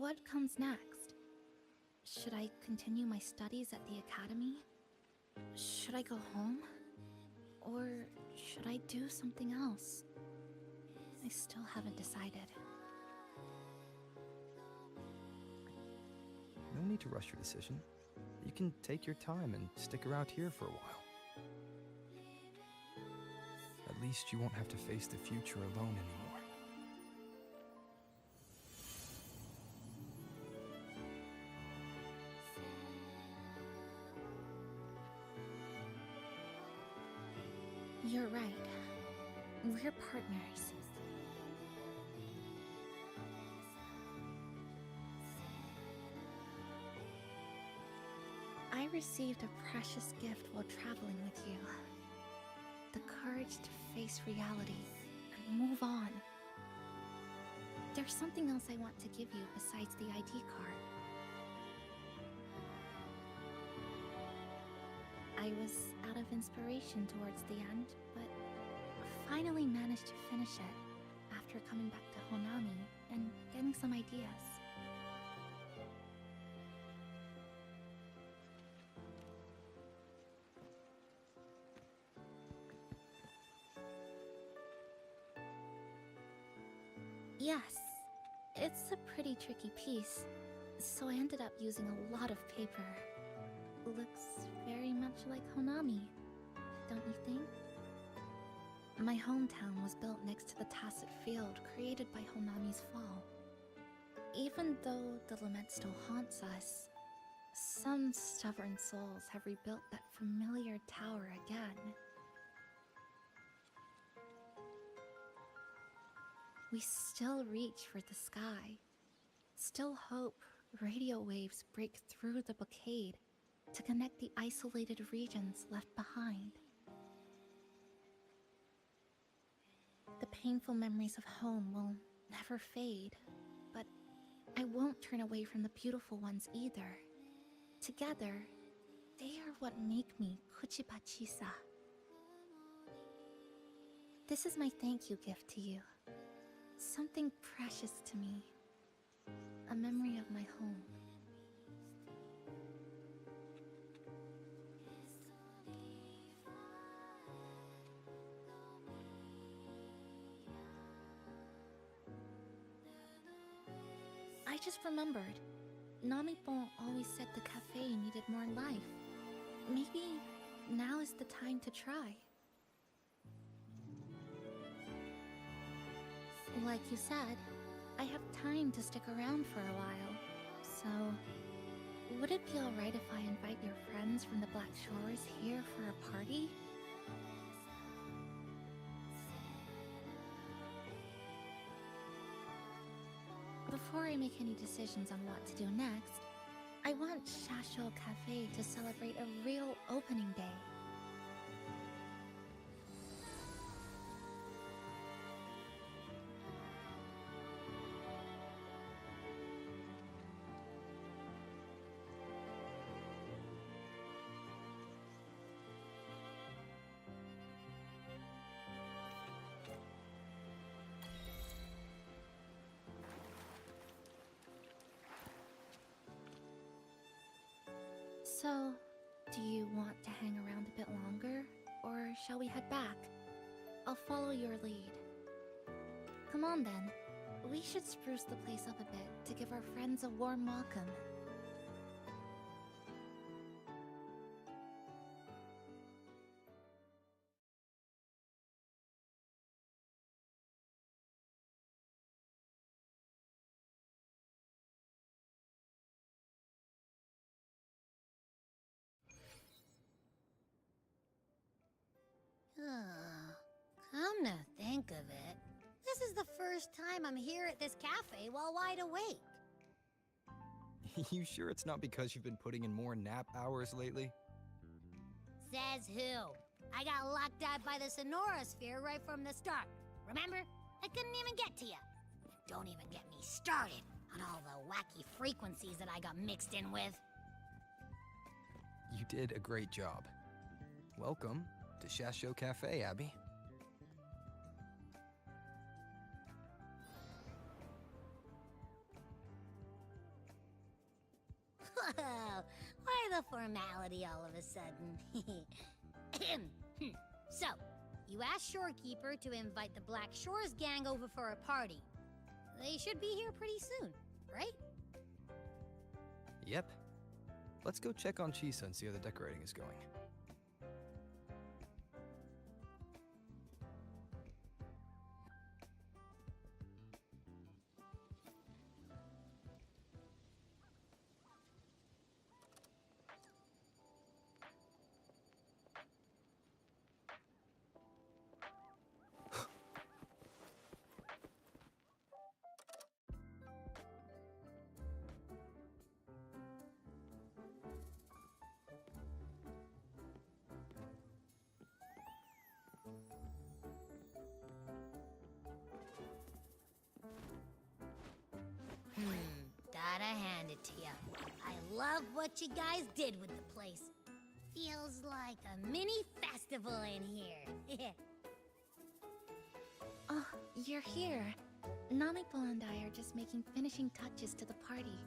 what comes next? Should I continue my studies at the academy? Should I go home? Or should I do something else? I still haven't decided. No need to rush your decision. You can take your time and stick around here for a while. At least you won't have to face the future alone anymore. You're right. We're partners. I received a precious gift while traveling with you. The courage to face reality and move on. There's something else I want to give you besides the ID card. I was out of inspiration towards the end, but finally managed to finish it after coming back to Honami and getting some ideas. Yes, it's a pretty tricky piece, so I ended up using a lot of paper. Looks very much like Honami, don't you think? My hometown was built next to the tacit field created by Honami's fall. Even though the lament still haunts us, some stubborn souls have rebuilt that familiar tower again. We still reach for the sky, still hope radio waves break through the blockade to connect the isolated regions left behind. The painful memories of home will never fade, but I won't turn away from the beautiful ones either. Together, they are what make me WuWa Chisa. This is my thank you gift to you. Something precious to me. A memory of my home. I just remembered. Namipon always said the cafe needed more life. Maybe now is the time to try. Like you said, I have time to stick around for a while. So, would it be alright if I invite your friends from the Black Shores here for a party? Before I make any decisions on what to do next, I want Shasho Cafe to celebrate a real opening day. So, do you want to hang around a bit longer, or shall we head back? I'll follow your lead. Come on then. We should spruce the place up a bit to give our friends a warm welcome. Come to think of it, this is the first time I'm here at this cafe while wide awake. You sure it's not because you've been putting in more nap hours lately? Says who? I got locked out by the Sonora Sphere right from the start. Remember? I couldn't even get to you. Don't even get me started on all the wacky frequencies that I got mixed in with. You did a great job. Welcome to Shasho Cafe, Abby. Whoa, why the formality all of a sudden? So, you asked Shorekeeper to invite the Black Shores gang over for a party. They should be here pretty soon, right? Yep. Let's go check on Chisa and see how the decorating is going. Gotta hand it to you. I love what you guys did with the place. Feels like a mini festival in here. Oh, you're here. Namipon and I are just making finishing touches to the party.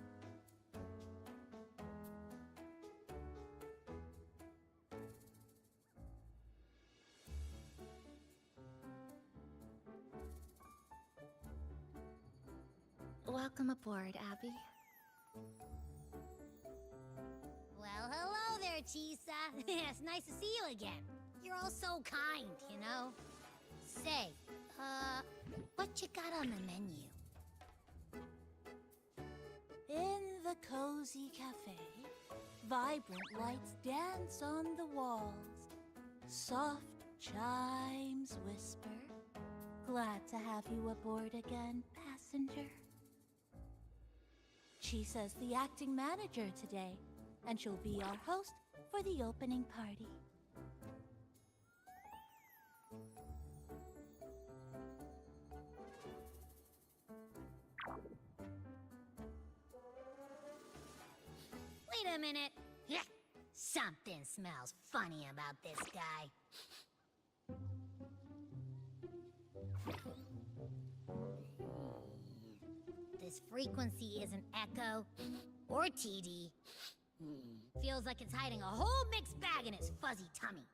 Welcome aboard, Abby. Well, hello there, Chisa. It's nice to see you again. You're all so kind, you know? Say, what you got on the menu? cozy cafe. Vibrant lights dance on the walls. Soft chimes whisper. Glad to have you aboard again, passenger. Chisa's the acting manager today, and she'll be our host for the opening party. Wait a minute. Yeah. Something smells funny about this guy. This frequency isn't echo or TD. Feels like it's hiding a whole mixed bag in its fuzzy tummy.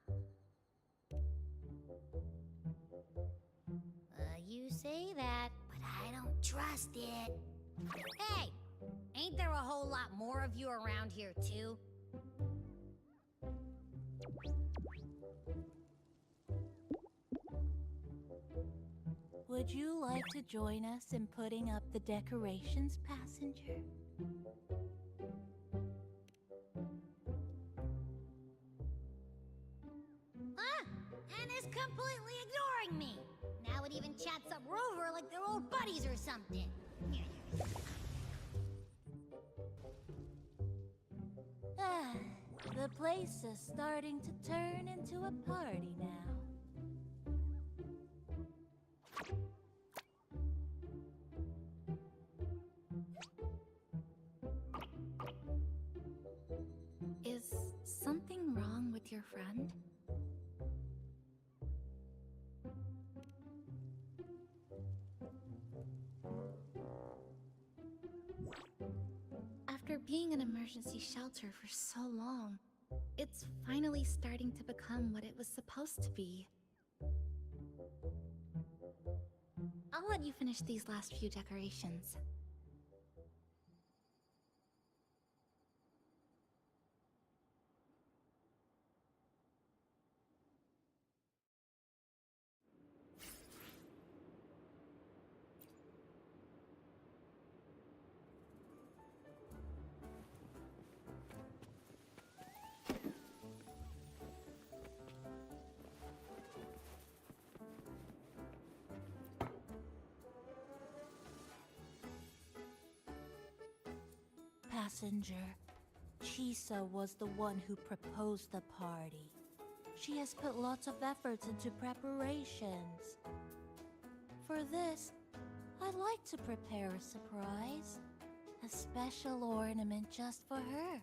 You say that, but I don't trust it. Hey! Ain't there a whole lot more of you around here, too? Would you like to join us in putting up the decorations, passenger? And is completely ignoring me. Now it even chats up Rover like they're old buddies or something. The place is starting to turn into a party now. Is something wrong with your friend? After being an emergency shelter for so long, it's finally starting to become what it was supposed to be. I'll let you finish these last few decorations. Passenger, Chisa was the one who proposed the party. She has put lots of efforts into preparations. For this, I'd like to prepare a surprise. A special ornament just for her.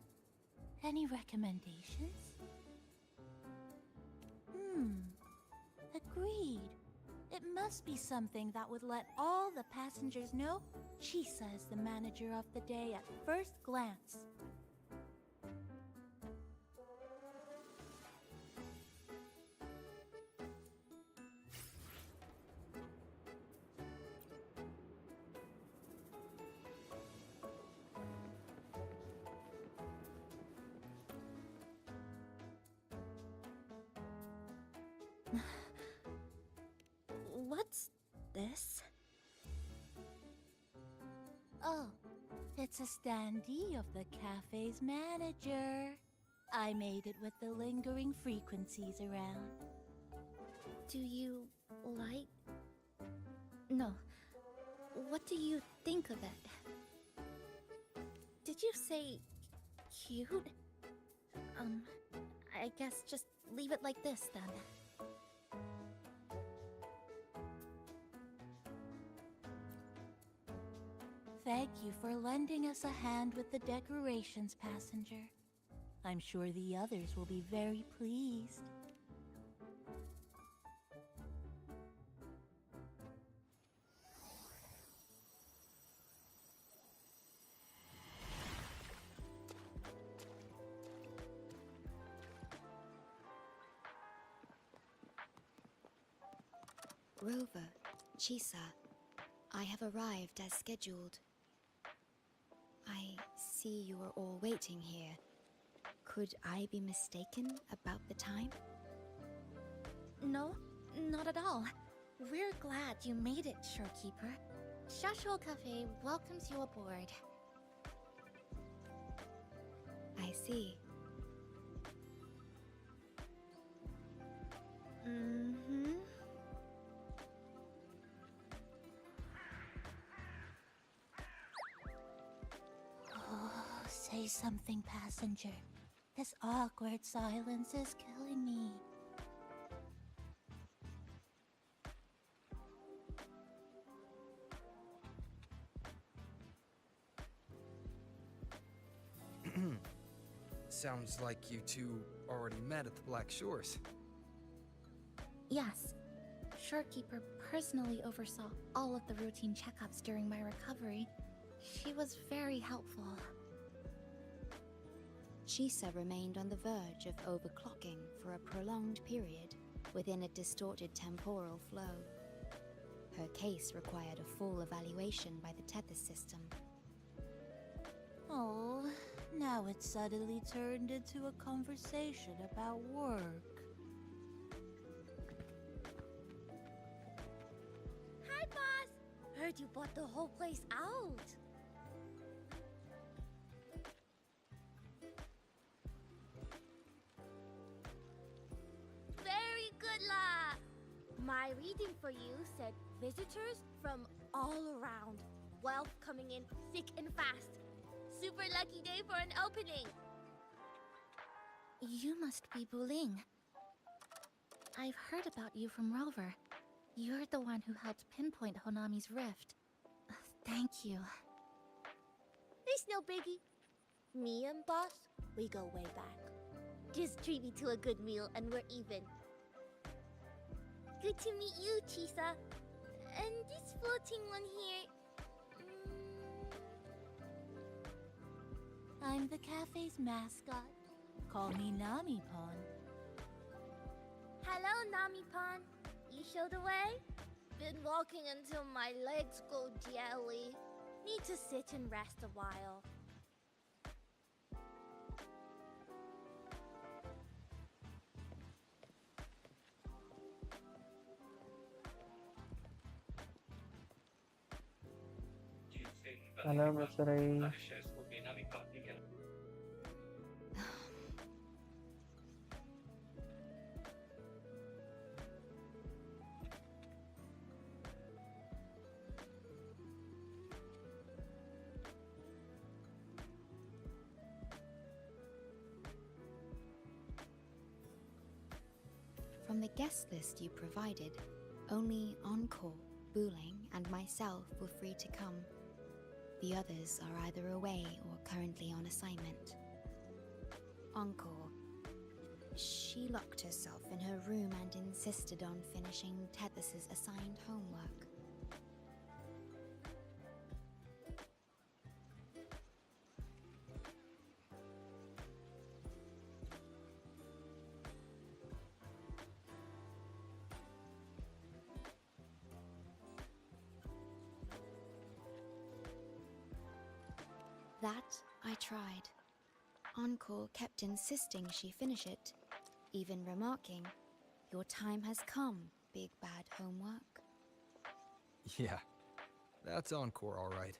Any recommendations? Agreed. It must be something that would let all the passengers know Chisa is the manager of the day at first glance. What's this? Oh, it's a standee of the cafe's manager. I made it with the lingering frequencies around. Do you like... No. What do you think of it? Did you say... cute? I guess just leave it like this, then. Thank you for lending us a hand with the decorations, passenger. I'm sure the others will be very pleased. WuWa Chisa, I have arrived as scheduled. I see you are all waiting here. Could I be mistaken about the time? No, not at all. We're glad you made it, Shorekeeper. Shashuo Cafe welcomes you aboard. I see. Mm-hmm. Oh, say something, passenger. This awkward silence is killing me. Sounds like you two already met at the Black Shores. Yes. Shorekeeper personally oversaw all of the routine checkups during my recovery. She was very helpful. Chisa remained on the verge of overclocking for a prolonged period within a distorted temporal flow. Her case required a full evaluation by the Tethys system. Oh, now it's suddenly turned into a conversation about work. Hi, boss! Heard you bought the whole place out. Very good, La! My reading for you said visitors from all around. Wealth coming in thick and fast. Super lucky day for an opening. You must be Buling. I've heard about you from Rover. You're the one who helped pinpoint Honami's rift. Thank you. It's no biggie. Me and boss, we go way back. Just treat me to a good meal and we're even. Good to meet you, Chisa. And this floating one here... I'm the cafe's mascot. Call me Nami-pon. Hello, Nami-pon. You show the way? Been walking until my legs go jelly. Need to sit and rest a while. Halo, Mas Ray. From the guest list you provided, only Encore, Buling, and myself were free to come. The others are either away or currently on assignment. Encore. She locked herself in her room and insisted on finishing Tethys's assigned homework. That I tried. Encore kept insisting she finish it, even remarking, "Your time has come, big bad homework." Yeah, that's Encore all right.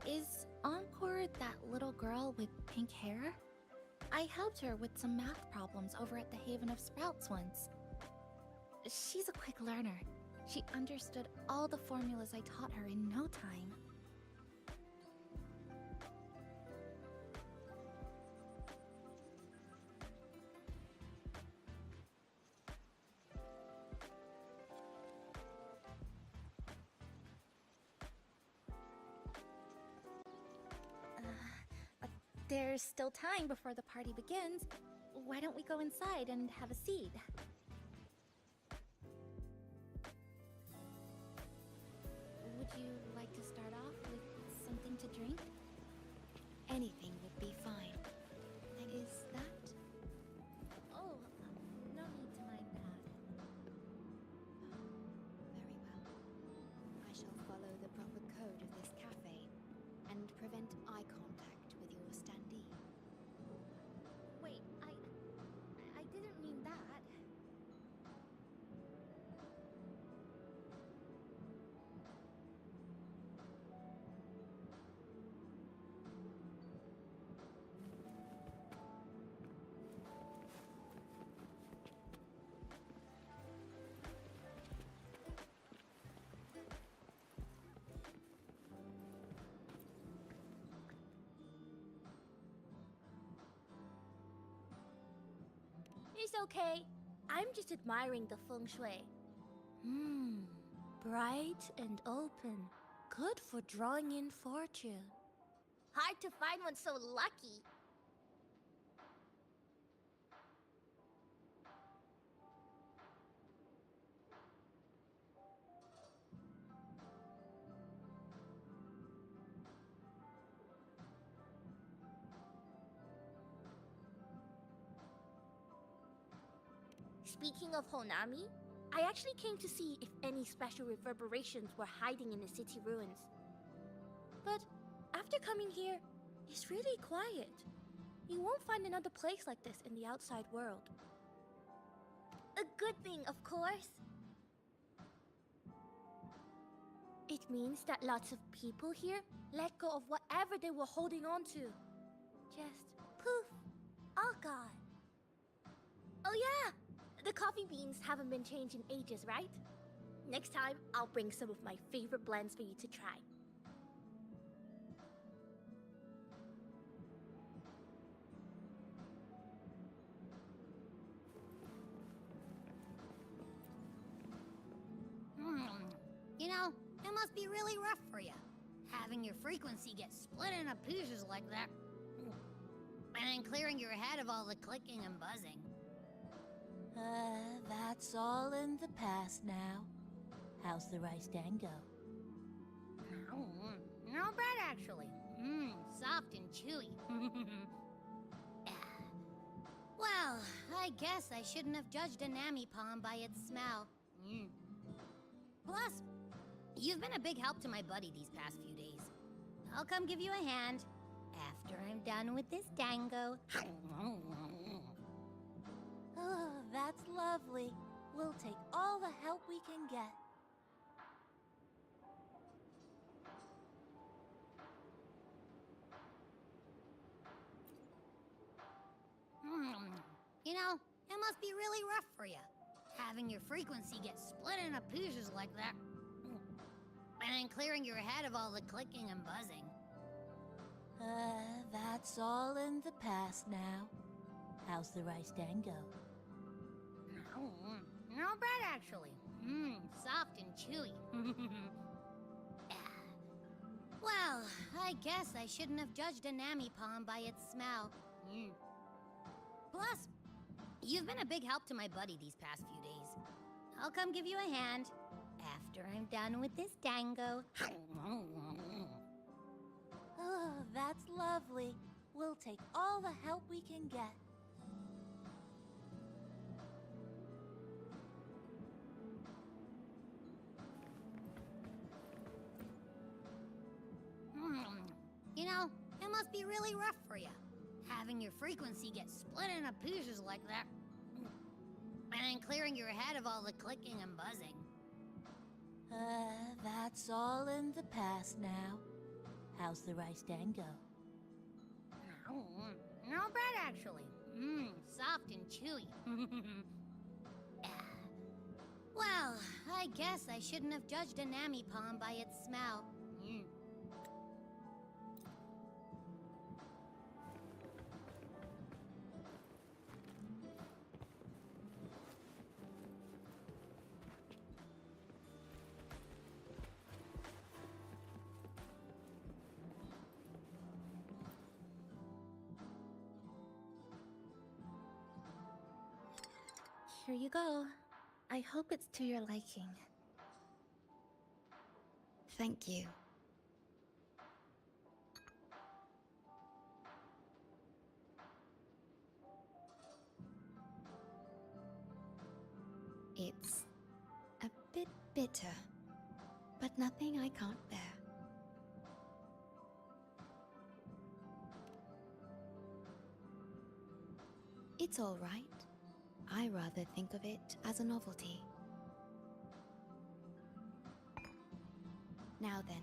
Is Encore that little girl with pink hair? I helped her with some math problems over at the Haven of Sprouts once. She's a quick learner. She understood all the formulas I taught her in no time. There's still time before the party begins. Why don't we go inside and have a seat? Would you like to start off with something to drink? Anything would be fine. Is that? Oh, no need to mind that. Very well. I shall follow the proper code of this cafe and prevent eye contact with your standee. Wait, I didn't mean that. is okay. I'm just admiring the feng shui. Bright and open. Good for drawing in fortune. Hard to find one so lucky. Speaking of Honami, I actually came to see if any special reverberations were hiding in the city ruins. But after coming here, it's really quiet. You won't find another place like this in the outside world. A good thing, of course. It means that lots of people here let go of whatever they were holding on to. Just poof, all gone. Oh yeah! The coffee beans haven't been changed in ages, right? Next time, I'll bring some of my favorite blends for you to try. You know, it must be really rough for you, having your frequency get split into pieces like that. And then clearing your head of all the clicking and buzzing. That's all in the past now. How's the rice dango? Not bad, actually. Soft and chewy. Well, I guess I shouldn't have judged a Nami palm by its smell. Plus, you've been a big help to my buddy these past few days. I'll come give you a hand after I'm done with this dango. Oh, that's lovely. We'll take all the help we can get. You know, it must be really rough for you, having your frequency get split into pieces like that. And then clearing your head of all the clicking and buzzing. That's all in the past now. How's the rice dango? Not bad, actually. Soft and chewy. Well, I guess I shouldn't have judged a Nami palm by its smell. Plus, you've been a big help to my buddy these past few days. I'll come give you a hand after I'm done with this dango. Oh, that's lovely. We'll take all the help we can get. You know, it must be really rough for you, having your frequency get split into pieces like that. And then clearing your head of all the clicking and buzzing. That's all in the past now. How's the rice dango? Not bad, actually. Soft and chewy. Well, I guess I shouldn't have judged a Nami palm by its smell. Here you go. I hope it's to your liking. Thank you. It's a bit bitter, but nothing I can't bear. It's all right. I rather think of it as a novelty. Now then,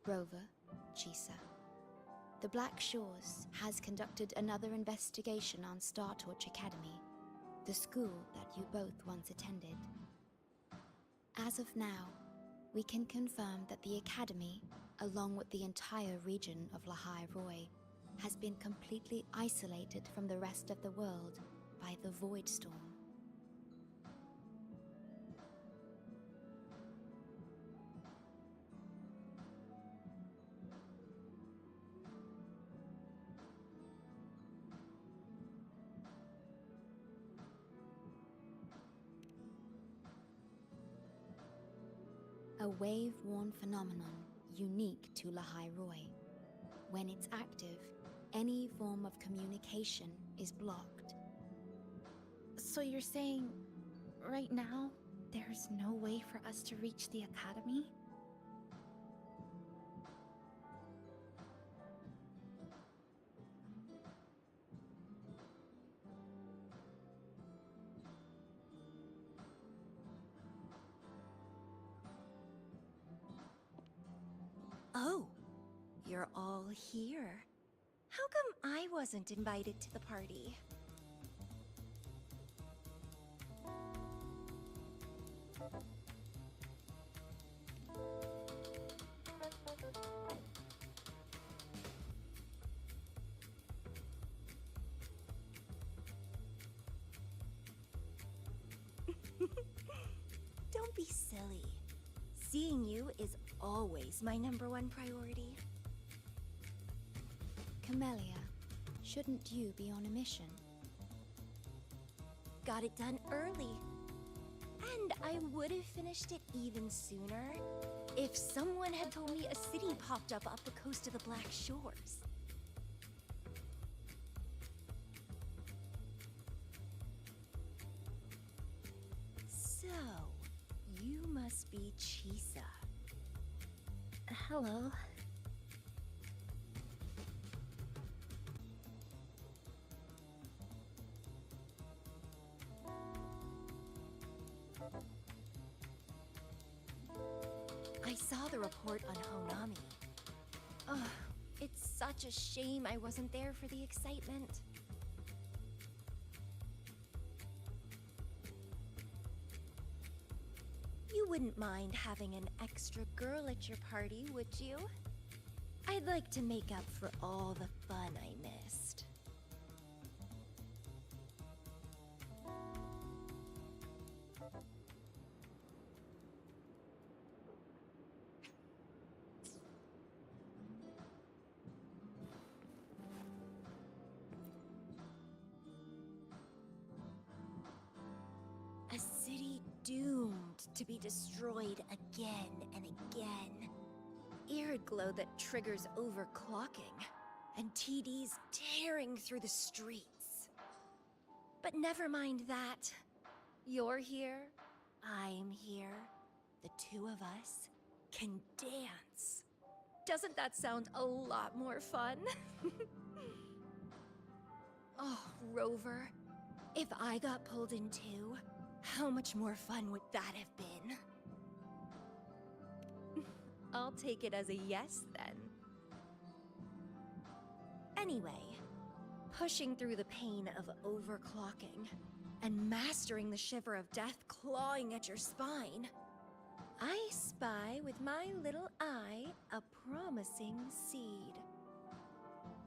Rover, Chisa. The Black Shores has conducted another investigation on Star Torch Academy, the school that you both once attended. As of now, we can confirm that the Academy, along with the entire region of Lahai Roy, has been completely isolated from the rest of the world by the Void Storm. A wave-worn phenomenon unique to Lahai Roi. When it's active, any form of communication is blocked. So you're saying, right now, there's no way for us to reach the Academy? Oh, you're all here. How come I wasn't invited to the party? Don't be silly. Seeing you is always my #1 priority. Camellia, shouldn't you be on a mission? Got it done early. And I would have finished it even sooner if someone had told me a city popped up off the coast of the Black Shores. So, you must be Chisa. Hello. I saw the report on Honami. Ugh, it's such a shame I wasn't there for the excitement. You wouldn't mind having an extra girl at your party, would you? I'd like to make up for all the fun I missed. A city doomed to be destroyed again and again. Irid glow that triggers overclocking, and TDs tearing through the streets. But never mind that. You're here, I'm here. The two of us can dance. Doesn't that sound a lot more fun? Oh, Rover, if I got pulled in too, how much more fun would that have been? I'll take it as a yes, then. Anyway, pushing through the pain of overclocking and mastering the shiver of death clawing at your spine, I spy with my little eye a promising seed.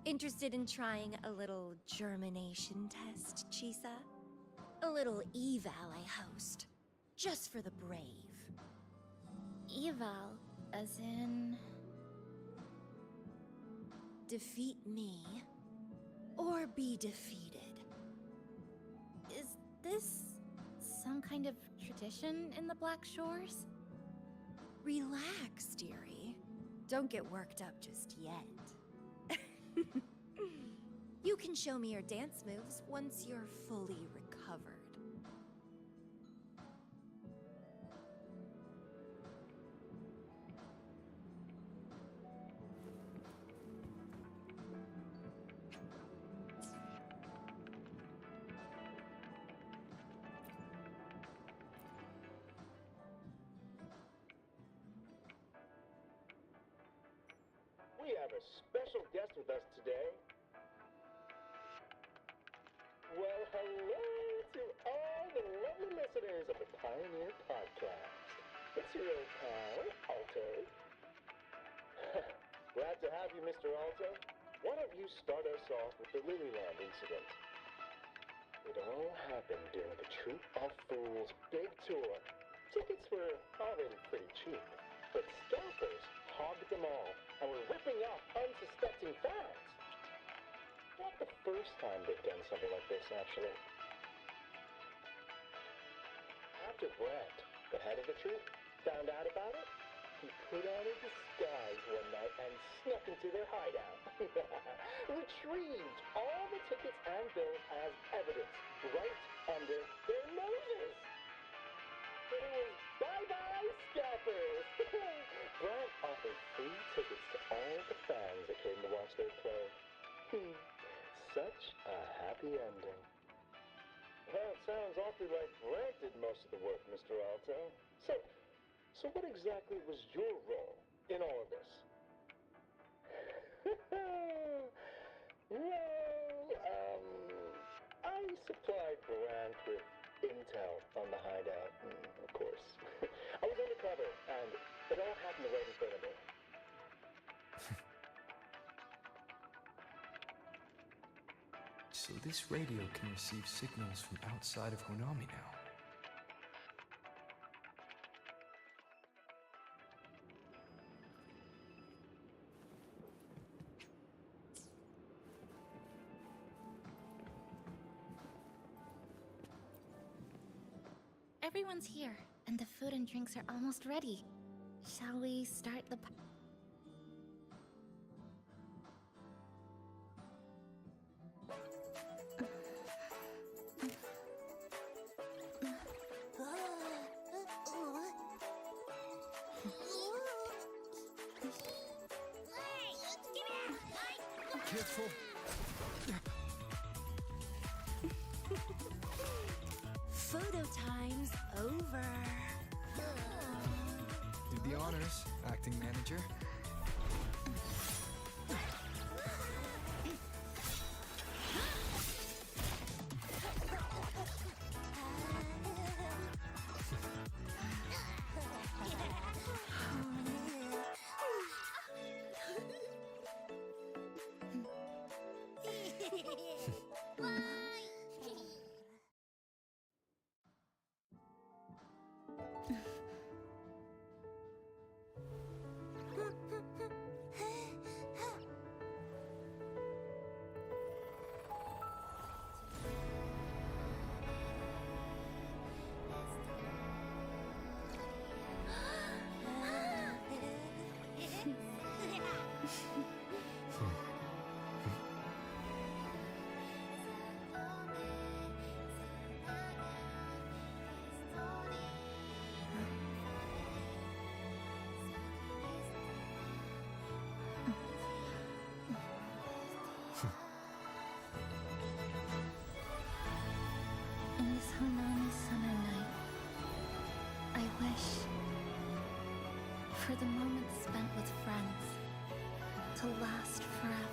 Interested in trying a little germination test, Chisa? A little eval I host, just for the brave. Eval, as in... Defeat me, or be defeated. Is this some kind of tradition in the Black Shores? Relax, dearie. Don't get worked up just yet. You can show me your dance moves once you're fully recovered. We have a special guest with us today. Well, hello to all the lovely listeners of the Pioneer Podcast. It's your old pal, Alto. Glad to have you, Mr. Alto. Why don't you start us off with the Lilyland incident? It all happened during the Troop of Fools big tour. Tickets were already pretty cheap, but scalpers hogged them all and were ripping off unsuspecting fans. Not the first time they've done something like this, actually. After Brent, the head of the troop, found out about it, he put on a disguise one night and snuck into their hideout. Retrieved all the tickets and bills as evidence right under their noses. It was bye-bye scalpers. Brent offered free tickets to all the fans that came to watch their play. Such a happy ending. Well, it sounds awfully like Brent did most of the work, Mr. Alto. So what exactly was your role in all of this? Well, I supplied Brent with intel on the hideout, of course. I was undercover, and it all happened right in front of me. So this radio can receive signals from outside of Honami now. Everyone's here, and the food and drinks are almost ready. Shall we start the Careful. Photo time's over. Do the honors, acting manager. In this Honami summer night, I wish for the moments spent with friends to last forever.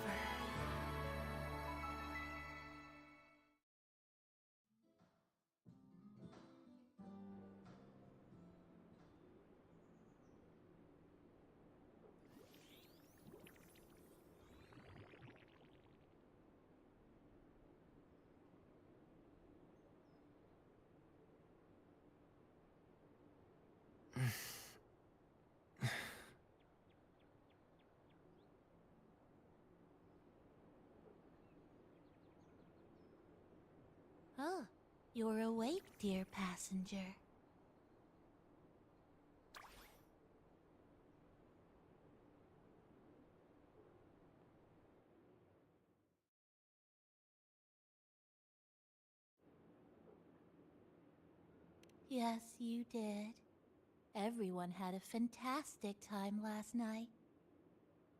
Oh, you're awake, dear passenger. Yes, you did. Everyone had a fantastic time last night.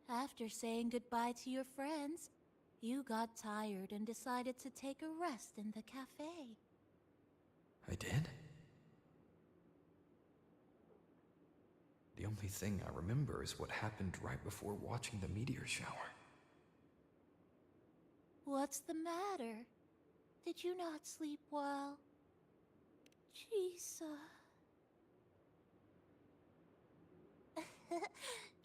After saying goodbye to your friends, you got tired and decided to take a rest in the cafe. I did? The only thing I remember is what happened right before watching the meteor shower. What's the matter? Did you not sleep well? Chisa.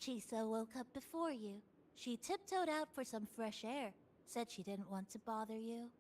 Chisa woke up before you. She tiptoed out for some fresh air. Said she didn't want to bother you.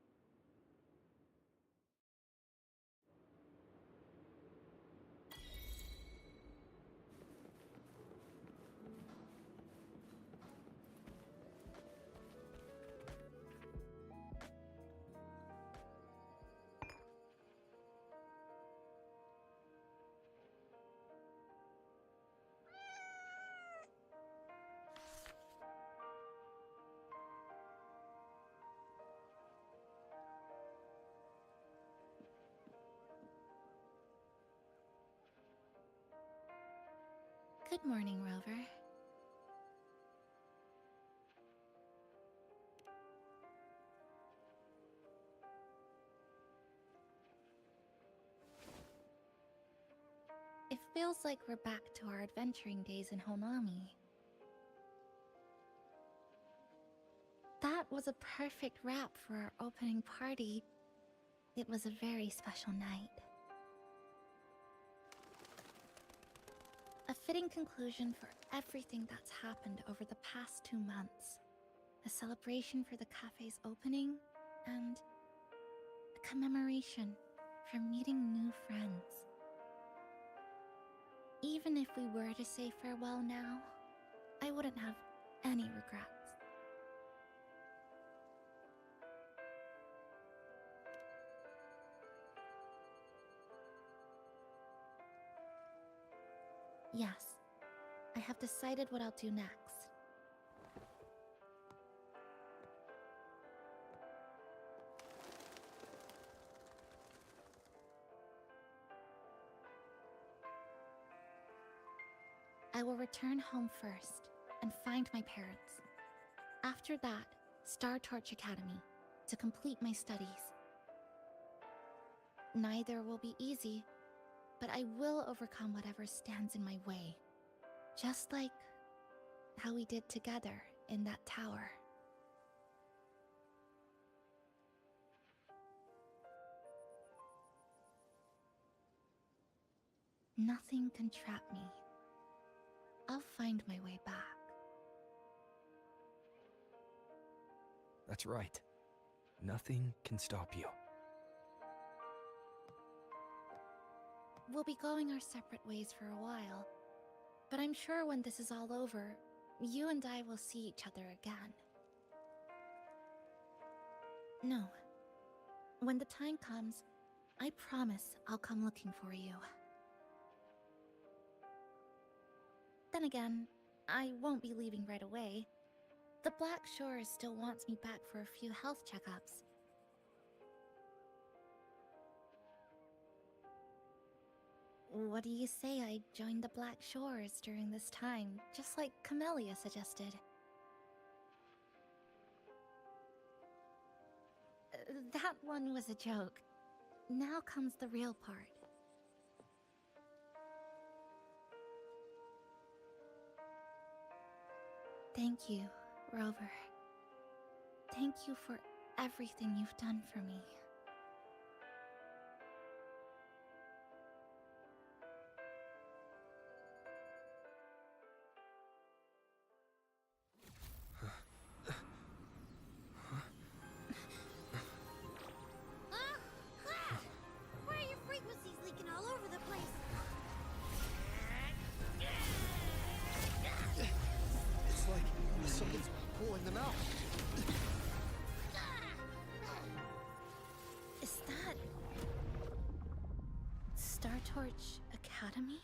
Good morning, Rover. It feels like we're back to our adventuring days in Honami. That was a perfect wrap for our opening party. It was a very special night. A fitting conclusion for everything that's happened over the past 2 months. A celebration for the cafe's opening, and a commemoration for meeting new friends. Even if we were to say farewell now, I wouldn't have any regrets. Yes, I have decided what I'll do next. I will return home first and find my parents. After that, Star Torch Academy to complete my studies. Neither will be easy, but I will overcome whatever stands in my way. Just like how we did together in that tower. Nothing can trap me. I'll find my way back. That's right. Nothing can stop you. We'll be going our separate ways for a while, but I'm sure when this is all over, you and I will see each other again. No. When the time comes, I promise I'll come looking for you. Then again, I won't be leaving right away. The Black Shores still wants me back for a few health checkups. What do you say I join the Black Shores during this time, just like Camellia suggested? That one was a joke. Now comes the real part. Thank you, Rover. Thank you for everything you've done for me. Why are your frequencies leaking all over the place? It's like someone's pulling them out. Is that... Star Torch Academy?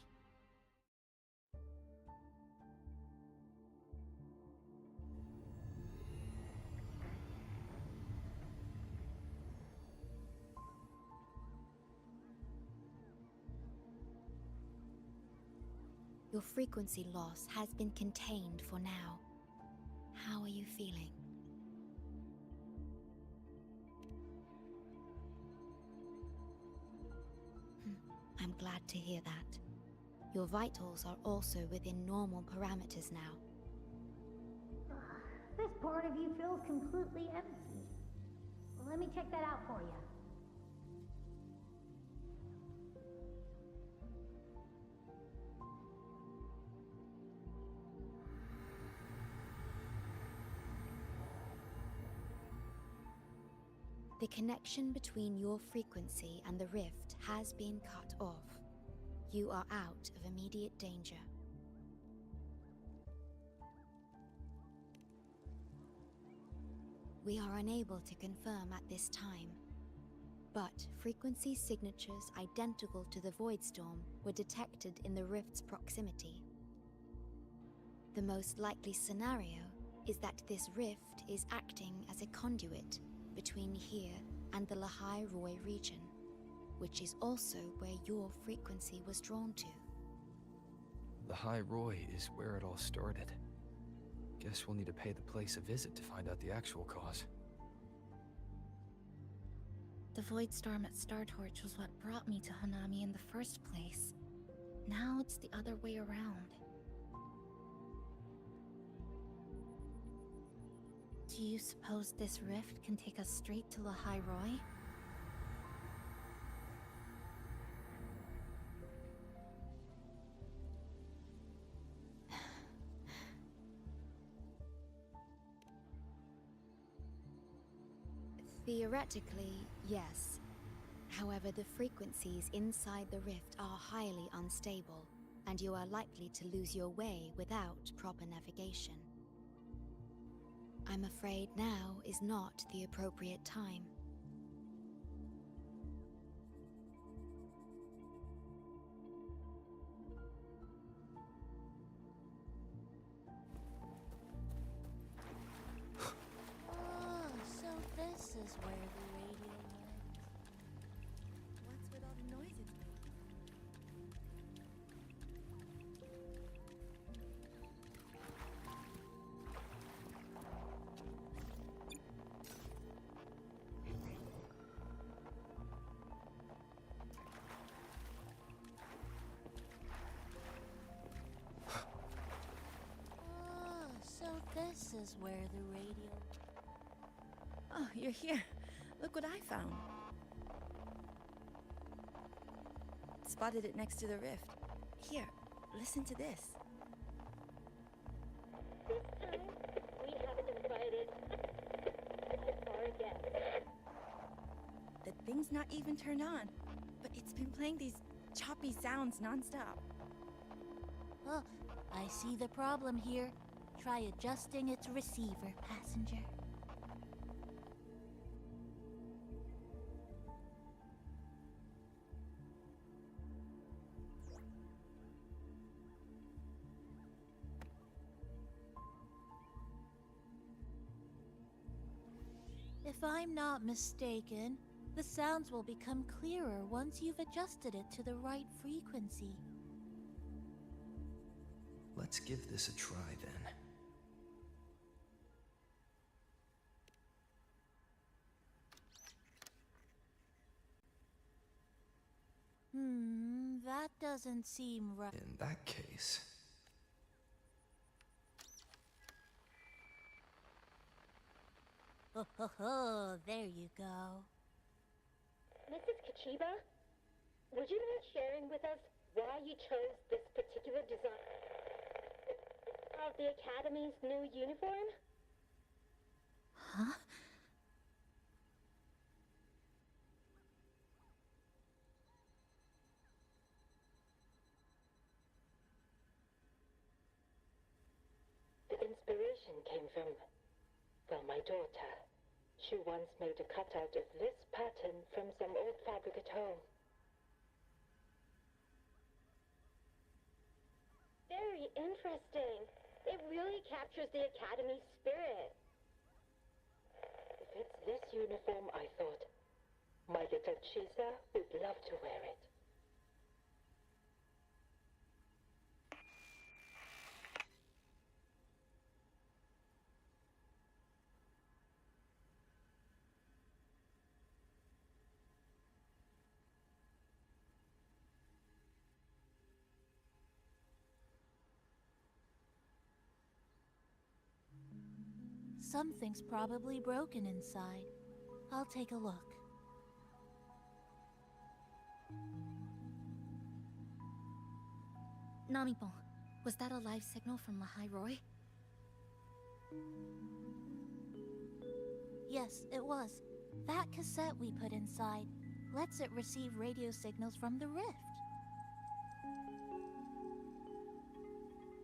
Your frequency loss has been contained for now. How are you feeling? I'm glad to hear that. Your vitals are also within normal parameters now. This part of you feels completely empty. Let me check that out for you. The connection between your frequency and the rift has been cut off. You are out of immediate danger. We are unable to confirm at this time, but frequency signatures identical to the Void Storm were detected in the rift's proximity. The most likely scenario is that this rift is acting as a conduit between here and the Lahai Roy region, which is also where your frequency was drawn to. The High Roy is where it all started. Guess we'll need to pay the place a visit to find out the actual cause. The void storm at Star Torch was what brought me to Hanami in the first place. Now it's the other way around. Do you suppose this rift can take us straight to the High Roy? Theoretically, yes. However, the frequencies inside the rift are highly unstable, and you are likely to lose your way without proper navigation. I'm afraid now is not the appropriate time. Oh, so this is where the radio went. What's with all the noises Oh, so this is where the radio... Oh, you're here. Look what I found. Spotted it next to the rift. Here, listen to this. This time, we haven't invited our guests. The thing's not even turned on, but it's been playing these choppy sounds nonstop. Oh, I see the problem here. Try adjusting its receiver, passenger. If I'm not mistaken, the sounds will become clearer once you've adjusted it to the right frequency. Let's give this a try then. That doesn't seem right. In that case... Oh, there you go. Mrs. Kachiba, would you mind sharing with us why you chose this particular design of the Academy's new uniform? Huh? The inspiration came from, well, my daughter. She once made a cutout of this pattern from some old fabric at home. Very interesting. It really captures the Academy's spirit. If it's this uniform, I thought, my little Chisa would love to wear it. Something's probably broken inside. I'll take a look. Namipon, was that a live signal from the High Roy? Yes, it was. That cassette we put inside lets it receive radio signals from the rift.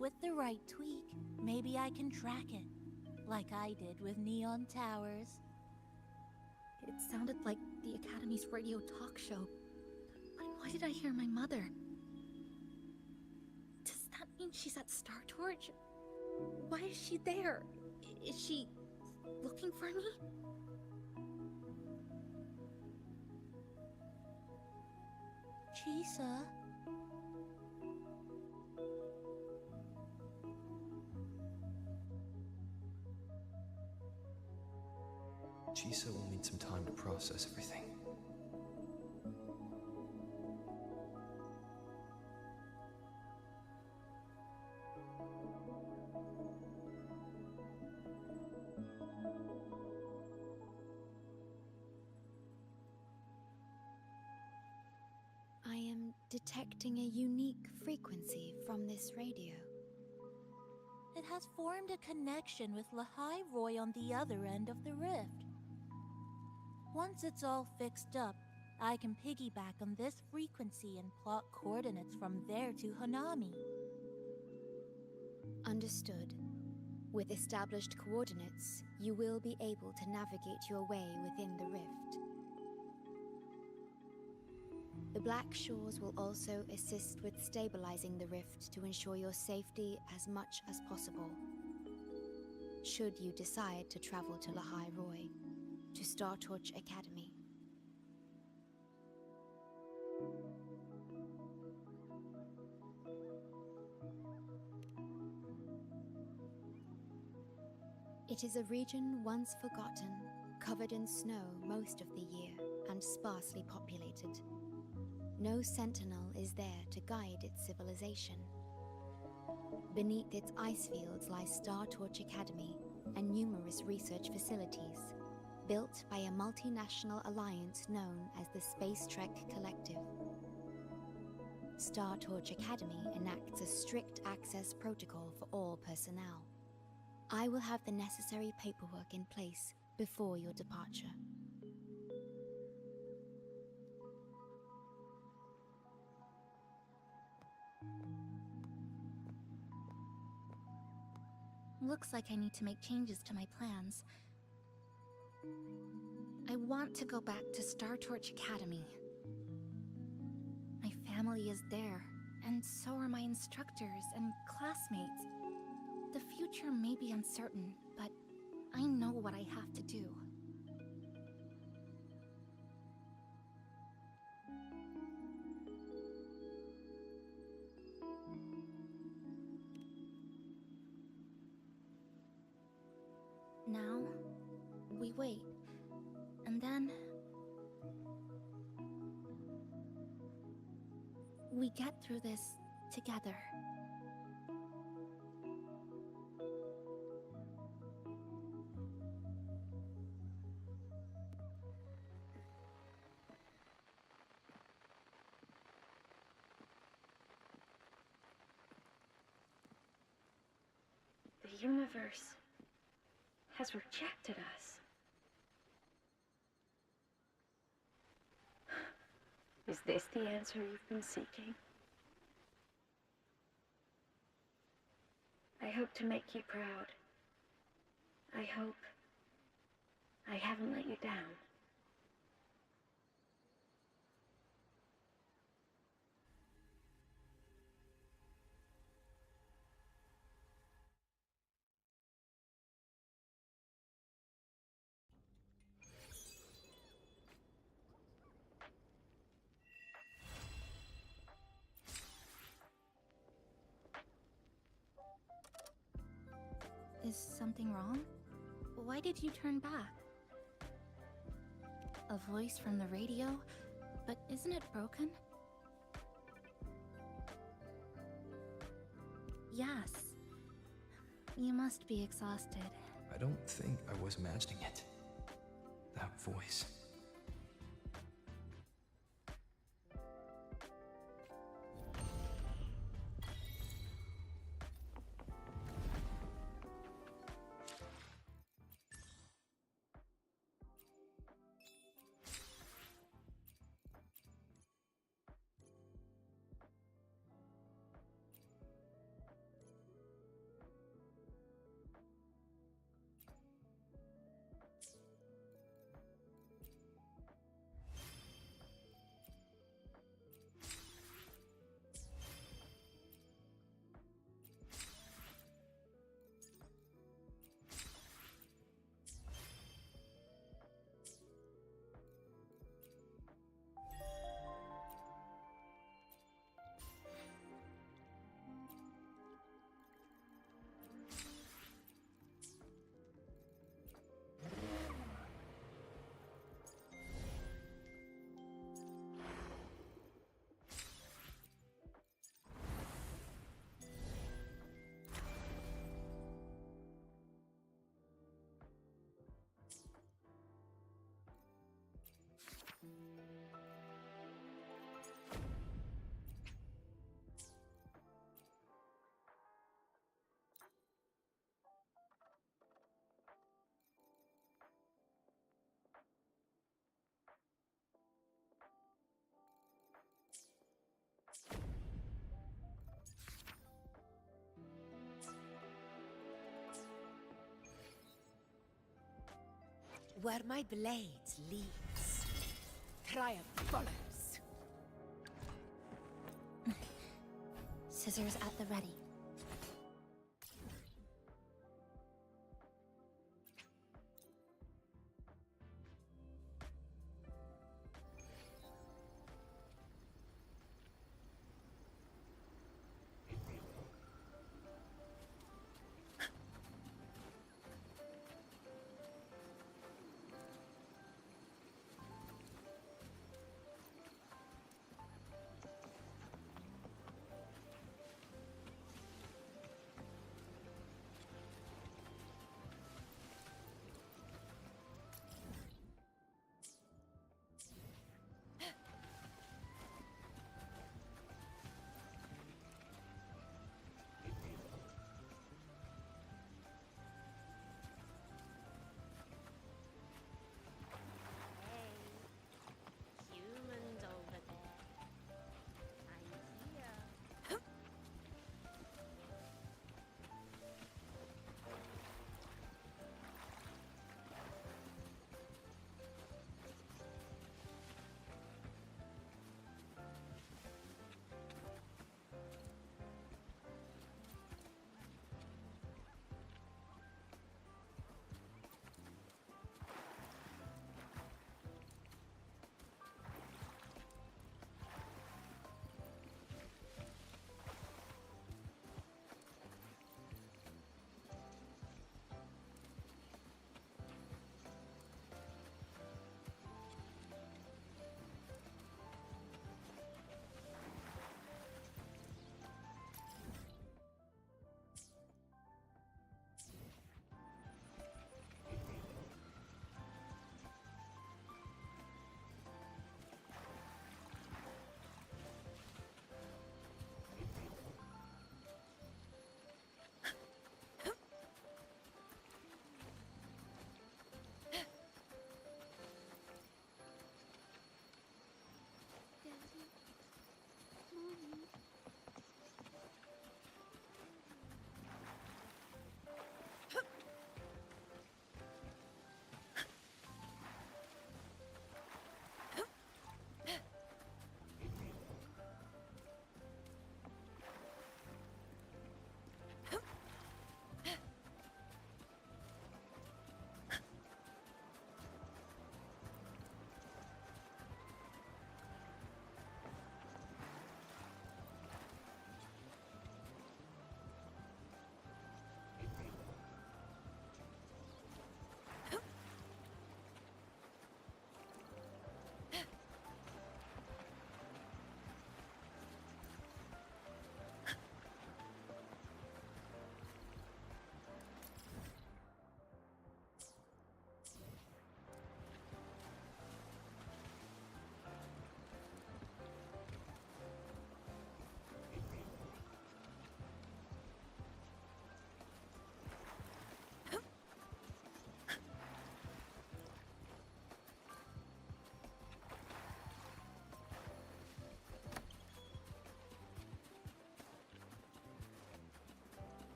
With the right tweak, maybe I can track it, like I did with Neon Towers. It sounded like the Academy's radio talk show. But why did I hear my mother? Does that mean she's at Star Torch? Why is she there? Is she looking for me? Chisa? Chisa will need some time to process everything. I am detecting a unique frequency from this radio. It has formed a connection with Lahai Roy on the other end of the rift. Once it's all fixed up, I can piggyback on this frequency and plot coordinates from there to Hanami. Understood. With established coordinates, you will be able to navigate your way within the rift. The Black Shores will also assist with stabilizing the rift to ensure your safety as much as possible. Should you decide to travel to Lahai Roy, to Star Torch Academy. It is a region once forgotten, covered in snow most of the year, and sparsely populated. No sentinel is there to guide its civilization. Beneath its ice fields lies Star Torch Academy and numerous research facilities, built by a multinational alliance known as the Space Trek Collective. Star Torch Academy enacts a strict access protocol for all personnel. I will have the necessary paperwork in place before your departure. Looks like I need to make changes to my plans. I want to go back to Star Torch Academy. My family is there, and so are my instructors and classmates. The future may be uncertain, but I know what I have to do. Now, we wait, and then we get through this together. The universe has rejected us. Is this the answer you've been seeking? I hope to make you proud. I hope I haven't let you down. Is something wrong? Why did you turn back? A voice from the radio? But isn't it broken? Yes. You must be exhausted. I don't think I was imagining it. That voice. Where my blade leads, triumph follows. Scissors at the ready. Humans over there. I'm here.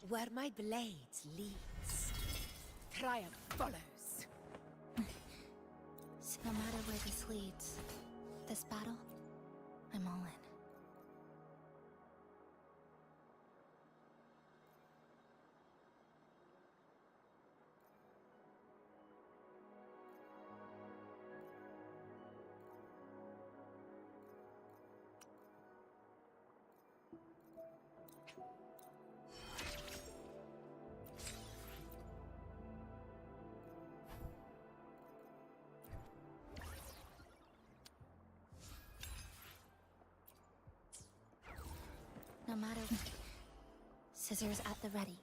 Where my blade leads, triumph follows. So no matter where this leads, this battle, I'm all in. matter. Scissors at the ready.